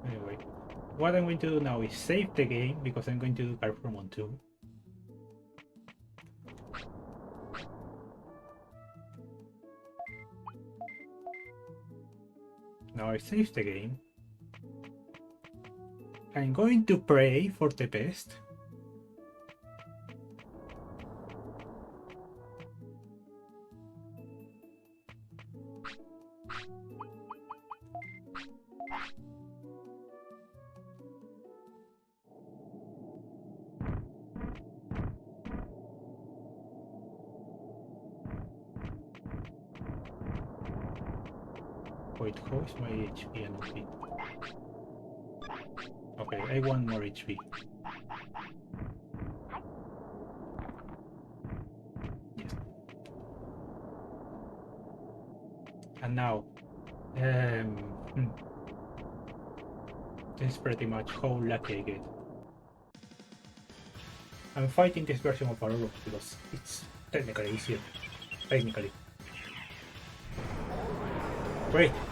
Anyway, what I'm going to do now is save the game because I'm going to do Recruitment 2. Now I save the game. I'm going to pray for the best. Wait, how is my HP and OP? Okay, I want more HP. Yes. And now, this is pretty much how lucky I get. I'm fighting this version of Aurora because it's technically easier. Technically.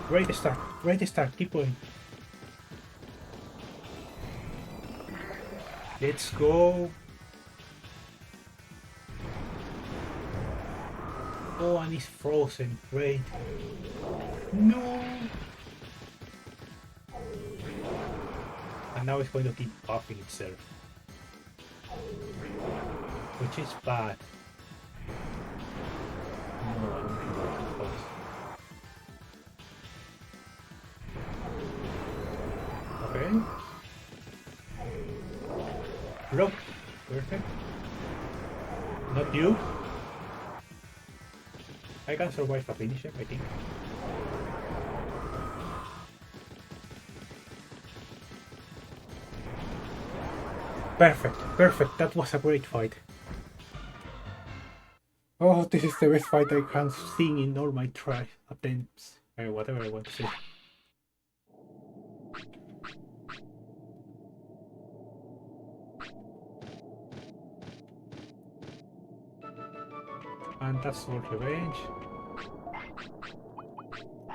Great start, keep going. Let's go. Oh, and it's frozen, great. No! And now it's going to keep buffing itself. Which is bad. No, I don't think that's close. Okay. Block. Perfect. Not you. I can survive a finisher, I think. Perfect, perfect. That was a great fight. Oh, this is the best fight I have seen in all my try attempts. Whatever I want to say. And that's for revenge.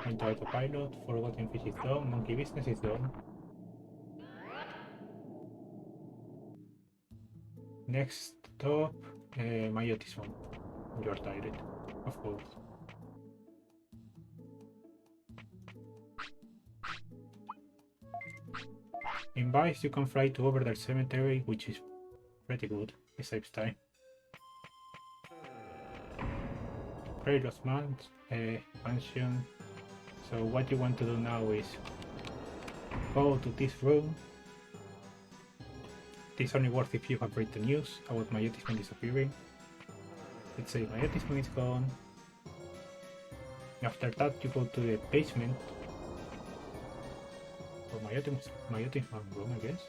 Went to autopilot, forgotten fish is done, monkey business is done. Next stop, Mayotism. You're tired, of course. In Vice, you can fly to over the cemetery, which is pretty good. It saves time. Very lost mansion. So what you want to do now is go to this room. This only works if you have read the news about Mayotism disappearing. Let's say Mayotism is gone. After that you go to the basement. Or Mayotism room, I guess.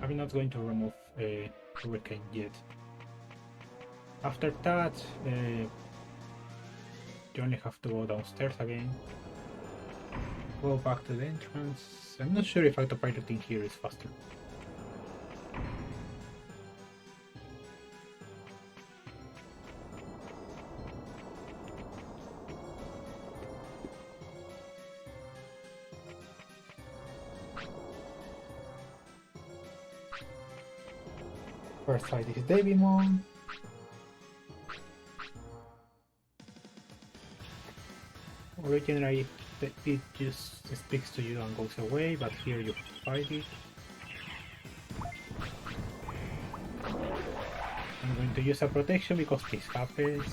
I'm not going to remove Hurricane yet. After that, you only have to go downstairs again. Go back to the entrance. I'm not sure if autopiloting here is faster. First fight is Digimon. Originally it just speaks to you and goes away, but here you fight it. I'm going to use a protection because this happens.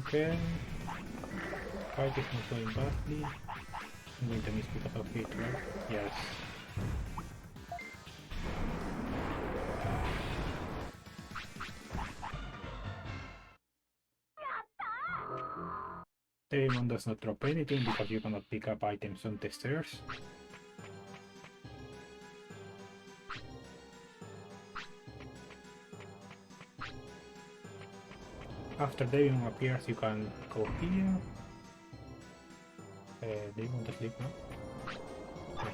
Okay. Fight is not going badly. I'm going to miss because of it, right? Yes. Demon does not drop anything because you cannot pick up items on the stairs. After Demon appears, you can go here. Demon to sleep now. Okay.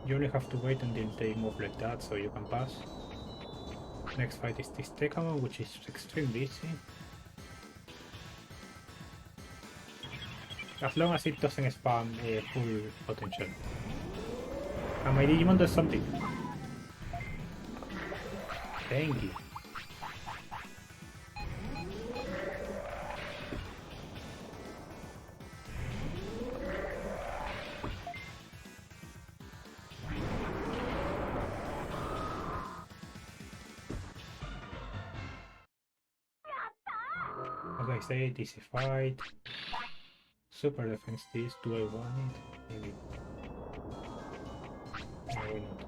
You only have to wait until they move like that, so you can pass. Next fight is this Tekamon, which is extremely easy. As long as it doesn't spam full potential. And my Digimon does something. Thank you. As I say, this is fight. Super defense this. Do I want it? Maybe. No, why not?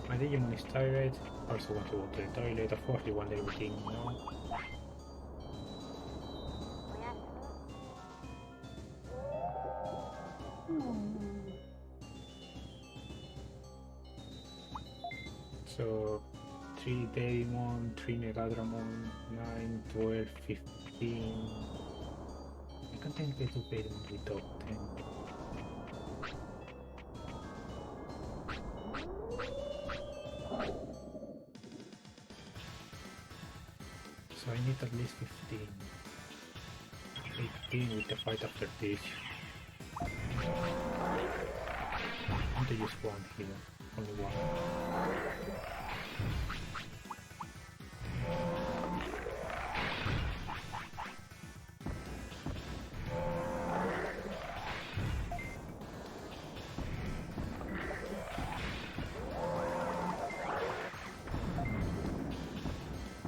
My Digimon is tired. Also want to go to the toilet. Of course, you want everything now. So 3 Digimon, 3 Negadramon, 9, 12, 15. I can't think they do Digimon without 10. so I need at least 15. 18 with the fight after this. I want to use one here. Only one.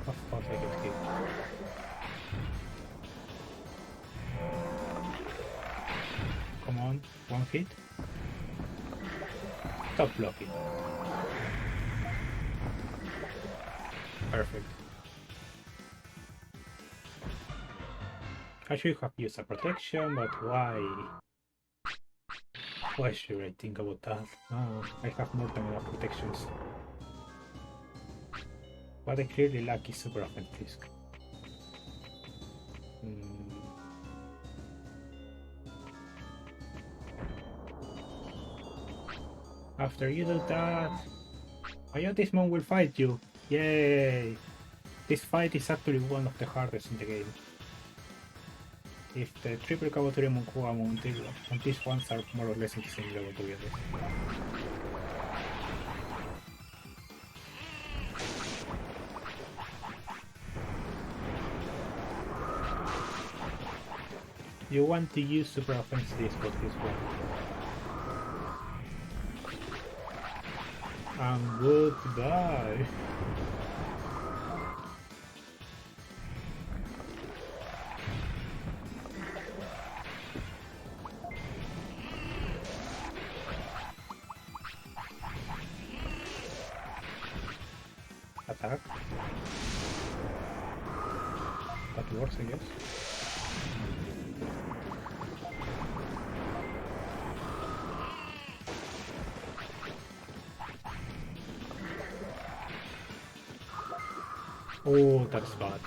Of course I get hit. Come on, one hit. Stop blocking. Perfect. I should have used a protection, but why? Why should I think about that? Oh, I have more than enough protections. But I clearly lack is super offensive. After you do that, Mamemon will fight you. Yay! This fight is actually one of the hardest in the game. If the triple Factorial Town and these ones are more or less in the same level together. You want to use super offensive for this one. And goodbye. Attack. That works, I guess. Oh, that's bad.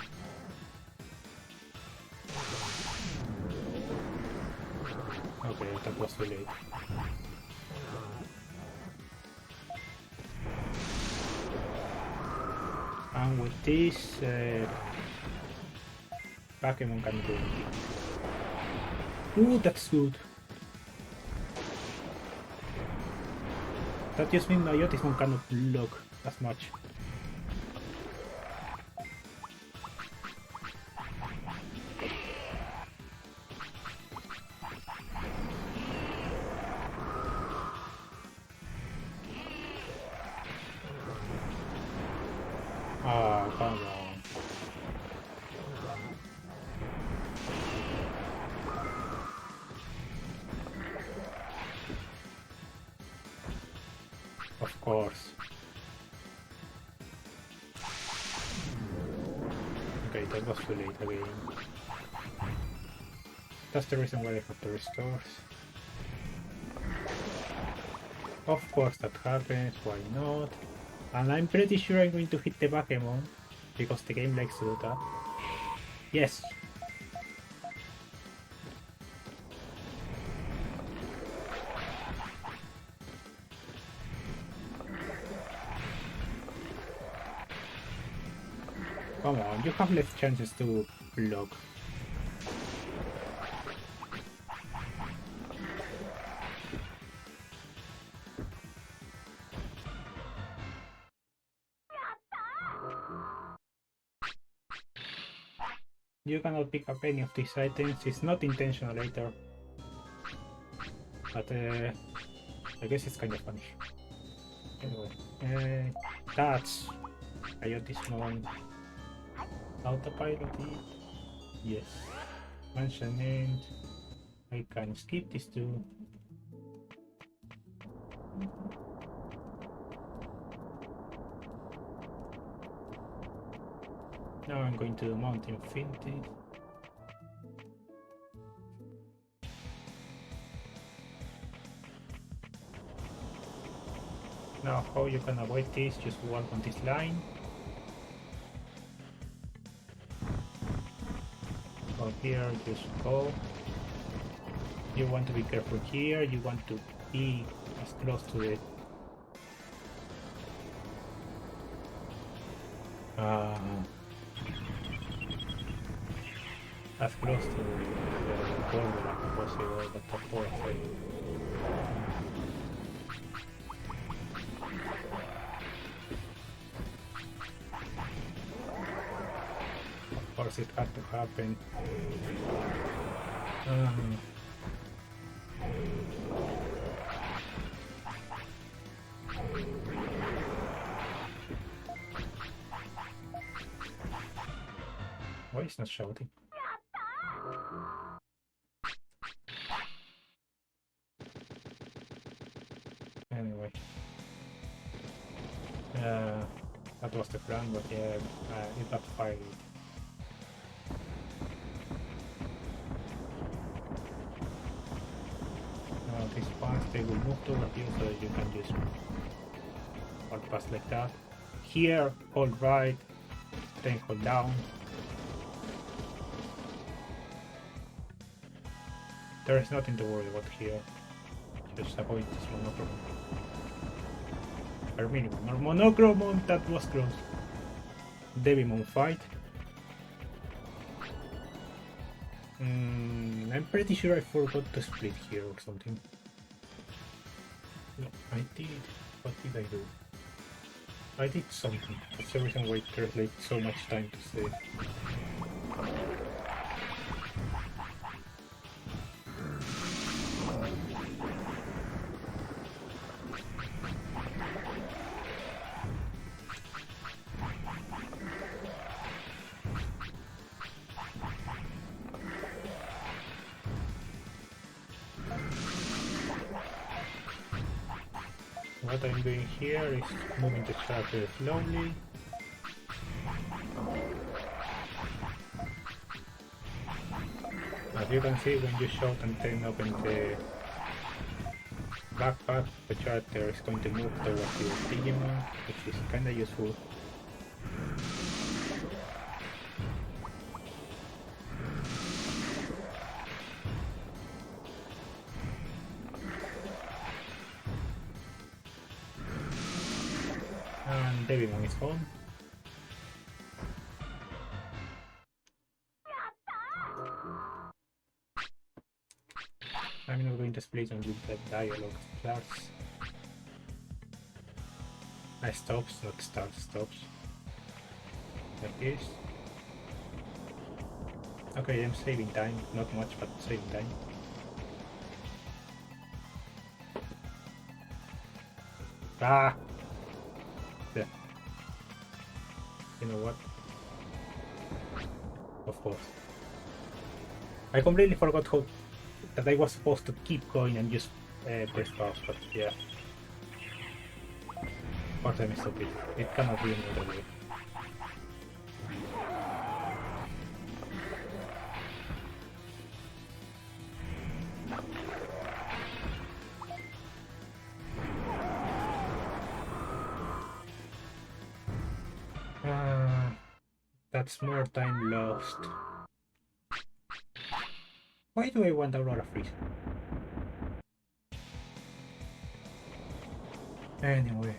Okay, that was too late. And with this, Mamemon can do anything. Ooh, that's good. That just means Mamemon cannot block as much. Ah, come on. Of course. Okay, that was too late again. That's the reason why I have the restores. Of course that happens, why not? And I'm pretty sure I'm going to hit the Mamemon, because the game likes to do that. Yes! Come on, you have less chances to block. You cannot pick up any of these items, it's not intentional later. But I guess it's kind of funny. Anyway, that's... I got this one. Autopiloted. Yes. Mention end. I can skip these two. Now I'm going to Mount Infinity. Now how you can avoid this, just walk on this line. Or here, just go. You want to be careful here, you want to be as close to it. as close to the border as possible, but of course it had to happen. Why is not shouting? Anyway, that was the plan, but yeah, it backfired. Now these parts, they will move over here so that you can just walk past like that. Here, hold right, then hold down. There is nothing to worry about here. Just avoid this monochrome. Or Minimon. Or monochrome, that was close. Digimon fight. I'm pretty sure I forgot to split here or something. No, I did. What did I do? I did something. For some reason why there's like so much time to say. What I'm doing here is moving the character slowly. As you can see, when you shout and then open the backpack, the character is going to move towards your Digimon, which is kinda useful. And Digimon is home. I'm not going to split until the dialogue starts. I stops, not starts, stops. Like this. Okay, I'm saving time, not much, but saving time. Ah! Yeah. You know what? Of course. I completely forgot how that I was supposed to keep going and just press pause, but yeah. Part time is stupid. It cannot be another way. That's more time lost. Why do I want Aurora Freeze? Anyway,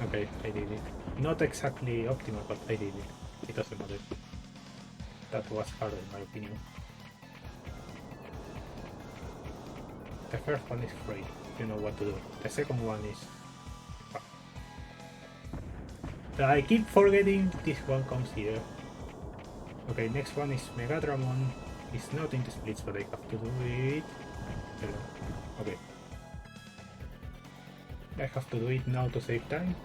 okay, I did it. Not exactly optimal, but I did it. It doesn't matter. That was harder in my opinion. The first one is free, you know what to do. The second one is... I keep forgetting this one comes here. Okay, next one is Megatramon. It's not in the splits, but I have to do it. Okay. I have to do it now to save time.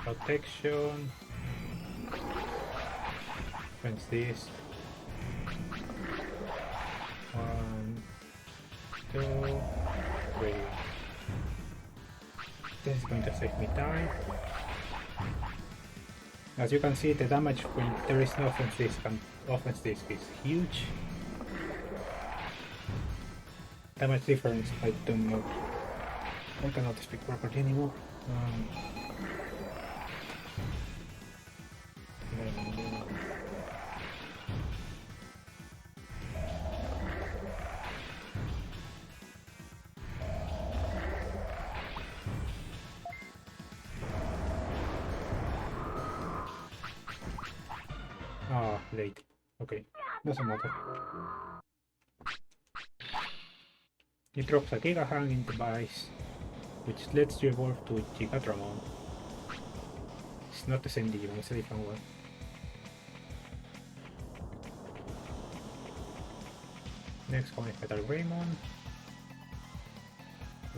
Protection. When's this? 1, 2, 3. This is going to save me time. As you can see, the damage when there is no offense disc is huge. Damage difference, I don't know. I cannot speak properly anymore. Ah, late. Okay, doesn't matter. It drops a Giga Hanging Device, which lets you evolve to Gigadramon. It's not the same Digimon, it's a different one. Next one is Metal Greymon,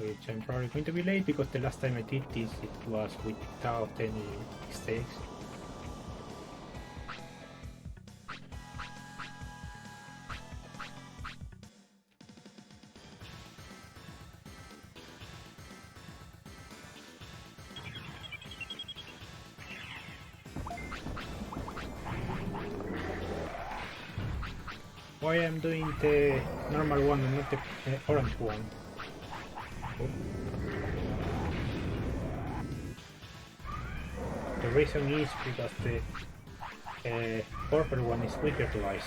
which I'm probably going to be late because the last time I did this it was without any mistakes. Why I'm doing the normal one and not the orange one? Oh. The reason is because the purple one is weaker to ice.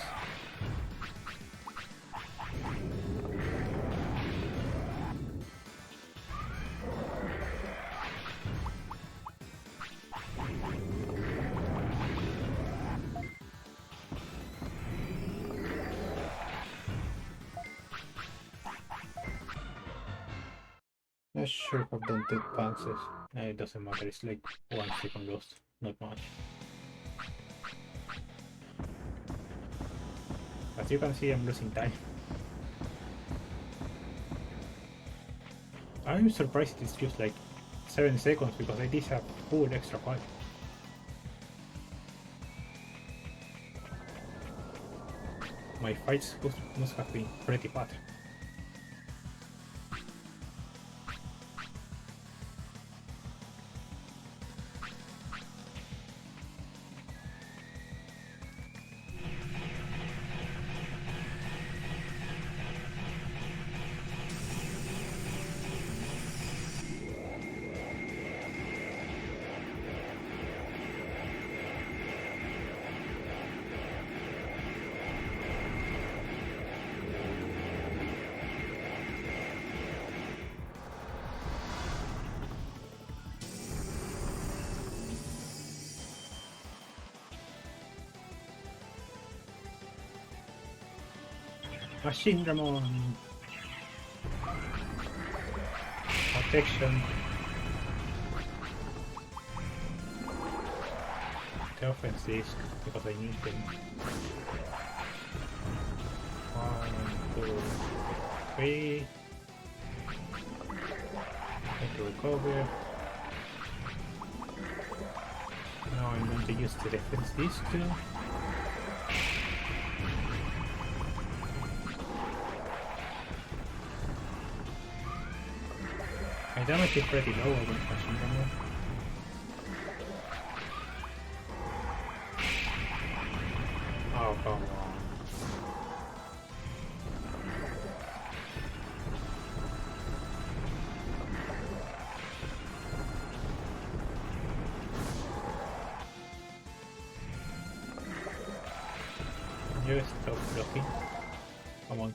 I should have done 2 bounces. It doesn't matter, it's like 1 second lost, not much. As you can see, I'm losing time. I'm surprised it's just like 7 seconds because I did have full extra fight. My fights must have been pretty bad. Machine Ramon. Protection. The offense disc, because I need them. 1, 2, 3. Need to recover. Now I'm going to use the defense disc too. My damage is pretty low against Machine Ramon. Oh, come on. You stop blocking. Come on.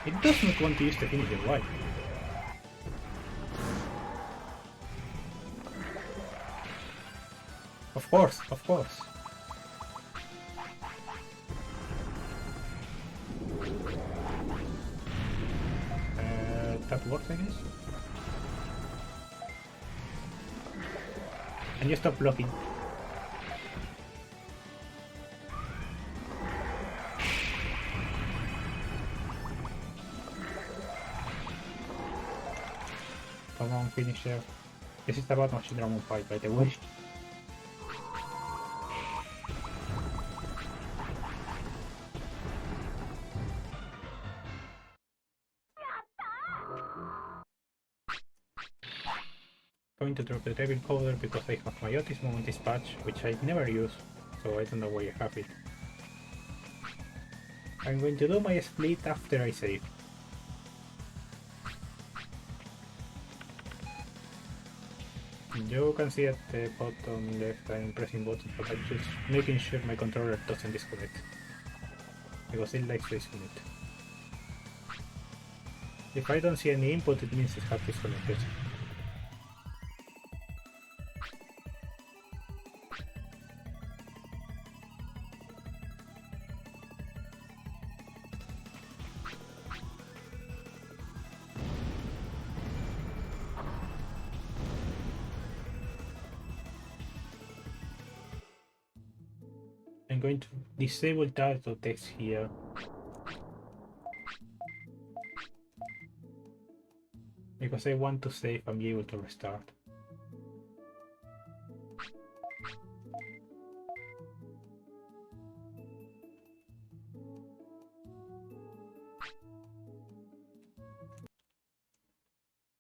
It does not want to use the finisher, why? Of course, of course. That works, I guess. And you stop blocking. Come on, finisher. This is about Machine Ramon fight, by the way. going to drop the devil coder because I have my autism on this patch, which I never use, so I don't know why I have it. I'm going to do my split after I save. You can see at the bottom left I'm pressing buttons, but I'm just making sure my controller doesn't disconnect, because it likes to disconnect. If I don't see any input, it means it has disconnected. I'm going to disable title text here. Because I want to save and be able to restart.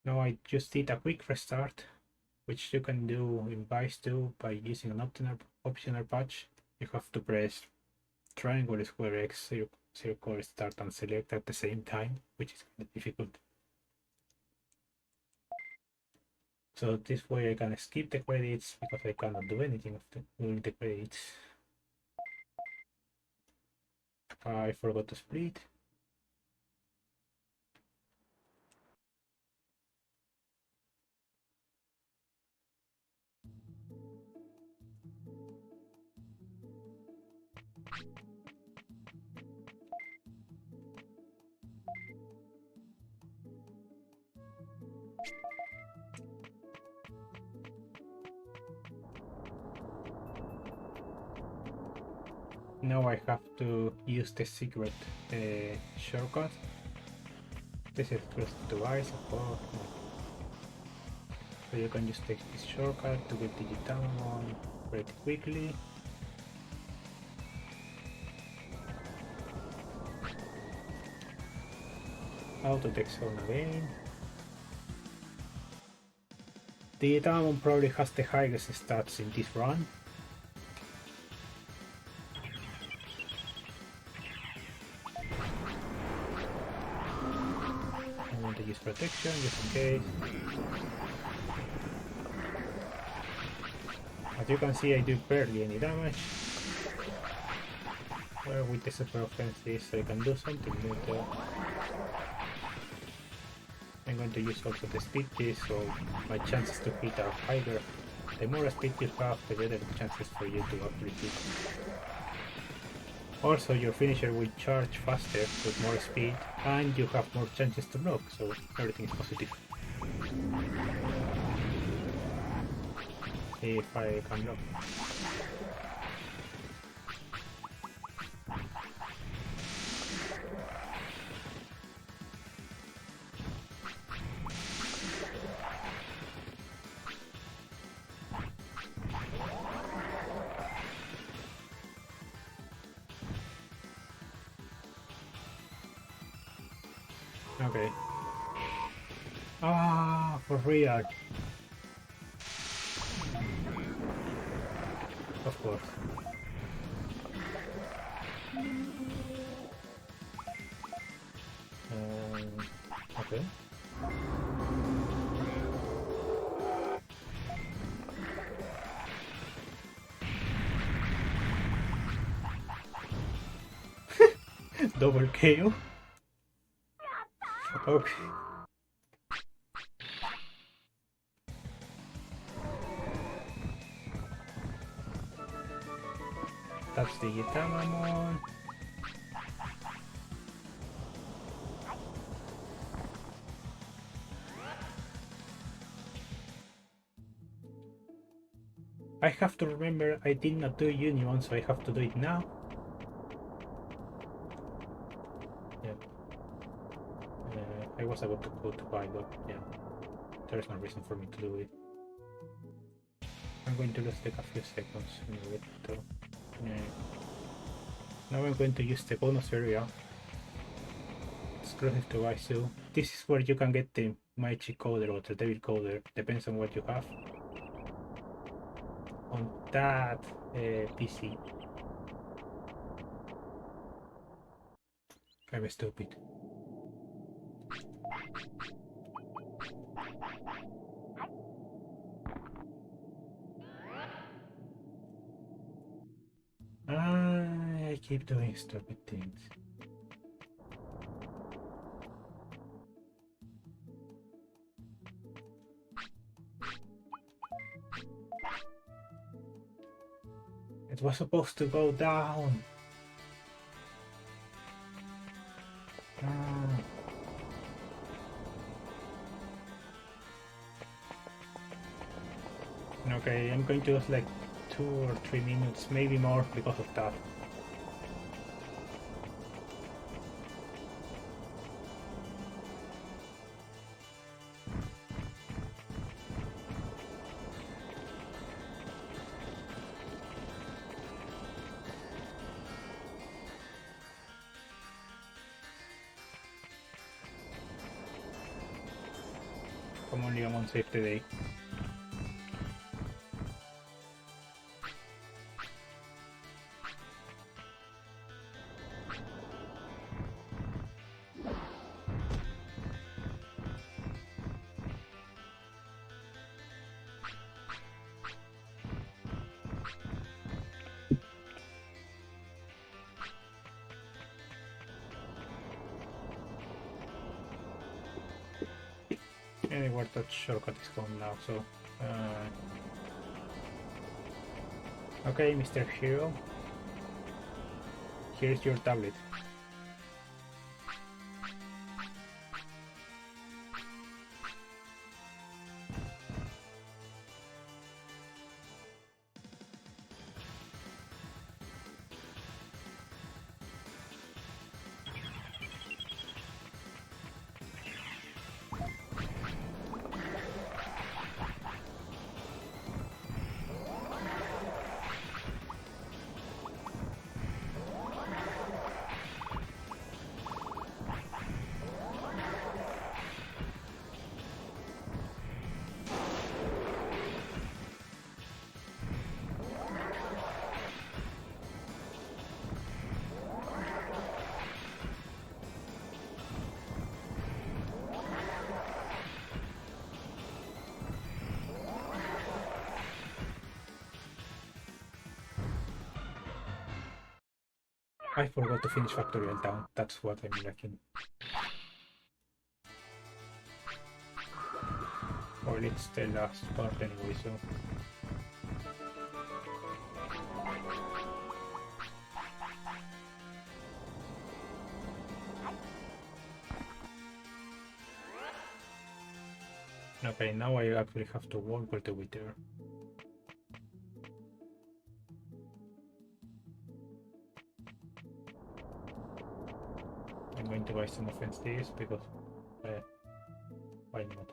Now I just did a quick restart, which you can do in Vice 2 by using an optional patch. You have to press triangle, square, X, circle, start and select at the same time, which is kind of difficult. So this way I can skip the credits because I cannot do anything during the credits. I forgot to split. Now I have to use the secret shortcut. This is close to device, of course. So you can just take this shortcut to get Digimon pretty quickly. Auto text on again. Digimon probably has the highest stats in this run. To use protection just in case. As you can see, I do barely any damage. Well, with the super offensive, so I can do something better. I'm going to use also the speed key, so my chances to hit are higher. The more speed you have, the better the chances for you to actually hit. Also, your finisher will charge faster with more speed, and you have more chances to block, so everything is positive. If I can block. Okay. Ah, for real. Of course. Okay. Double KO. Okay. That's the Mamemon. I have to remember I did not do Minimon, so I have to do it now. Yeah. I was about to go to buy, but yeah, there is no reason for me to do it. I'm going to lose like a few seconds in it though. Now I'm going to use the bonus area exclusive to ISO. This is where you can get the magic coder or the devil coder, depends on what you have on that PC. Kind of stupid. I keep doing stupid things. It was supposed to go down. Okay, I'm going to lose like 2 or 3 minutes, maybe more because of that. Come on, Leon, save the day. Anywhere that shortcut is gone now, so... Okay, Mr. Hero. Here's your tablet. I forgot to finish Factorial Town, that's what I'm lacking. Or it's the last part anyway, so... Okay, now I actually have to work with the Wither. I'm going to buy some offenses because why not?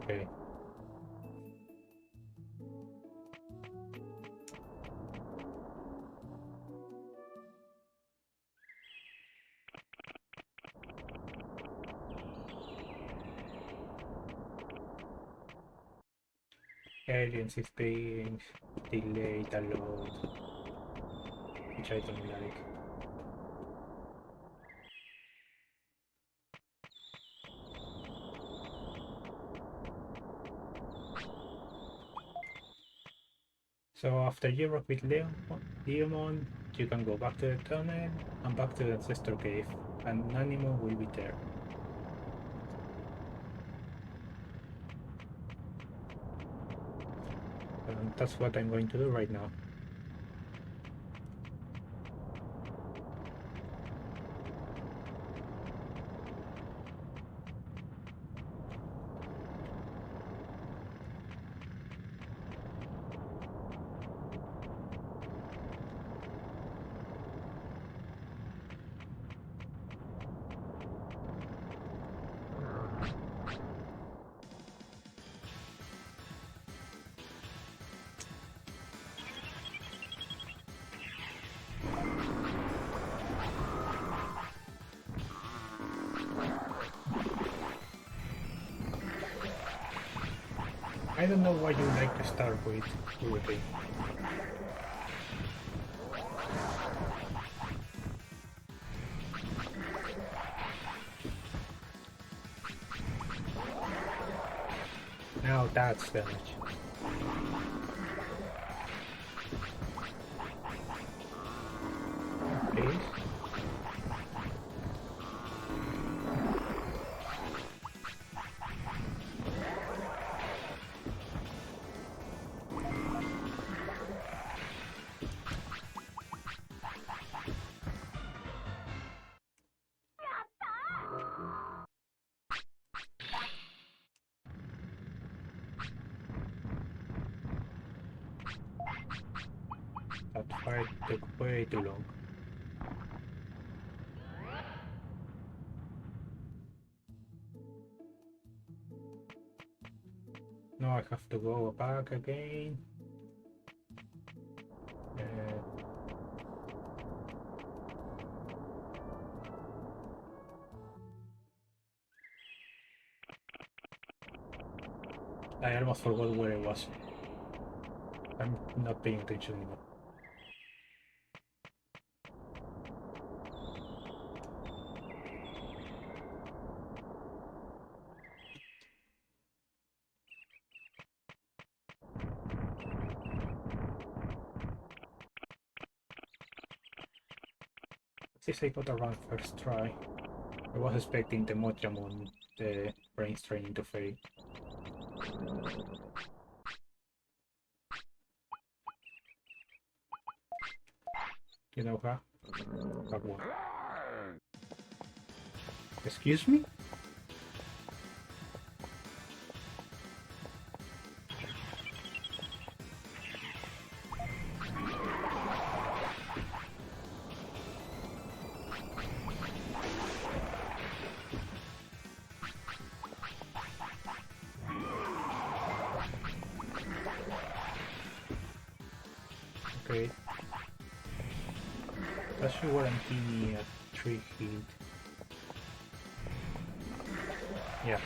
Okay. Aliens is being delayed a lot, which I don't like. So after you work with Leomon, you can go back to the tunnel and back to the ancestor cave, and Nanimo will be there. And that's what I'm going to do right now. I don't know why you like to start with Hurricane. Now that's damage. Please. That fight took way too long. Now I have to go back again. I almost forgot where I was. I'm not paying attention anymore. Since I got around first try, I was expecting the Mamemon, the brain training to fail. You know how? That one. Excuse me? Okay. That should guarantee me a 3 hit. Yeah.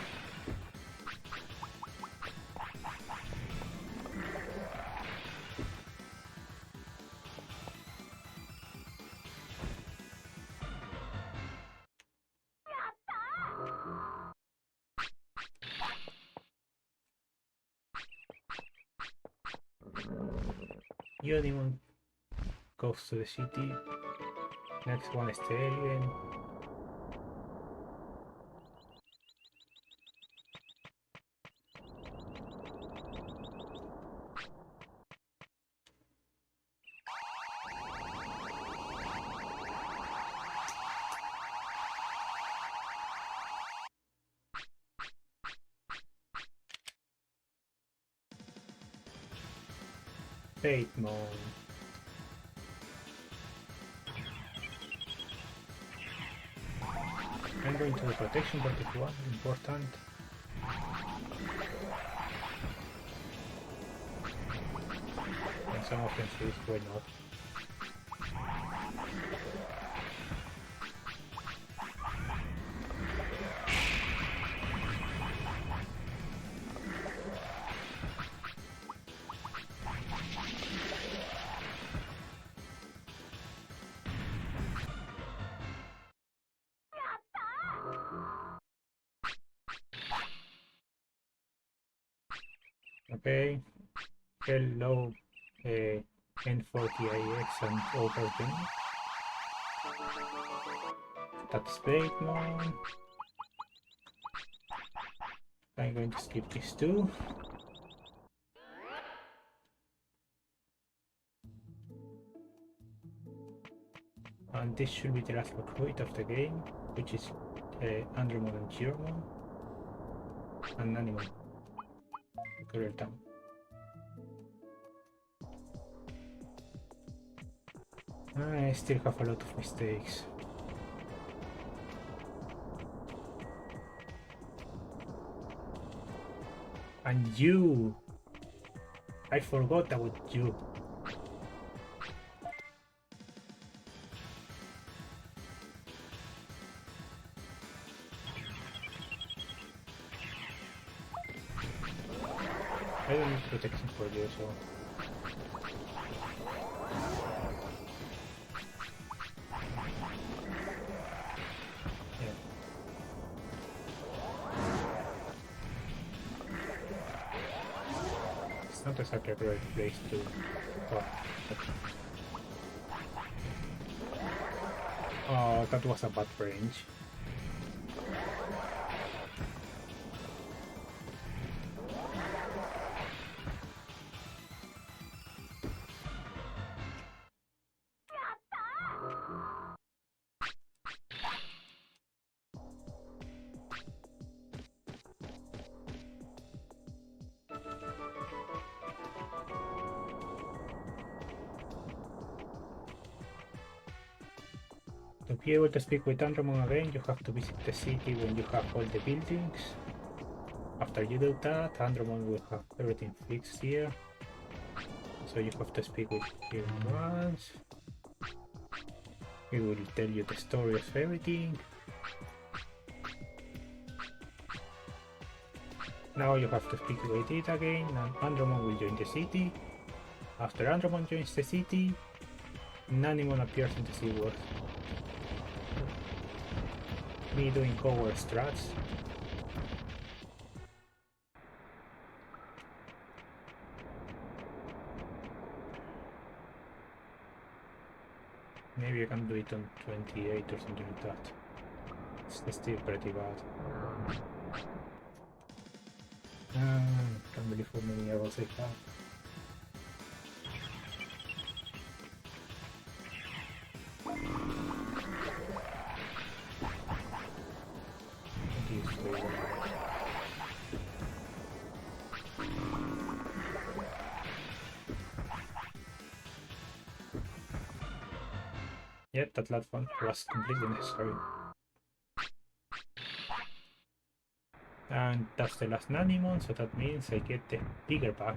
Unimon goes to the city. Next one is the alien. Mamemon. I'm going to the protection, but it was important. And some offensive, why not? Okay, hello N40AX and Overmon. That's Mamemon. I'm going to skip this too. And this should be the last recruit of the game, which is Andromon and Giromon and Minimon. Factorial Town. I still have a lot of mistakes. And you! I forgot about you. I don't need protection for you, so... Yeah. It's not exactly a great place to... Well, oh, that was a bad range. To be able to speak with Andromon again, you have to visit the city when you have all the buildings. After you do that, Andromon will have everything fixed here. So you have to speak with him once. He will tell you the story of everything. Now you have to speak with it again, and Andromon will join the city. After Andromon joins the city, Nanimon appears in the seaworld. Me doing cover strats. Maybe I can do it on 28 or something like that. It's still pretty bad. Can't believe how many arrows I have. Yep, that last one was completely necessary. And that's the last Nanimon, so that means I get the bigger bag.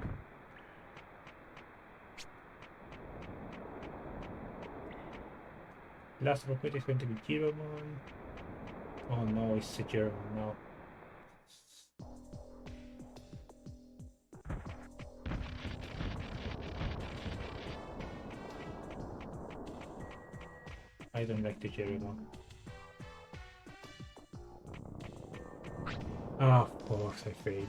Last recruit is going to be Giromon. Oh no, it's a German now. I don't like the German. Ah, of course I failed.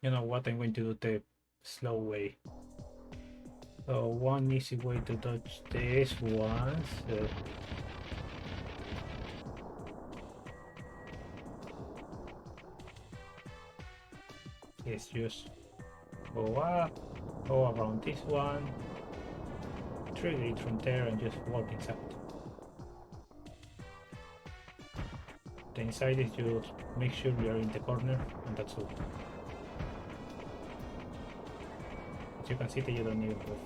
You know what, I'm going to do the slow way. So one easy way to dodge this one. Is just go up, go around this one, trigger it from there and just walk inside. The inside is just make sure you are in the corner and that's all. As you can see that you don't even move.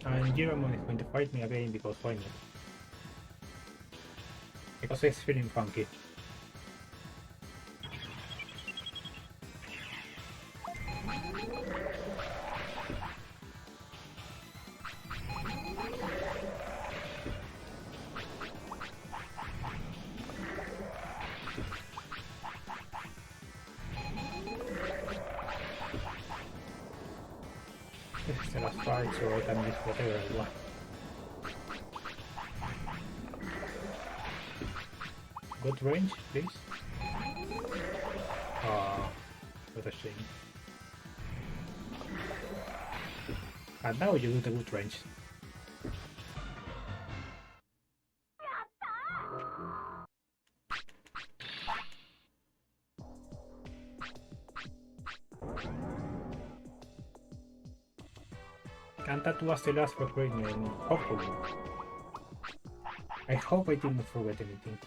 And Giromon is going to fight me again because why not? Because it's feeling funky. This is the last fight, so I can use whatever I want. Good range, please. Ah, what a shame. And now you do the good range. And that was the last recruitment, hopefully. I hope I did not forget anything.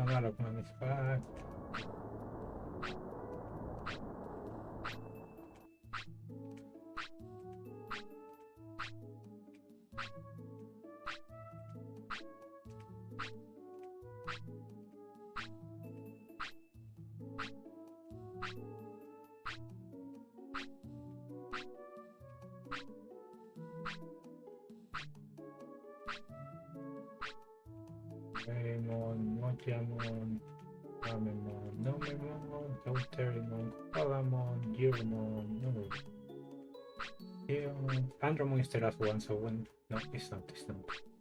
Overmon is back. Mamemon, Mamemon, Mamemon, Factorial Town, Overmon, no. Andromon is the last one, so when... No, it's not.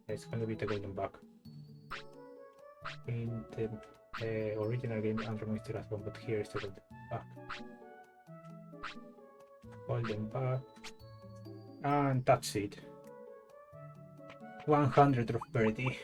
It's going to be the golden bug. In the original game, Andromon is the last one, but here is the golden bug. Golden bug. And that's it. 100 of birdie.